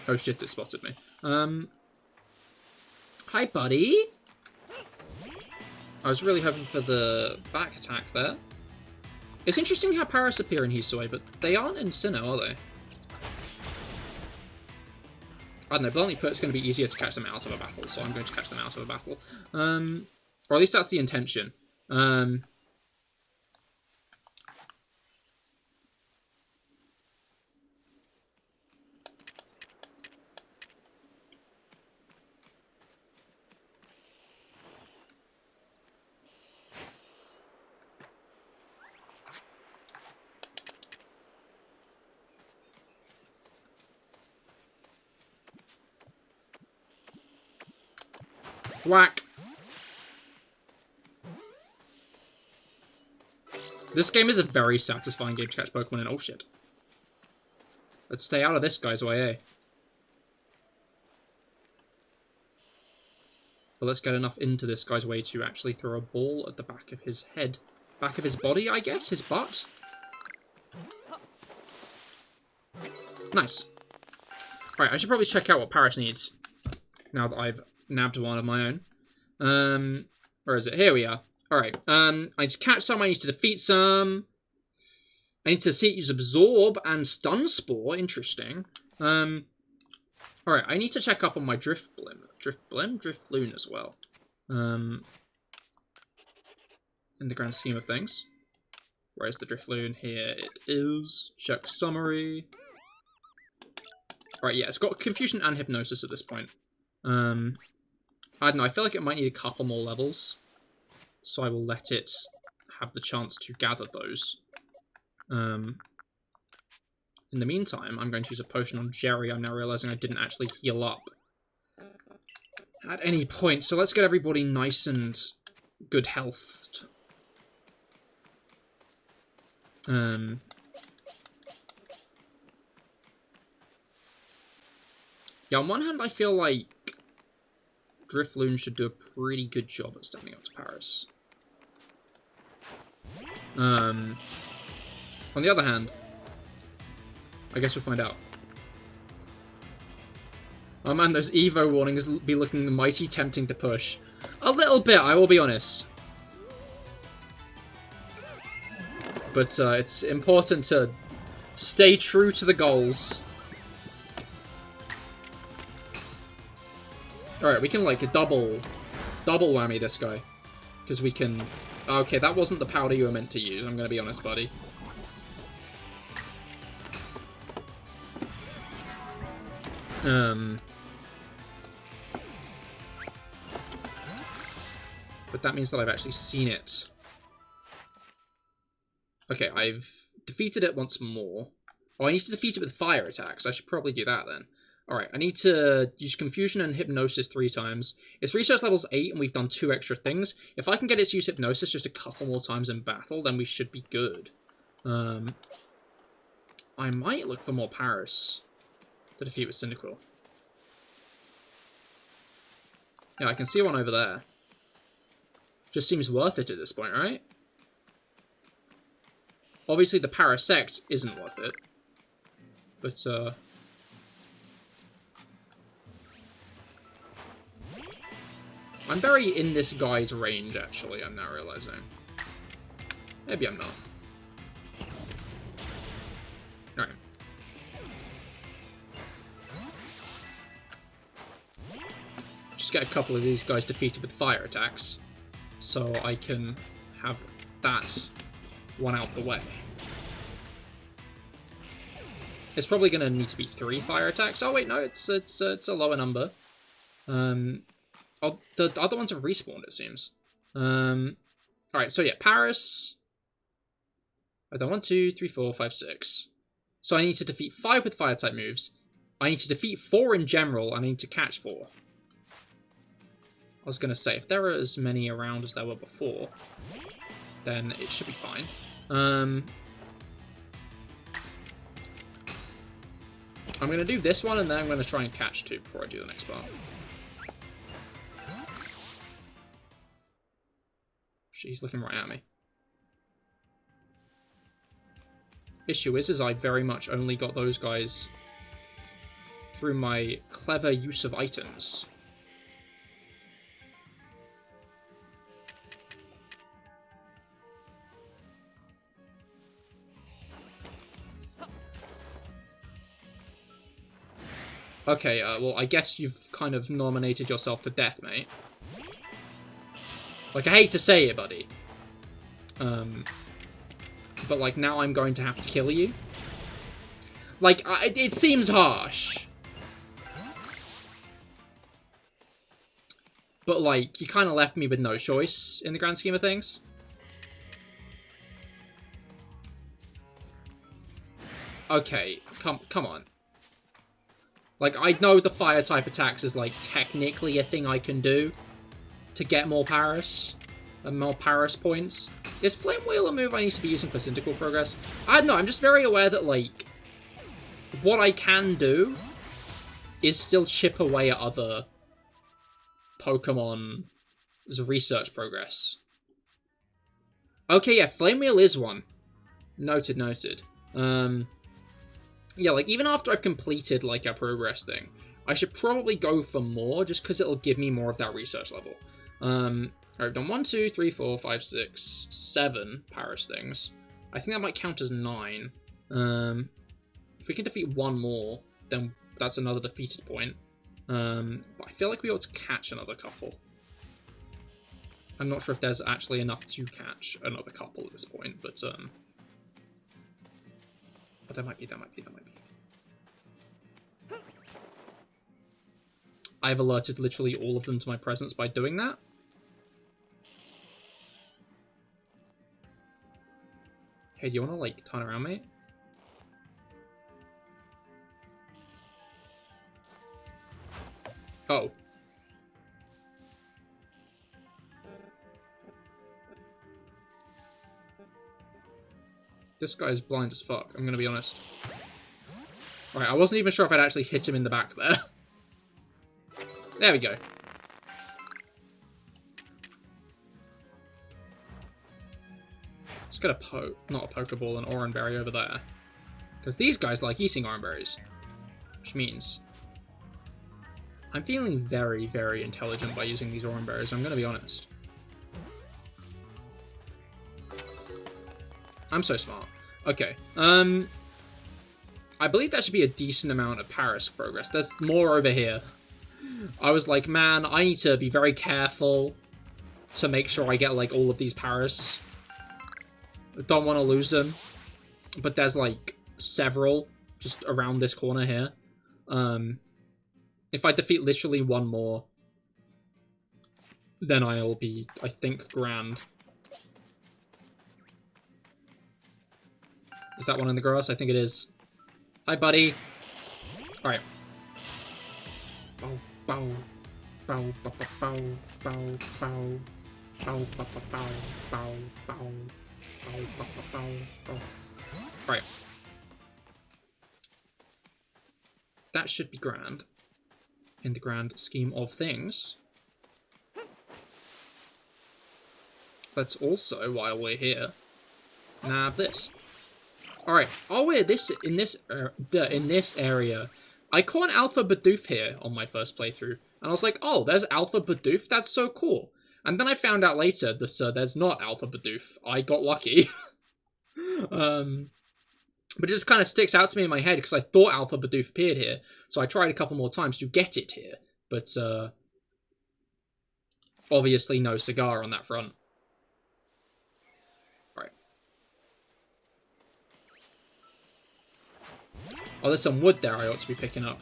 Oh shit, it spotted me. Hi, buddy! I was really hoping for the back attack there. It's interesting how Paras appear in Hisui, but they aren't in Sinnoh, are they? I don't know, bluntly put, it's going to be easier to catch them out of a battle, so I'm going to catch them out of a battle. Or at least that's the intention. Whack! This game is a very satisfying game to catch Pokemon in. Oh shit. Let's stay out of this guy's way, eh? But let's get enough into this guy's way to actually throw a ball at the back of his head. Back of his body, I guess? His butt? Nice. Alright, I should probably check out what Paras needs. Now that I've nabbed one of my own. Where is it? Here we are. Alright, I need to catch some, I need to defeat some. I need to see it use Absorb and Stun Spore. Interesting. Alright, I need to check up on my Drifloon as well. In the grand scheme of things. Where's the Drifloon? Here it is. Check summary. Alright, yeah, it's got Confusion and Hypnosis at this point. I don't know, I feel like it might need a couple more levels. So I will let it have the chance to gather those. in the meantime, I'm going to use a potion on Jerry. I'm now realizing I didn't actually heal up at any point. So let's get everybody nice and good health. Yeah, on one hand, I feel like Drifloon should do a pretty good job at standing up to Paris. On the other hand, I guess we'll find out. Oh man, those Evo warnings be looking mighty tempting to push. A little bit, I will be honest. But it's important to stay true to the goals. Alright, we can, like, double whammy this guy. Because we can... Okay, that wasn't the powder you were meant to use, I'm gonna be honest, buddy. But that means that I've actually seen it. Okay, I've defeated it once more. Oh, I need to defeat it with fire attacks. I should probably do that then. Alright, I need to use Confusion and Hypnosis 3 times. Its research level's 8 and we've done 2 extra things. If I can get it to use Hypnosis just a couple more times in battle, then we should be good. I might look for more Paris to defeat with Cyndaquil. Yeah, I can see one over there. Just seems worth it at this point, right? Obviously the Parasect isn't worth it. But, I'm very in this guy's range, actually, I'm now realizing. Maybe I'm not. Alright. Just get a couple of these guys defeated with fire attacks, so I can have that one out the way. It's probably going to need to be 3 fire attacks. Oh wait, no, it's a lower number. Oh, the other ones have respawned, it seems. Alright, so yeah, Paris. I've done 1, 2, 3, 4, 5, 6. So I need to defeat 5 with fire type moves. I need to defeat 4 in general, and I need to catch 4. I was going to say, if there are as many around as there were before, then it should be fine. I'm going to do this one, and then I'm going to try and catch 2 before I do the next part. She's looking right at me. Issue is I very much only got those guys through my clever use of items. Okay, well, I guess you've kind of nominated yourself to death, mate. Like, I hate to say it, buddy. But, like, now I'm going to have to kill you. Like, it seems harsh. But, like, you kind of left me with no choice in the grand scheme of things. Okay, come on. Like, I know the fire type attacks is, like, technically a thing I can do to get more Paris and more Paris points. Is Flame Wheel a move I need to be using for Cyndaquil progress? I don't know, I'm just very aware that, like, what I can do is still chip away at other Pokemon's research progress. Okay, yeah, Flame Wheel is one. Noted, noted. Yeah, like, even after I've completed, like, a progress thing, I should probably go for more, just because it'll give me more of that research level. Alright, I've done 1, 2, 3, 4, 5, 6, 7 Paris things. I think that might count as 9. If we can defeat 1 more, then that's another defeated point. But I feel like we ought to catch another couple. I'm not sure if there's actually enough to catch another couple at this point, but there might be, there might be. I've alerted literally all of them to my presence by doing that. Hey, do you want to, like, turn around, mate? Oh. This guy is blind as fuck, I'm gonna be honest. Right, I wasn't even sure if I'd actually hit him in the back there. There we go. Let's get not a Pokeball, an Oranberry over there. Because these guys like eating Oranberries. Which means I'm feeling very, very intelligent by using these Oranberries, I'm gonna be honest. I'm so smart. Okay, I believe that should be a decent amount of Paris progress. There's more over here. I was like, man, I need to be very careful to make sure I get, like, all of these Paris. I don't want to lose them. But there's, like, several just around this corner here. If I defeat literally one more, then I'll be, I think, grand. Is that one in the grass? I think it is. Hi, buddy. Alright. Bow, bow, bow, bow, bow, bow, bow, bow, bow, bow, bow, bow, bow, bow, bow. Alright. That should be grand. In the grand scheme of things. Let's also, while we're here, nab this. Alright, oh wait, in this area, I caught an Alpha Bidoof here on my first playthrough, and I was like, oh, there's Alpha Bidoof, that's so cool. And then I found out later that there's not Alpha Bidoof. I got lucky. But it just kind of sticks out to me in my head, because I thought Alpha Bidoof appeared here, so I tried a couple more times to get it here, but obviously no cigar on that front. Oh, there's some wood there I ought to be picking up.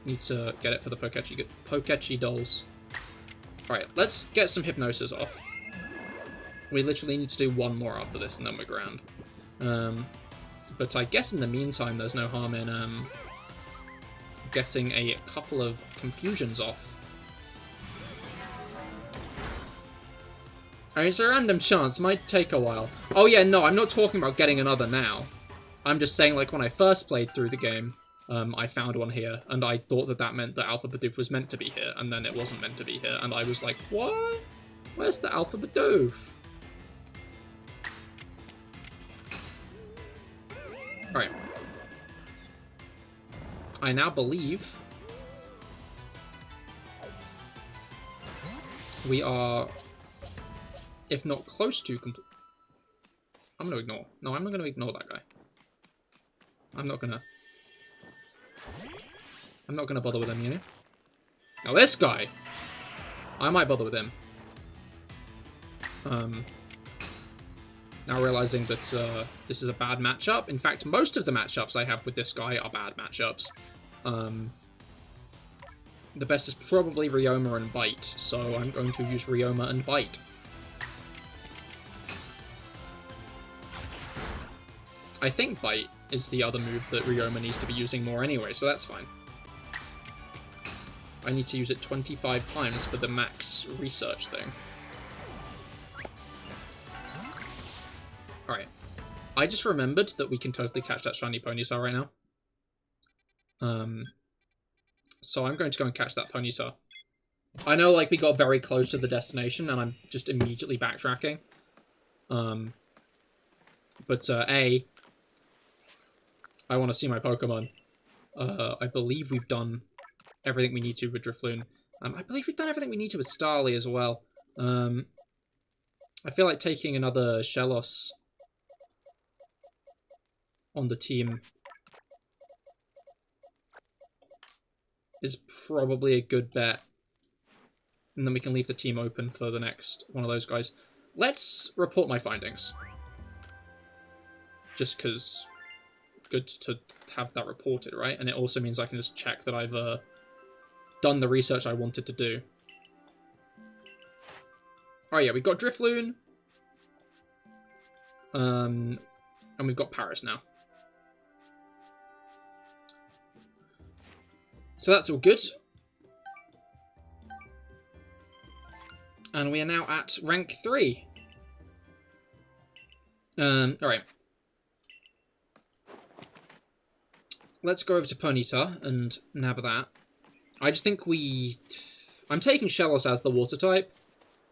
Need to get it for the Pokechi dolls. Alright, let's get some Hypnosis off. We literally need to do one more after this and then we're grand. But I guess in the meantime there's no harm in getting a couple of Confusions off. Alright, it's a random chance, might take a while. Oh yeah, no, I'm not talking about getting another now. I'm just saying, like, when I first played through the game, I found one here, and I thought that meant that Alpha Bidoof was meant to be here, and then it wasn't meant to be here, and I was like, what? Where's the Alpha Bidoof? Alright. I now believe we are, if not close to complete. I'm gonna ignore. No, I'm not gonna ignore that guy. I'm not gonna bother with him, you know? Now this guy! I might bother with him. Now realizing that this is a bad matchup. In fact, most of the matchups I have with this guy are bad matchups. The best is probably Ryoma and Bite, so I'm going to use Ryoma and Bite. I think Bite is the other move that Ryoma needs to be using more anyway, so that's fine. I need to use it 25 times for the max research thing. Alright. I just remembered that we can totally catch that shiny Ponyta right now. So I'm going to go and catch that Ponyta. I know, like, we got very close to the destination, and I'm just immediately backtracking. But I want to see my Pokemon. I believe we've done everything we need to with Drifloon. I believe we've done everything we need to with Starly as well. I feel like taking another Shellos on the team is probably a good bet. And then we can leave the team open for the next one of those guys. Let's report my findings. Just because good to have that reported, right? And it also means I can just check that I've done the research I wanted to do. Oh yeah, we've got Drifloon. And we've got Paris now. So that's all good. And we are now at rank 3. Alright. Let's go over to Ponyta and nab that. I just think I'm taking Shellos as the water type,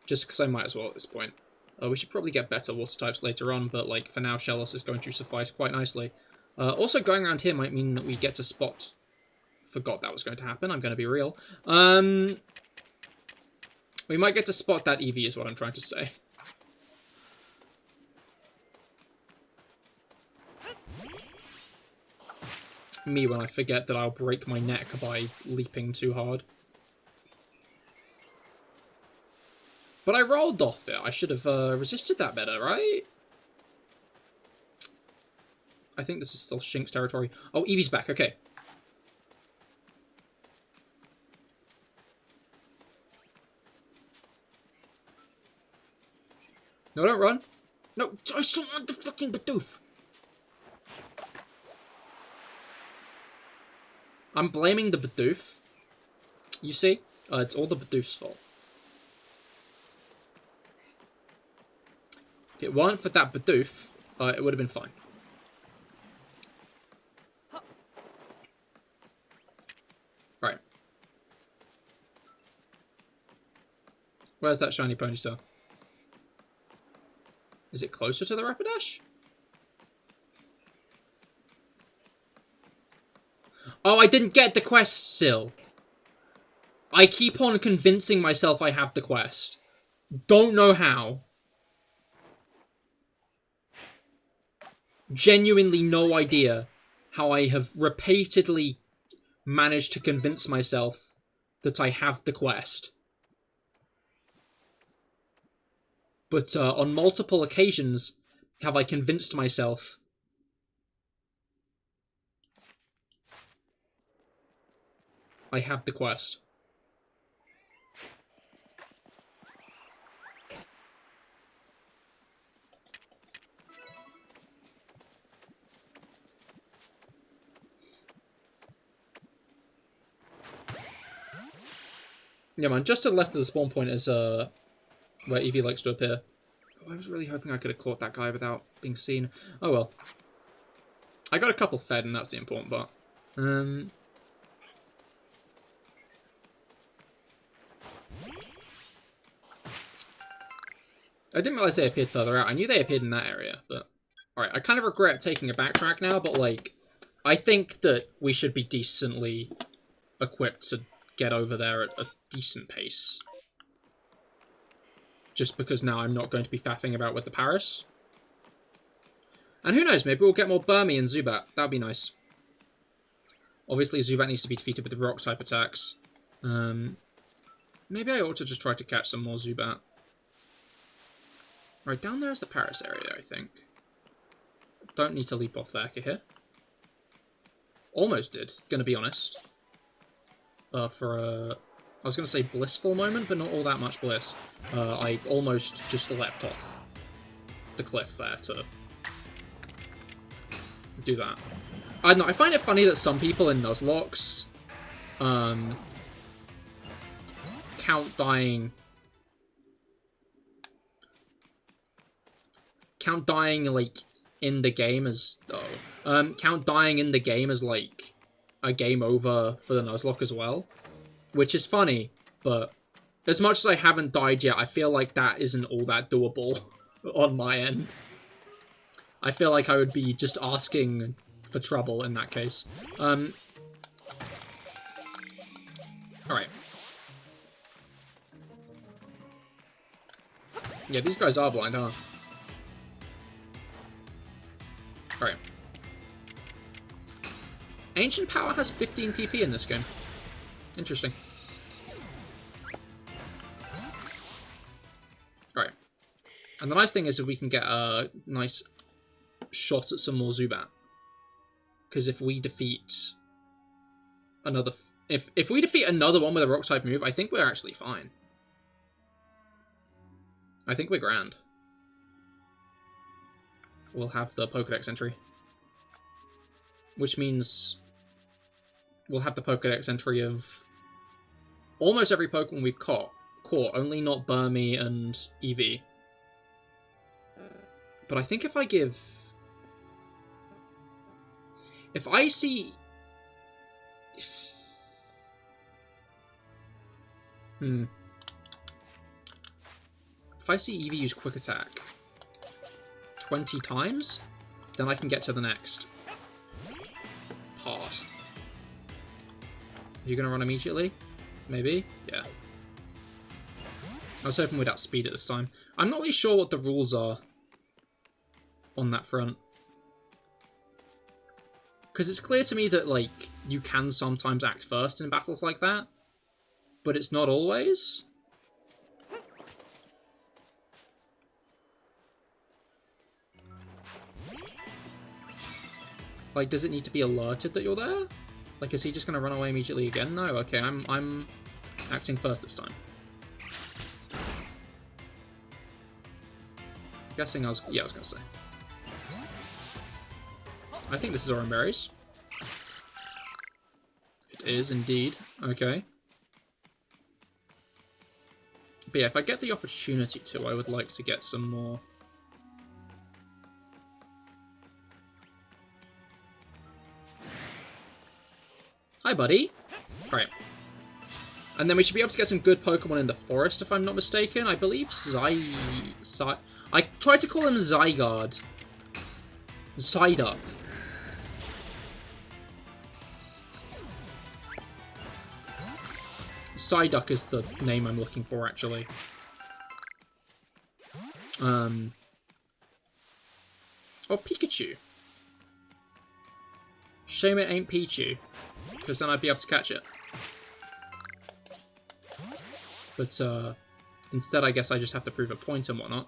just because I might as well at this point. We should probably get better water types later on, but like for now, Shellos is going to suffice quite nicely. Also, going around here might mean that we get to spot... Forgot that was going to happen, I'm going to be real. We might get to spot that Eevee is what I'm trying to say. Me when I forget that I'll break my neck by leaping too hard. But I rolled off it. I should have resisted that better, right? I think this is still Shink's territory. Oh, Eevee's back. Okay. No, don't run. No, I don't want the fucking Bidoof. I'm blaming the Bidoof. You see? It's all the Bidoof's fault. If it weren't for that Bidoof, it would have been fine. Right. Where's that shiny Ponyta? Is it closer to the Rapidash? Oh, I didn't get the quest still. I keep on convincing myself I have the quest. Don't know how. Genuinely no idea how I have repeatedly managed to convince myself that I have the quest. But on multiple occasions have I convinced myself I have the quest. Yeah, man, just to the left of the spawn point is where Eevee likes to appear. Oh, I was really hoping I could have caught that guy without being seen. Oh well. I got a couple fed, and that's the important part. I didn't realize they appeared further out. I knew they appeared in that area, but... Alright, I kind of regret taking a backtrack now, but, like, I think that we should be decently equipped to get over there at a decent pace. Just because now I'm not going to be faffing about with the Paris. And who knows, maybe we'll get more Burmy and Zubat. That would be nice. Obviously, Zubat needs to be defeated with the rock-type attacks. Maybe I ought to just try to catch some more Zubat. Right, down there is the Paris area, I think. Don't need to leap off there, Cahir. Almost did, gonna be honest. For a... I was gonna say blissful moment, but not all that much bliss. I almost just leapt off the cliff there to do that. I don't know, I find it funny that some people in Nuzlocke count dying like in the game as count dying in the game as like a game over for the Nuzlocke as well, which is funny, but as much as I haven't died yet, I feel like that isn't all that doable on my end. I feel like I would be just asking for trouble in that case. Alright. Yeah, these guys are blind, huh? Alright. Ancient Power has 15 PP in this game. Interesting. Alright. And the nice thing is that we can get a nice shot at some more Zubat. Because if we defeat another... If we defeat another one with a Rock-type move, I think we're actually fine. I think we're grand. We'll have the Pokedex entry. Which means we'll have the Pokedex entry of almost every Pokemon we've caught. Core, only not Burmy and Eevee. But I think if I give... If I see... If I see Eevee use Quick Attack 20 times, then I can get to the next part. Are you going to run immediately? Maybe? Yeah. I was hoping we'd outspeed it this time. I'm not really sure what the rules are on that front. Because it's clear to me that, like, you can sometimes act first in battles like that, but it's not always. Like, does it need to be alerted that you're there? Like, is he just going to run away immediately again? No, okay, I'm acting first this time. Guessing I was going to say. I think this is Oran Berries. It is indeed. Okay. But yeah, if I get the opportunity to, I would like to get some more. Hi, buddy. Alright. And then we should be able to get some good Pokemon in the forest, if I'm not mistaken. I believe I tried to call him Zygarde. Psyduck. Psyduck is the name I'm looking for, actually. Or Pikachu. Shame it ain't Pichu, because then I'd be able to catch it. But, instead I guess I just have to prove a point and whatnot.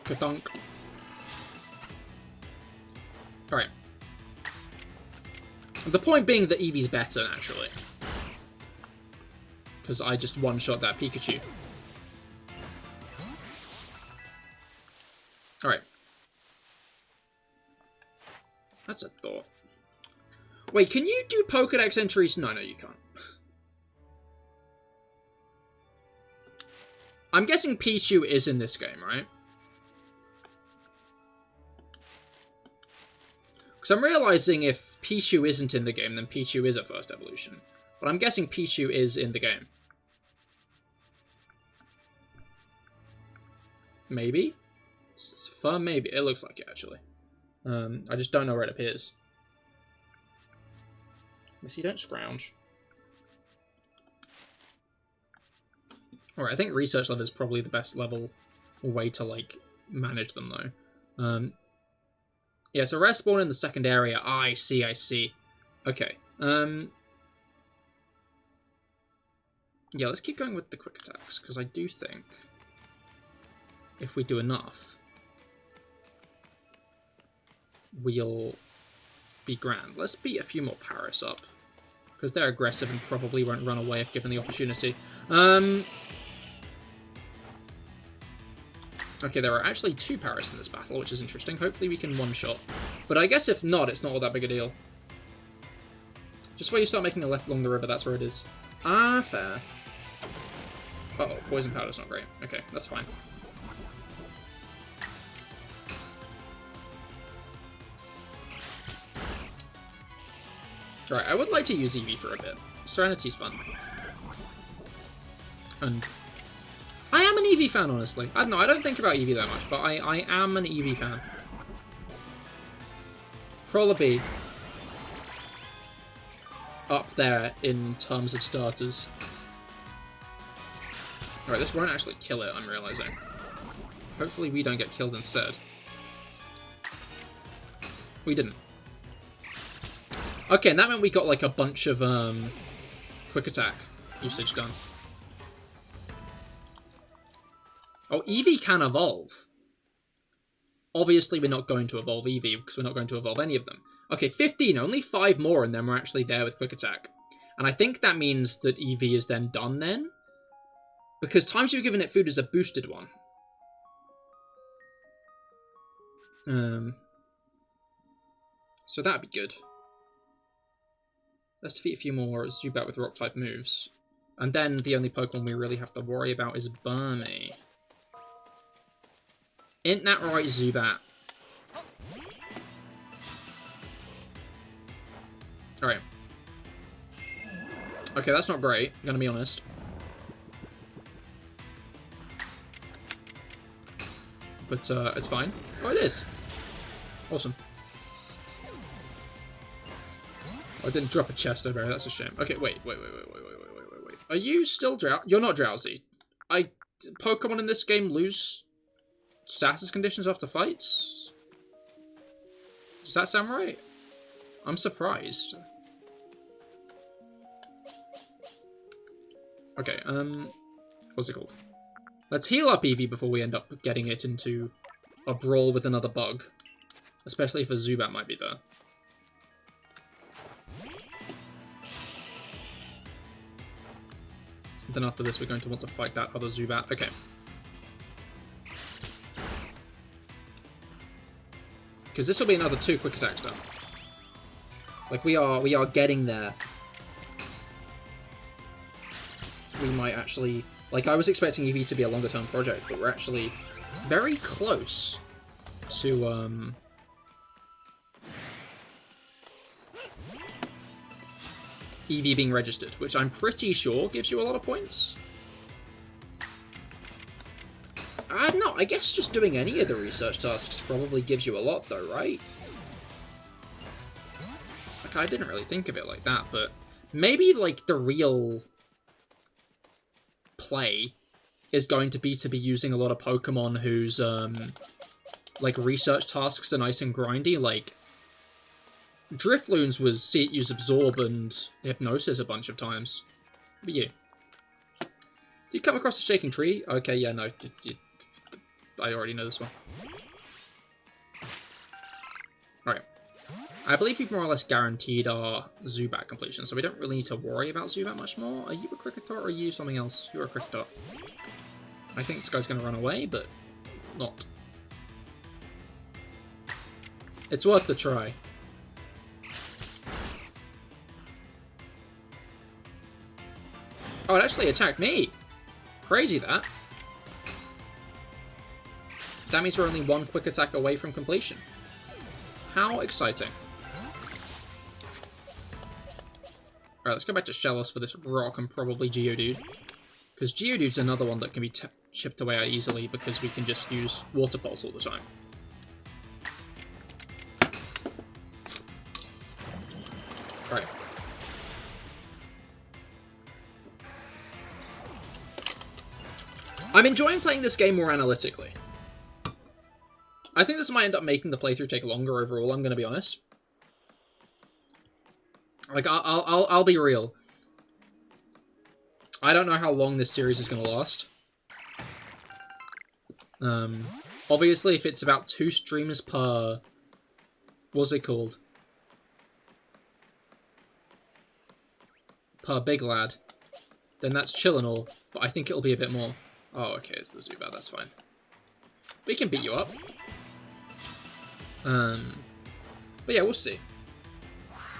Ka-thunk. Alright. The point being that Eevee's better, naturally. Because I just one-shot that Pikachu. Alright. That's a thought. Wait, can you do Pokedex entries? No, you can't. I'm guessing Pichu is in this game, right? Because I'm realizing if Pichu isn't in the game, then Pichu is a first evolution. But I'm guessing Pichu is in the game. Maybe? It's firm maybe. It looks like it, actually. I just don't know where it appears. Missy, don't scrounge. Alright, I think research level is probably the best level way to, like, manage them, though. Yeah, so rare spawn in the second area. Ah, I see. Okay. Yeah, let's keep going with the quick attacks, because I do think if we do enough, we'll be grand. Let's beat a few more Paris up, because they're aggressive and probably won't run away if given the opportunity. Okay, there are actually 2 Paris in this battle, which is interesting. Hopefully we can one-shot. But I guess if not, it's not all that big a deal. Just where you start making a left along the river, that's where it is. Ah, fair. Uh-oh, poison powder's not great. Okay, that's fine. Right, I would like to use Eevee for a bit. Serenity's fun. And I am an Eevee fan, honestly. I don't know, I don't think about Eevee that much, but I am an Eevee fan. Probably up there in terms of starters. Alright, this won't actually kill it, I'm realizing. Hopefully we don't get killed instead. We didn't. Okay, and that meant we got like a bunch of quick attack usage done. Oh, Eevee can evolve. Obviously we're not going to evolve Eevee, because we're not going to evolve any of them. Okay, 15, only 5 more, and then we're actually there with quick attack. And I think that means that Eevee is then done then. Because times you've given it food is a boosted one. So that'd be good. Let's defeat a few more Zubat with Rock-type moves. And then the only Pokemon we really have to worry about is Burmy. Ain't that right, Zubat? Alright. Okay, that's not great, I'm gonna be honest. But, it's fine. Oh, it is. Awesome. I didn't drop a chest over here, that's a shame. Okay, wait. Are you still drowsy? You're not drowsy. Pokemon in this game lose status conditions after fights? Does that sound right? I'm surprised. Okay, what's it called? Let's heal up Eevee before we end up getting it into a brawl with another bug. Especially if a Zubat might be there. Then after this, we're going to want to fight that other Zubat. Okay. Because this will be another 2 quick attacks done. Like, we are getting there. We might actually... Like, I was expecting Eevee to be a longer-term project, but we're actually very close to, Eevee being registered, which I'm pretty sure gives you a lot of points. I don't know, I guess just doing any of the research tasks probably gives you a lot though, right? Like, I didn't really think of it like that, but maybe, like, the real play is going to be using a lot of Pokemon whose, like, research tasks are nice and grindy, like, Drifloon's was see it use Absorb and Hypnosis a bunch of times. But you? Did you come across the Shaking Tree? Okay, yeah, no. I already know this one. Alright. I believe we've more or less guaranteed our Zubat completion, so we don't really need to worry about Zubat much more. Are you a Kricketot or are you something else? You're a Kricketot. I think this guy's going to run away, but not. It's worth the try. Oh, it actually attacked me! Crazy, that. That means we're only 1 quick attack away from completion. How exciting. Alright, let's go back to Shellos for this rock and probably Geodude. Because Geodude's another one that can be chipped away at easily because we can just use Water Pulse all the time. Alright. I'm enjoying playing this game more analytically. I think this might end up making the playthrough take longer overall, I'm going to be honest. Like, I'll be real. I don't know how long this series is going to last. Obviously, if it's about 2 streams per... What's it called? Per big lad. Then that's chill and all, but I think it'll be a bit more. Oh, okay, it's the Zubat, that's fine. We can beat you up. But yeah, we'll see.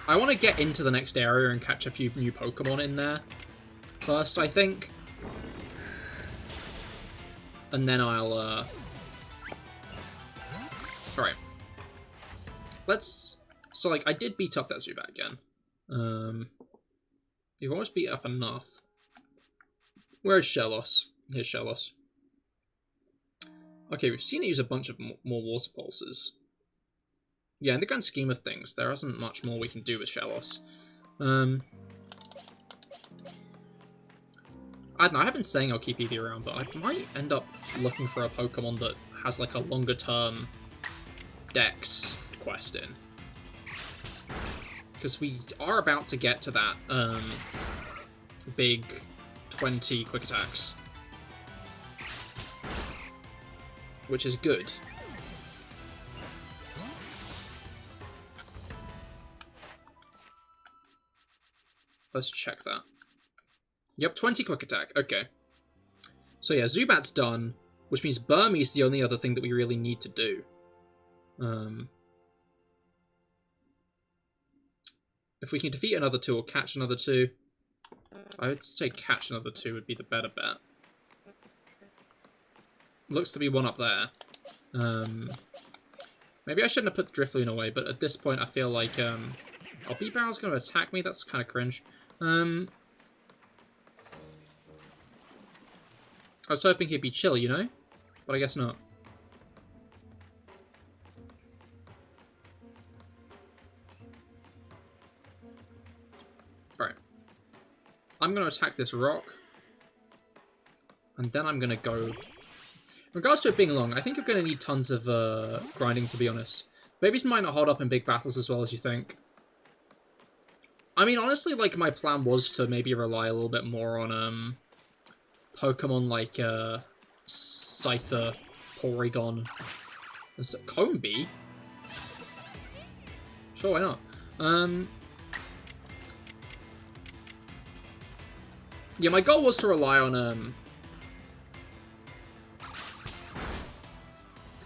I want to get into the next area and catch a few new Pokemon in there first, I think. And then I'll, Alright. So, like, I did beat up that Zubat again. You've almost beat up enough. Where's Shellos? Here's Shellos. Okay, we've seen it use a bunch of more Water Pulses. Yeah, in the grand scheme of things, there isn't much more we can do with Shellos. I don't know, I have been saying I'll keep Eevee around, but I might end up looking for a Pokemon that has, like, a longer-term Dex quest in. Because we are about to get to that, big 20 quick attacks. Which is good. Let's check that. Yep, 20 quick attack. Okay. So yeah, Zubat's done, which means Burmy's the only other thing that we really need to do. If we can defeat another 2 or catch another 2, I would say catch another 2 would be the better bet. Looks to be one up there. Maybe I shouldn't have put Drifloon away, but at this point I feel like... oh, B-Barrel's going to attack me? That's kind of cringe. I was hoping he'd be chill, you know? But I guess not. Alright. I'm going to attack this rock. And then I'm going to go... In regards to it being long, I think you're going to need tons of grinding, to be honest. Babies might not hold up in big battles as well as you think. I mean, honestly, like, my plan was to maybe rely a little bit more on Pokemon like Scyther, Porygon, Combee? Sure, why not? Yeah, my goal was to rely on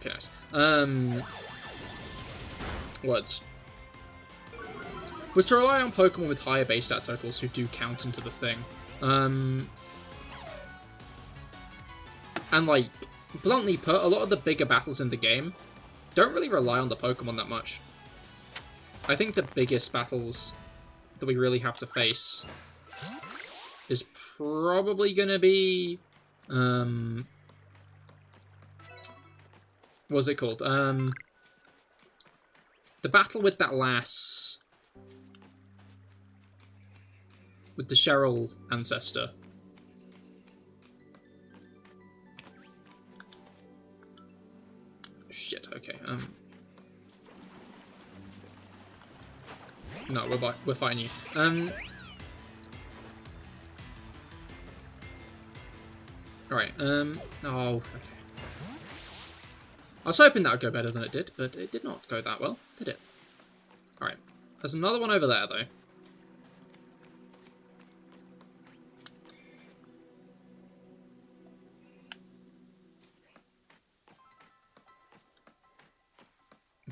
okay, nice. Words. Was to rely on Pokemon with higher base stat totals who do count into the thing. And, like, bluntly put, a lot of the bigger battles in the game don't really rely on the Pokemon that much. I think the biggest battles that we really have to face is probably gonna be... what's it called? The battle with that lass... with the Cheryl ancestor. Shit, okay, no, we're fighting you. Alright, oh, okay. I was hoping that would go better than it did, but it did not go that well, did it? Alright, there's another one over there, though.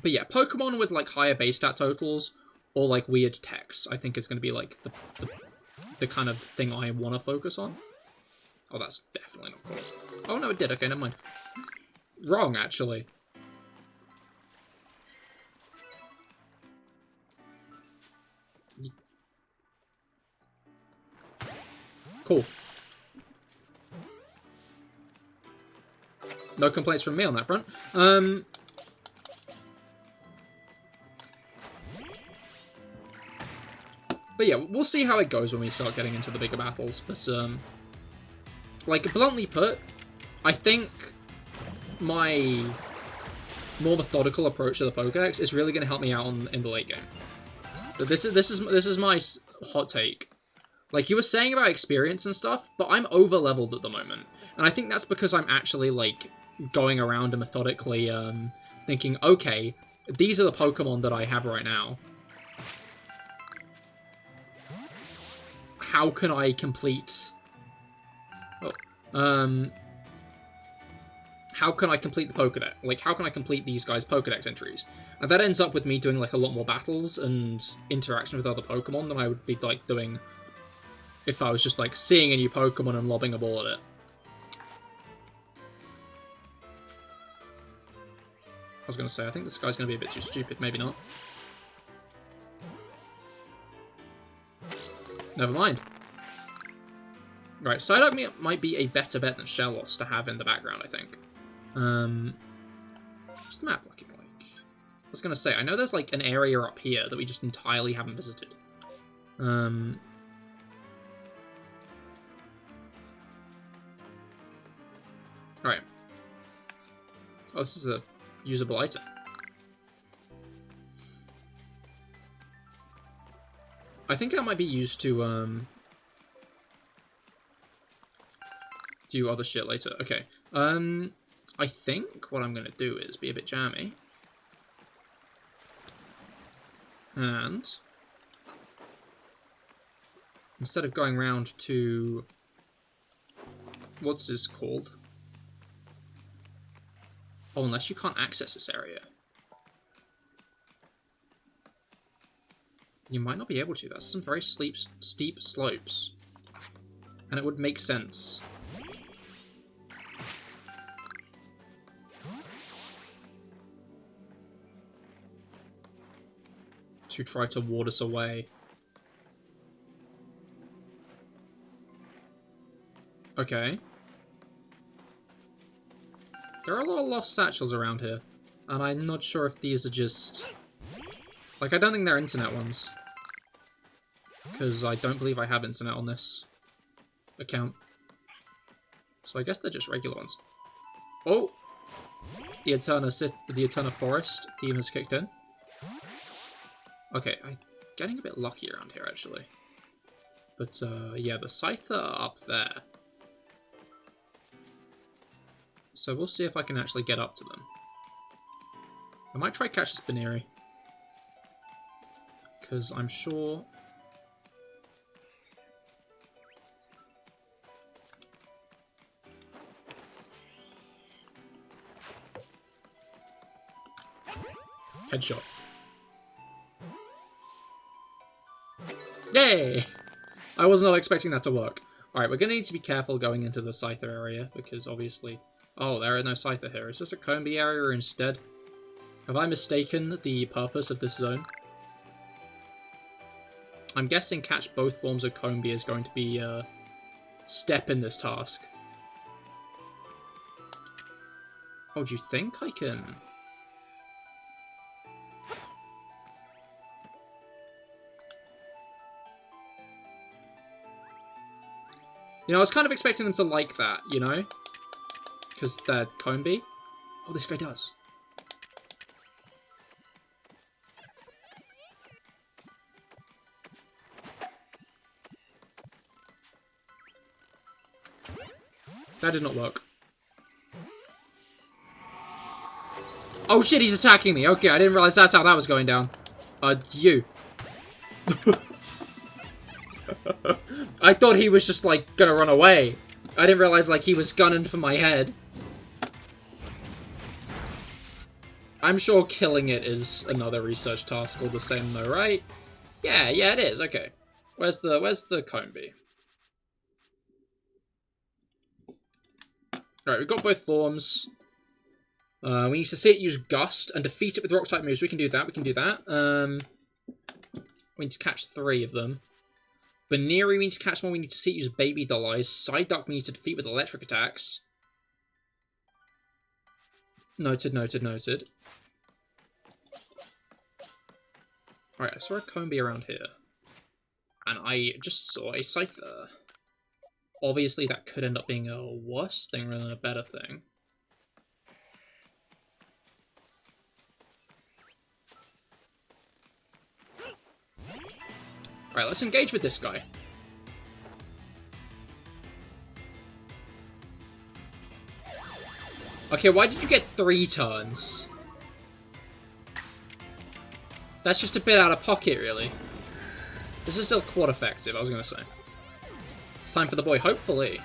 But yeah, Pokemon with, like, higher base stat totals, or, like, weird techs, I think is going to be, like, the kind of thing I want to focus on. Oh, that's definitely not cool. Oh, no, it did. Okay, never mind. Wrong, actually. Cool. No complaints from me on that front. But yeah, we'll see how it goes when we start getting into the bigger battles. But, like, bluntly put, I think my more methodical approach to the Pokédex is really going to help me out in the late game. But this is my hot take. Like, you were saying about experience and stuff, but I'm over-leveled at the moment. And I think that's because I'm actually, like, going around and methodically thinking, okay, these are the Pokemon that I have right now. How can I complete... Oh. How can I complete the Pokédex? Like, how can I complete these guys' Pokédex entries? And that ends up with me doing, like, a lot more battles and interaction with other Pokemon than I would be, like, doing if I was just, like, seeing a new Pokemon and lobbing a ball at it. I was going to say, I think this guy's going to be a bit too stupid. Maybe not. Never mind. Right, Psyduck might be a better bet than Shellos to have in the background, I think. What's the map looking like? I was going to say, I know there's, like, an area up here that we just entirely haven't visited. Right. Oh, this is a usable item. I think that might be used to, do other shit later. Okay. I think what I'm going to do is be a bit jammy. And instead of going round to... What's this called? Oh, unless you can't access this area. You might not be able to. That's some very steep slopes. And it would make sense. To try to ward us away. Okay. There are a lot of lost satchels around here. And I'm not sure if these are just... Like, I don't think they're internet ones. Because I don't believe I have internet on this account. So I guess they're just regular ones. Oh! The Eterna Forest theme has kicked in. Okay, I'm getting a bit lucky around here, actually. But, yeah, the Scyther are up there. So we'll see if I can actually get up to them. I might try catch a Spinnery. Because I'm sure... Headshot. Yay! I was not expecting that to work. Alright, we're going to need to be careful going into the Scyther area, because obviously... Oh, there are no Scyther here. Is this a Combee area instead? Have I mistaken the purpose of this zone? I'm guessing catch both forms of Combee is going to be a step in this task. Oh, do you think I can... You know, I was kind of expecting them to like that, you know? Because they're Combee. Oh, this guy does. That did not work. Oh shit, he's attacking me. Okay, I didn't realize that's how that was going down. You. I thought he was just, like, gonna run away. I didn't realize, like, he was gunning for my head. I'm sure killing it is another research task all the same, though, right? Yeah, it is. Okay. Where's the Combee? Alright, we've got both forms. We need to see it use Gust and defeat it with Rock-type moves. We can do that. We need to catch 3 of them. Baneri, we need to catch more. We need to see it use Baby Doll Eyes. Psyduck, we need to defeat with electric attacks. Noted. Alright, I saw a Combee around here. And I just saw a Scyther. Obviously, that could end up being a worse thing rather than a better thing. Alright, let's engage with this guy. Okay, why did you get 3 turns? That's just a bit out of pocket, really. This is still quad effective, I was going to say. It's time for the boy, hopefully.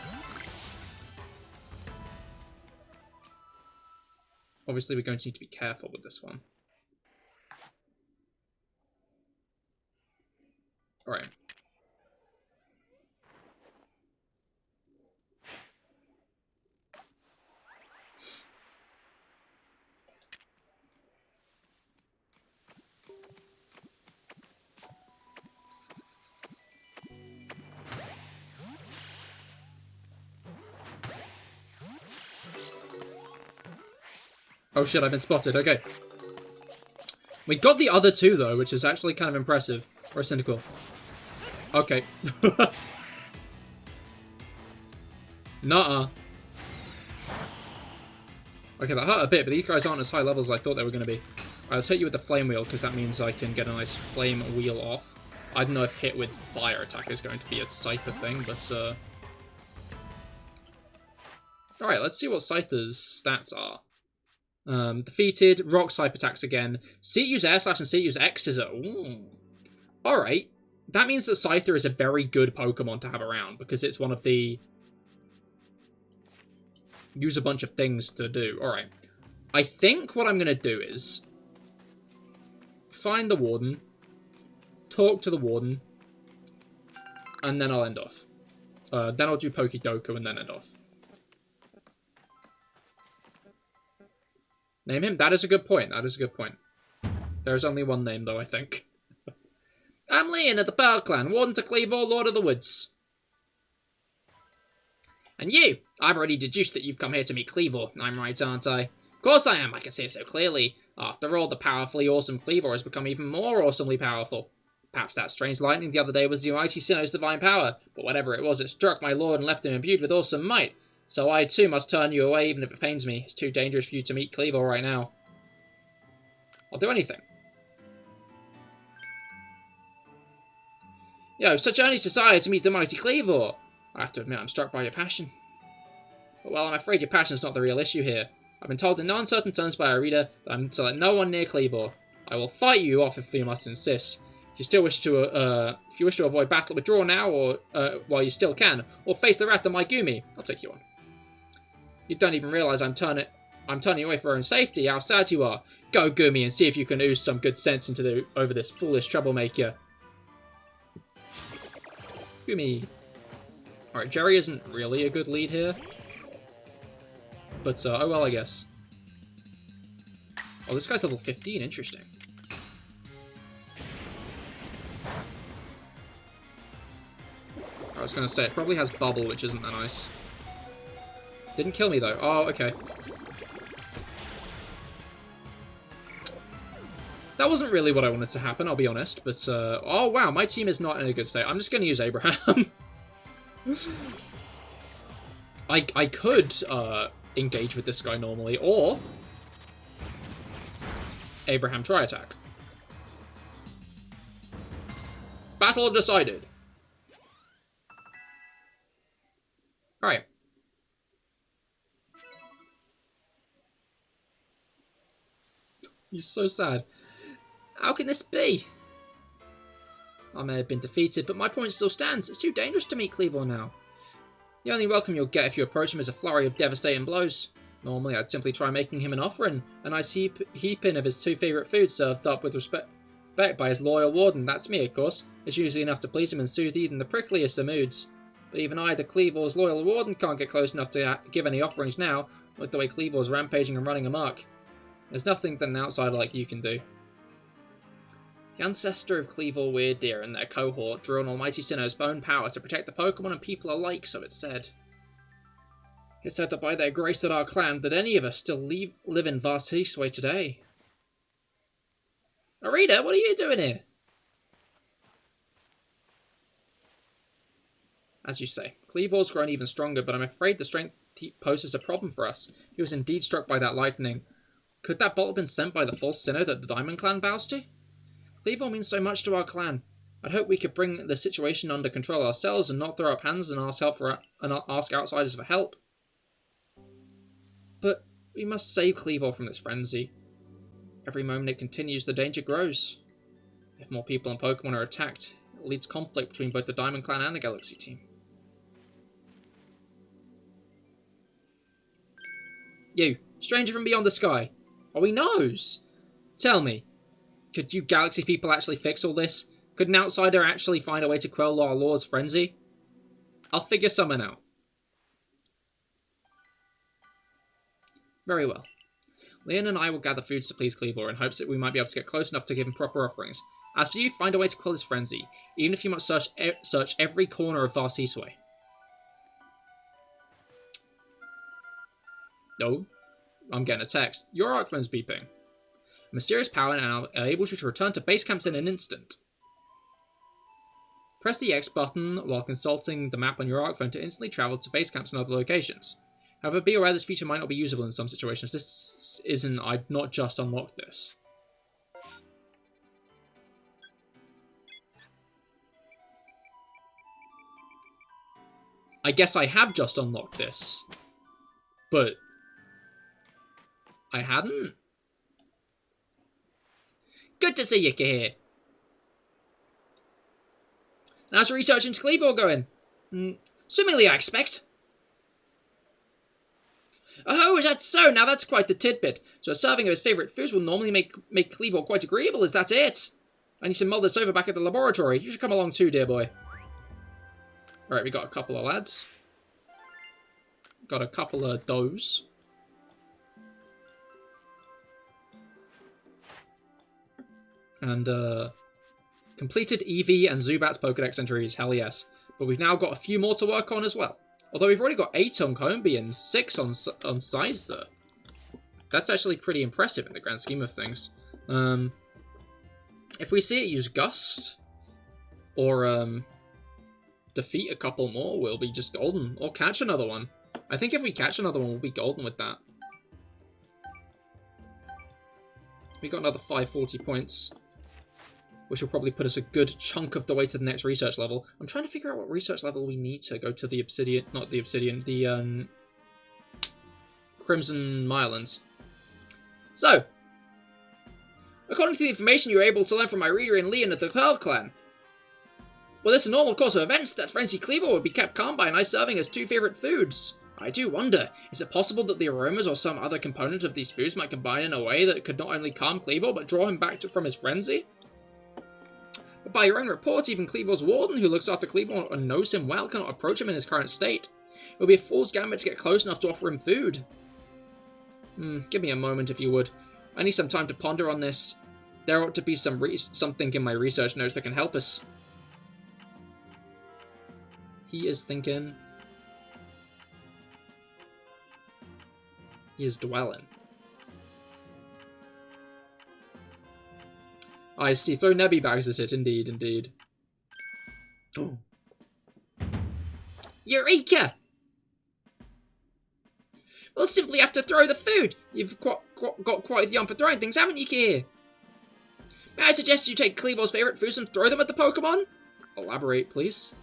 Obviously, we're going to need to be careful with this one. Alright. Oh shit, I've been spotted, okay. We got the other 2 though, which is actually kind of impressive. Or cynical. Okay. Nuh-uh. Okay, that hurt a bit, but these guys aren't as high levels as I thought they were going to be. Alright, let's hit you with the flame wheel, because that means I can get a nice flame wheel off. I don't know if hit with fire attack is going to be a Scyther thing, but Alright, let's see what Scyther's stats are. Defeated, rock type attacks again. See it use air slash and see it use X scissor. Alright. That means that Scyther is a very good Pokemon to have around, because it's one of the... use a bunch of things to do. Alright. I think what I'm going to do is... find the Warden, talk to the warden, and then I'll end off. Then I'll do Pokedoku and then end off. Name him? That is a good point. That is a good point. There is only one name, though, I think. I'm Leon of the Pearl Clan, Warden to Cleavor, Lord of the Woods. And you! I've already deduced that you've come here to meet Cleavor. I'm right, aren't I? Of course I am, I can see it so clearly. After all, the powerfully awesome Cleavor has become even more awesomely powerful. Perhaps that strange lightning the other day was the mighty Sinnoh's divine power, but whatever it was, it struck my lord and left him imbued with awesome might. So I too must turn you away even if it pains me. It's too dangerous for you to meet Cleavor right now. I'll do anything. Yo, such earnest desire to meet the mighty Cleavor. I have to admit I'm struck by your passion. But well, I'm afraid your passion's not the real issue here. I've been told in no uncertain terms by a reader that I'm to let no one near Cleavor. I will fight you off if you must insist. If you still wish to, if you wish to avoid battle, withdraw now, or while you still can, or face the wrath of my Gumi. I'll take you on. You don't even realise I'm turning away for your own safety. How sad you are. Go, Gumi, and see if you can ooze some good sense over this foolish troublemaker. Gumi. Alright, Jerry isn't really a good lead here. But, oh well, I guess. Oh, this guy's level 15, interesting. I was going to say, it probably has Bubble, which isn't that nice. Didn't kill me, though. Oh, okay. That wasn't really what I wanted to happen, I'll be honest. But, oh, wow, my team is not in a good state. I'm just going to use Abraham. I could, engage with this guy normally, or Abraham try attack. Battle decided. Alright. He's so sad. How can this be? I may have been defeated, but my point still stands. It's too dangerous to meet Cleavor now. The only welcome you'll get if you approach him is a flurry of devastating blows. Normally, I'd simply try making him an offering, a nice heaping of his two favourite foods served up with respect by his loyal warden. That's me, of course. It's usually enough to please him and soothe even the prickliest of moods. But even I, the Cleavor's loyal warden, can't get close enough to give any offerings now, with the way Cleavor's rampaging and running amok. There's nothing that an outsider like you can do. The ancestor of Cleavor Weird Deer and their cohort drew on Almighty Sinnoh's bone power to protect the Pokemon and people alike, so it's said. It's said that by their grace that our clan, that any of us still live in Vast Eastway today. Arita, what are you doing here? As you say, Cleavor's grown even stronger, but I'm afraid the strength poses a problem for us. He was indeed struck by that lightning. Could that bolt have been sent by the false Sinnoh that the Diamond Clan bows to? Cleavor means so much to our clan. I'd hope we could bring the situation under control ourselves and not throw up hands and ask outsiders for help. But we must save Cleavor from this frenzy. Every moment it continues, the danger grows. If more people and Pokemon are attacked, it leads conflict between both the Diamond Clan and the Galaxy team. You, stranger from beyond the sky. Oh, he knows! Tell me, could you Galaxy people actually fix all this? Could an outsider actually find a way to quell our law's frenzy? I'll figure something out. Very well. Leon and I will gather foods to please Cleavor in hopes that we might be able to get close enough to give him proper offerings. As for you, find a way to quell his frenzy, even if you must search every corner of Vast Eastway. No, I'm getting a text. Your arc phone's beeping. A mysterious power now enables you to return to base camps in an instant. Press the X button while consulting the map on your arc phone to instantly travel to base camps and other locations. However, be aware this feature might not be usable in some situations. This isn't... I've not just unlocked this. I guess I have just unlocked this. But I hadn't? Good to see you, Cahir. How's research into Cleavor going? Swimmingly, I expect. Oh, that's so. Now that's quite the tidbit. So a serving of his favourite foods will normally make Cleavor quite agreeable, is that it? I need to mull this over back at the laboratory. You should come along too, dear boy. Alright, we got a couple of lads. Got a couple of those. And, completed Eevee and Zubat's Pokedex entries, hell yes. But we've now got a few more to work on as well. Although we've already got 8 on Combee and 6 on Sizer. That's actually pretty impressive in the grand scheme of things. If we see it use Gust, or defeat a couple more, we'll be just golden. Or catch another one. I think if we catch another one, we'll be golden with that. We got another 540 points, which will probably put us a good chunk of the way to the next research level. I'm trying to figure out what research level we need to go to the Obsidian, not the Obsidian, the Crimson Islands. So, according to the information you were able to learn from Irina and Leon of the Pearl Clan, well, this is a normal course of events that Frenzy Cleaver would be kept calm by nice serving as 2 favourite foods. I do wonder, is it possible that the aromas or some other component of these foods might combine in a way that could not only calm Cleaver, but draw him back from his frenzy? But by your own report, even Cleaver's warden, who looks after Cleaver and knows him well, cannot approach him in his current state. It would be a fool's gambit to get close enough to offer him food. Give me a moment, if you would. I need some time to ponder on this. There ought to be something in my research notes that can help us. He is thinking. He is dwelling. I see. Throw Nebby bags at it. Indeed, indeed. Oh. Eureka! We'll simply have to throw the food. You've got quite the arm for throwing things, haven't you, Cahir? May I suggest you take Cleaver's favourite foods and throw them at the Pokemon? Elaborate, please.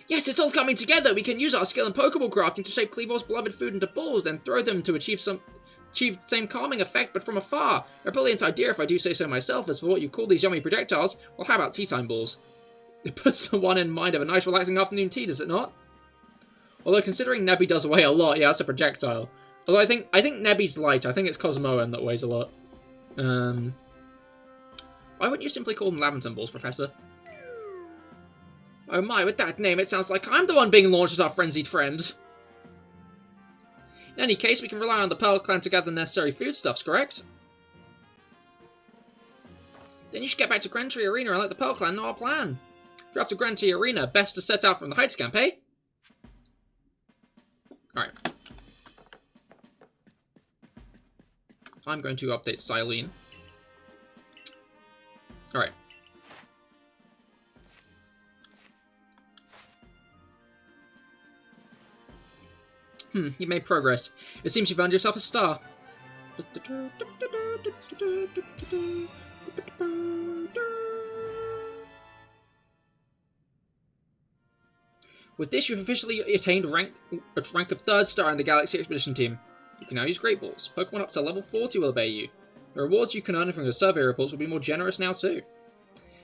Yes, it's all coming together. We can use our skill in Pokeball crafting to shape Cleaver's beloved food into balls, then throw them to achieve the same calming effect, but from afar. A brilliant idea, if I do say so myself. As for what you call these yummy projectiles, well, how about tea time balls? It puts one in mind of a nice, relaxing afternoon tea, does it not? Although considering Nebby does weigh a lot, yeah, that's a projectile. Although I think Nebby's light. I think it's Cosmoem that weighs a lot. Why wouldn't you simply call them Laventon balls, Professor? Oh my, with that name, it sounds like I'm the one being launched at our frenzied friend. In any case, we can rely on the Pearl Clan to gather the necessary foodstuffs, correct? Then you should get back to Grand Tree Arena and let the Pearl Clan know our plan. If you're after Grand Tree Arena, best to set out from the Heights camp, eh? Alright. I'm going to update Silene. Alright. You made progress. It seems you found yourself a star. With this, you've officially attained a rank of 3rd star in the Galaxy Expedition team. You can now use Great Balls. Pokemon up to level 40 will obey you. The rewards you can earn from your survey reports will be more generous now too.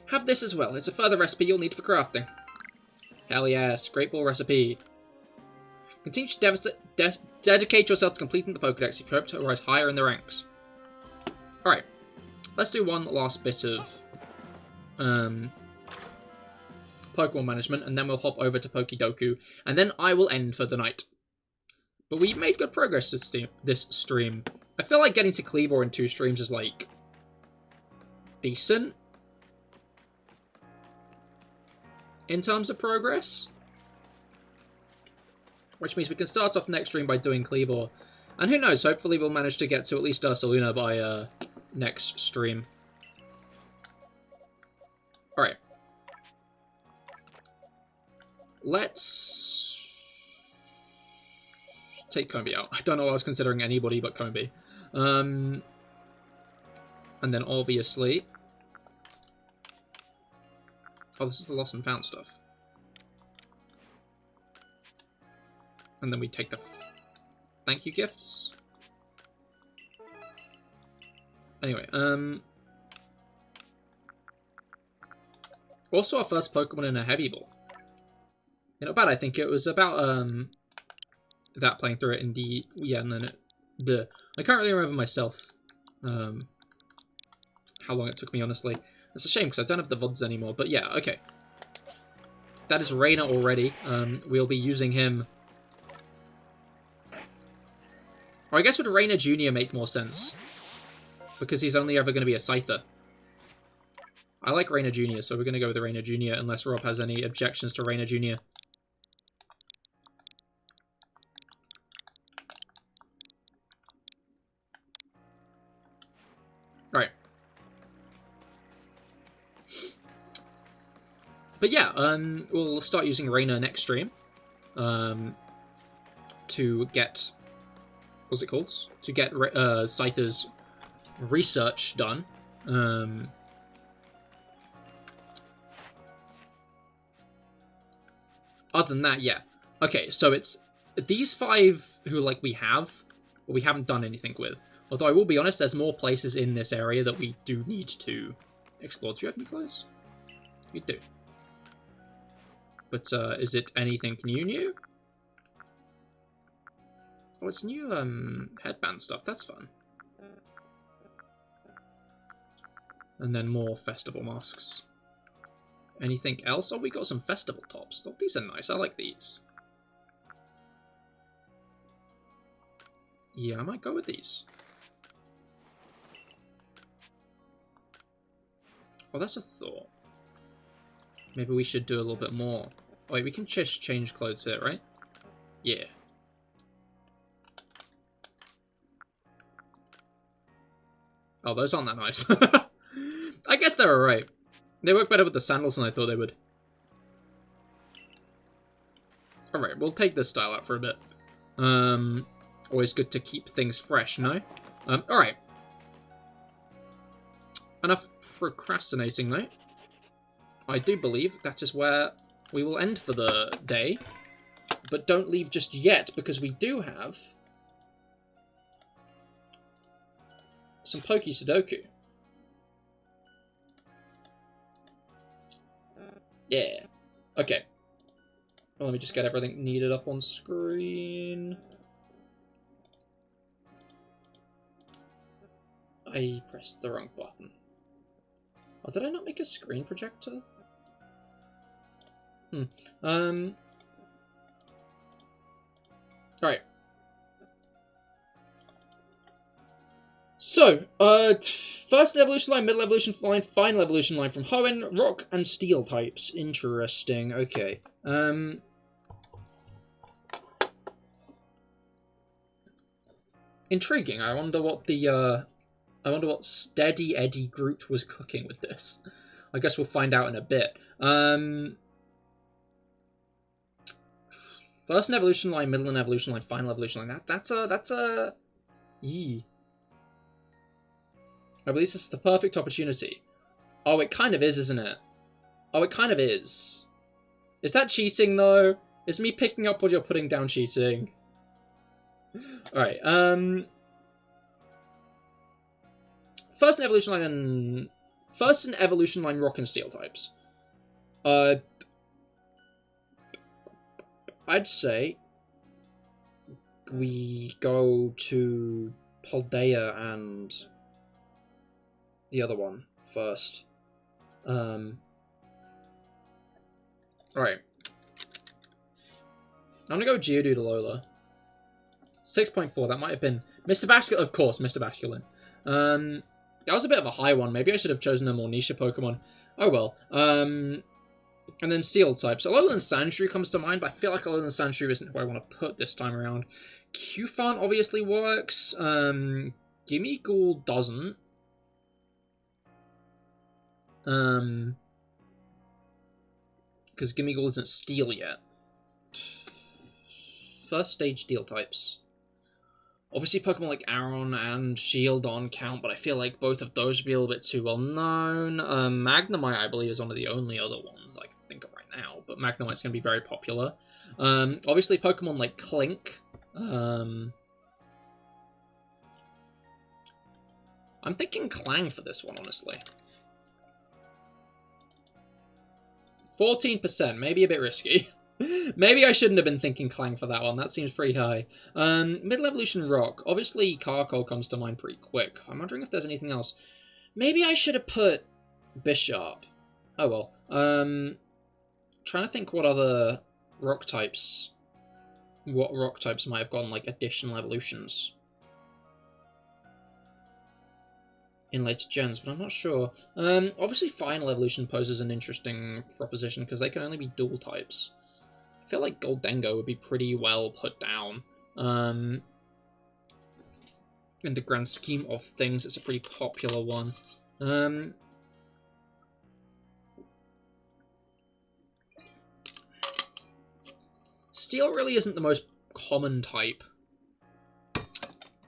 Have this as well. It's a further recipe you'll need for crafting. Hell yes, Great Ball recipe. Continue to dedicate yourself to completing the Pokedex if you hope to rise higher in the ranks. Alright, let's do one last bit of Pokemon management, and then we'll hop over to Pokedoku, and then I will end for the night. But we've made good progress this stream. I feel like getting to Cleavor in 2 streams is, like, decent in terms of progress. Which means we can start off next stream by doing Cleavor. And who knows, hopefully we'll manage to get to at least Ursaluna by next stream. Alright. Let's take Combee out. I don't know why I was considering anybody but Combee. And then obviously... Oh, this is the lost and found stuff. And then we take the thank you gifts. Anyway, also our first Pokemon in a Heavy Ball. Not bad, I think. It was about that playing through it in the and then I can't really remember myself how long it took me, honestly. It's a shame because I don't have the VODs anymore, but yeah, okay. That is Rainer already. We'll be using him. Or I guess would Rainer Jr. make more sense? Because he's only ever going to be a Scyther. I like Rainer Jr., so we're going to go with Rainer Jr. unless Rob has any objections to Rainer Jr. Right. But yeah, we'll start using Rainer next stream. To get... What's it called? To get Scyther's research done. Other than that, yeah. Okay, so it's these 5 who, like, we haven't done anything with. Although I will be honest, there's more places in this area that we do need to explore. Do you have any clothes? You do. But is it anything new? Oh, it's new headband stuff. That's fun. And then more festival masks. Anything else? Oh, we got some festival tops. Oh, these are nice. I like these. Yeah, I might go with these. Oh, that's a thought. Maybe we should do a little bit more. Oh, wait, we can just change clothes here, right? Yeah. Oh, those aren't that nice. I guess they're alright. They work better with the sandals than I thought they would. Alright, we'll take this style out for a bit. Always good to keep things fresh, no? Alright. Enough procrastinating, though. I do believe that is where we will end for the day. But don't leave just yet, because we do have some Poke Sudoku. Yeah. Okay. Well, let me just get everything needed up on screen. I pressed the wrong button. Oh, did I not make a screen projector? Alright. So, first evolution line, middle evolution line, final evolution line from Hoenn, Rock, and Steel types. Interesting, okay. Intriguing. I wonder what Steady Eddie Groot was cooking with this. I guess we'll find out in a bit. First evolution line, middle and evolution line, final evolution line. That's a... Yee. I believe this is the perfect opportunity. Oh, it kind of is, isn't it? Oh, it kind of is. Is that cheating, though? Is me picking up what you're putting down cheating? Alright, First in evolution line Rock and Steel types. I'd say we go to Paldea and the other one first. Alright. I'm gonna go Geodude Alola. 6.4, that might have been... Mr. Basculin, of course, Mr. Basculin. That was a bit of a high one. Maybe I should have chosen a more niche Pokemon. Oh well. And then Steel types. Alolan Sandshrew comes to mind, but I feel like Alolan Sandshrew isn't who I want to put this time around. Cufant obviously works. Gimmighoul doesn't. Because Gimmighoul isn't Steel yet. First stage Steel types. Obviously Pokemon like Aron and Shieldon count, but I feel like both of those would be a little bit too well known. Magnemite, I believe, is one of the only other ones I can think of right now, but Magnemite's going to be very popular. Obviously Pokemon like Clink. I'm thinking Clang for this one, honestly. 14%, maybe a bit risky. Maybe I shouldn't have been thinking Clang for that one. That seems pretty high. Middle Evolution Rock. Obviously, Carkol comes to mind pretty quick. I'm wondering if there's anything else. Maybe I should have put Bishop. Oh well. Trying to think what other rock types... What rock types might have gotten, like, additional evolutions in later gens, but I'm not sure. Obviously final evolution poses an interesting proposition, because they can only be dual types. I feel like Goldengo would be pretty well put down. In the grand scheme of things, it's a pretty popular one. Steel really isn't the most common type.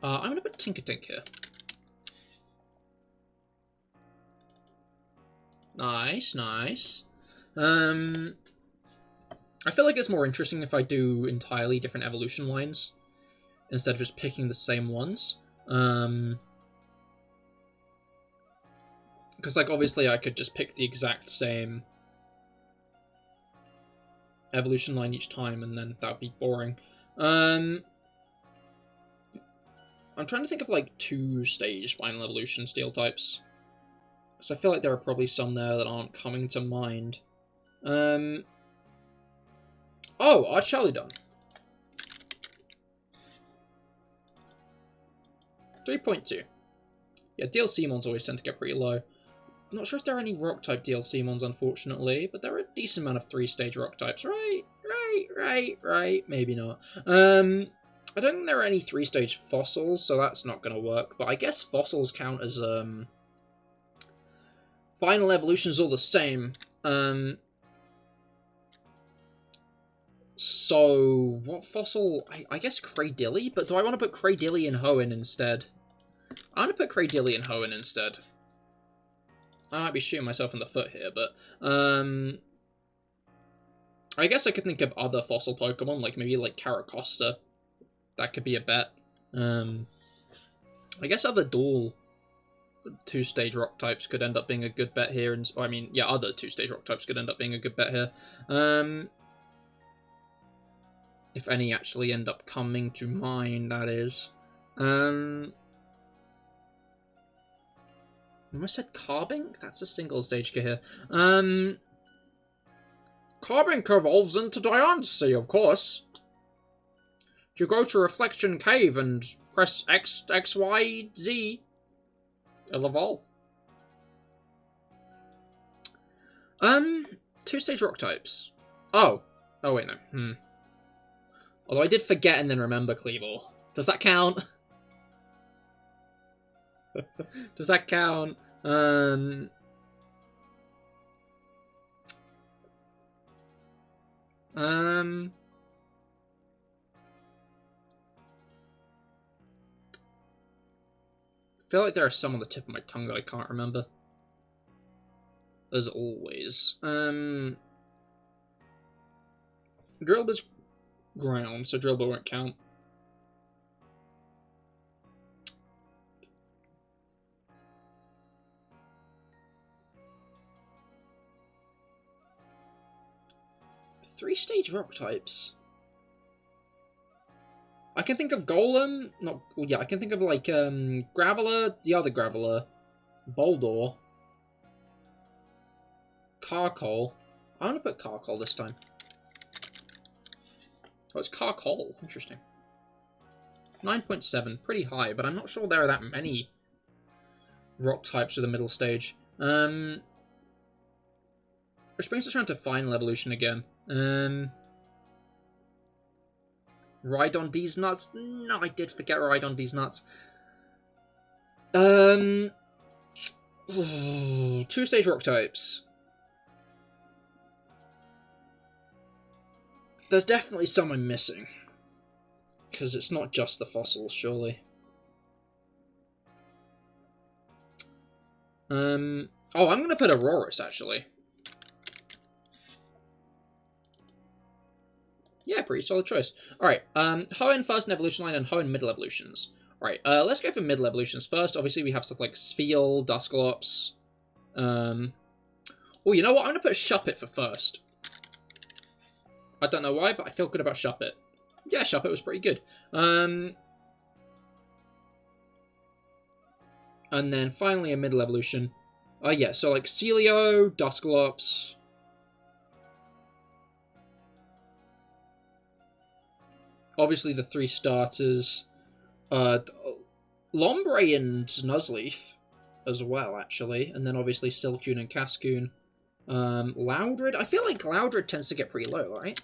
I'm going to put Tinkatink here. Nice, nice. I feel like it's more interesting if I do entirely different evolution lines instead of just picking the same ones. Because, like, obviously I could just pick the exact same evolution line each time, and then that would be boring. I'm trying to think of, like, 2-stage final evolution steel types. So I feel like there are probably some there that aren't coming to mind. Oh, Archeludon. 3.2. Yeah, DLC mons always tend to get pretty low. I'm not sure if there are any rock-type DLC mons, unfortunately, but there are a decent amount of 3-stage rock types. Right. Maybe not. I don't think there are any 3-stage fossils, so that's not going to work. But I guess fossils count as final evolutions all the same. So what fossil? I guess Cradilly, but do I want to put Cradilly and Hoenn instead? I want to put Cradilly and Hoenn instead. I might be shooting myself in the foot here, but I guess I could think of other fossil Pokemon, like maybe like Caracosta. That could be a bet. I guess other dual 2-stage rock types could end up being a good bet here, and I mean, yeah, other 2-stage rock types could end up being a good bet here. If any actually end up coming to mind, that is. I almost said Carbink? That's a single-stage Cahir. Carbink evolves into Diancie, of course. You go to Reflection Cave and press X, Y, Z. It'll evolve. 2-stage rock types. Oh. Oh, wait, no. Although I did forget and then remember Cleavor. Does that count? Does that count? I feel like there are some on the tip of my tongue that I can't remember. As always. Drillbur's ground, so Drillbur won't count. Three-stage rock types. I can think of Golem. Not. Well, yeah, I can think of like Graveler, the other Graveler, Boldor, Carkol. I'm gonna put Carkol this time. Oh, it's Carkol. Interesting. 9.7, pretty high, but I'm not sure there are that many rock types with the middle stage. Which brings us around to final evolution again. Rhydon D's nuts. No, I did forget Rhydon D's nuts. 2-stage rock types. There's definitely some I'm missing. Because it's not just the fossils, surely. Oh, I'm going to put Aurorus, actually. Yeah, pretty solid choice. Alright, Hoenn first in evolution line and Hoenn middle evolutions. Alright, let's go for middle evolutions first. Obviously, we have stuff like Spheal, Dusclops. Oh, you know what? I'm going to put Shuppet for first. I don't know why, but I feel good about Shuppet. Yeah, Shuppet was pretty good. And then finally a middle evolution. Yeah, so like Celio, Dusclops. Obviously the 3 starters. Lombre and Nuzleaf as well, actually. And then obviously Silcoon and Cascoon. Loudred. I feel like Loudred tends to get pretty low, right?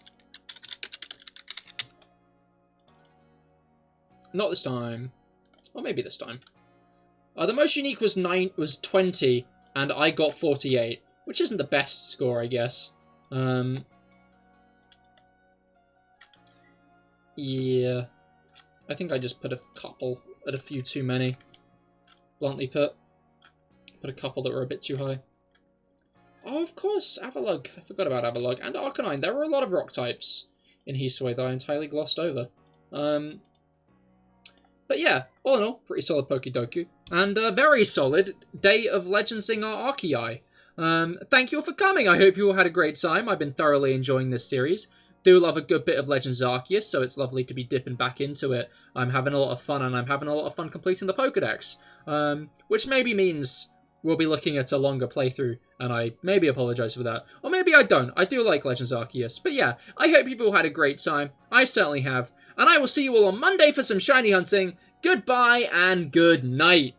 Not this time. Or maybe this time. The most unique was 20, and I got 48, which isn't the best score, I guess. Yeah. I think I just put a couple at a few too many. Bluntly put. Put a couple that were a bit too high. Oh, of course, Avalugg. I forgot about Avalugg. And Arcanine. There were a lot of rock types in Hisui that I entirely glossed over. But yeah, all in all, pretty solid Pokedoku. And a very solid Day of Legends Arceus. Thank you all for coming. I hope you all had a great time. I've been thoroughly enjoying this series. Do love a good bit of Legends Arceus, so it's lovely to be dipping back into it. I'm having a lot of fun, and I'm having a lot of fun completing the Pokedex. Which maybe means we'll be looking at a longer playthrough, and I maybe apologise for that. Or maybe I don't. I do like Legends Arceus. But yeah, I hope you all had a great time. I certainly have. And I will see you all on Monday for some shiny hunting. Goodbye and good night.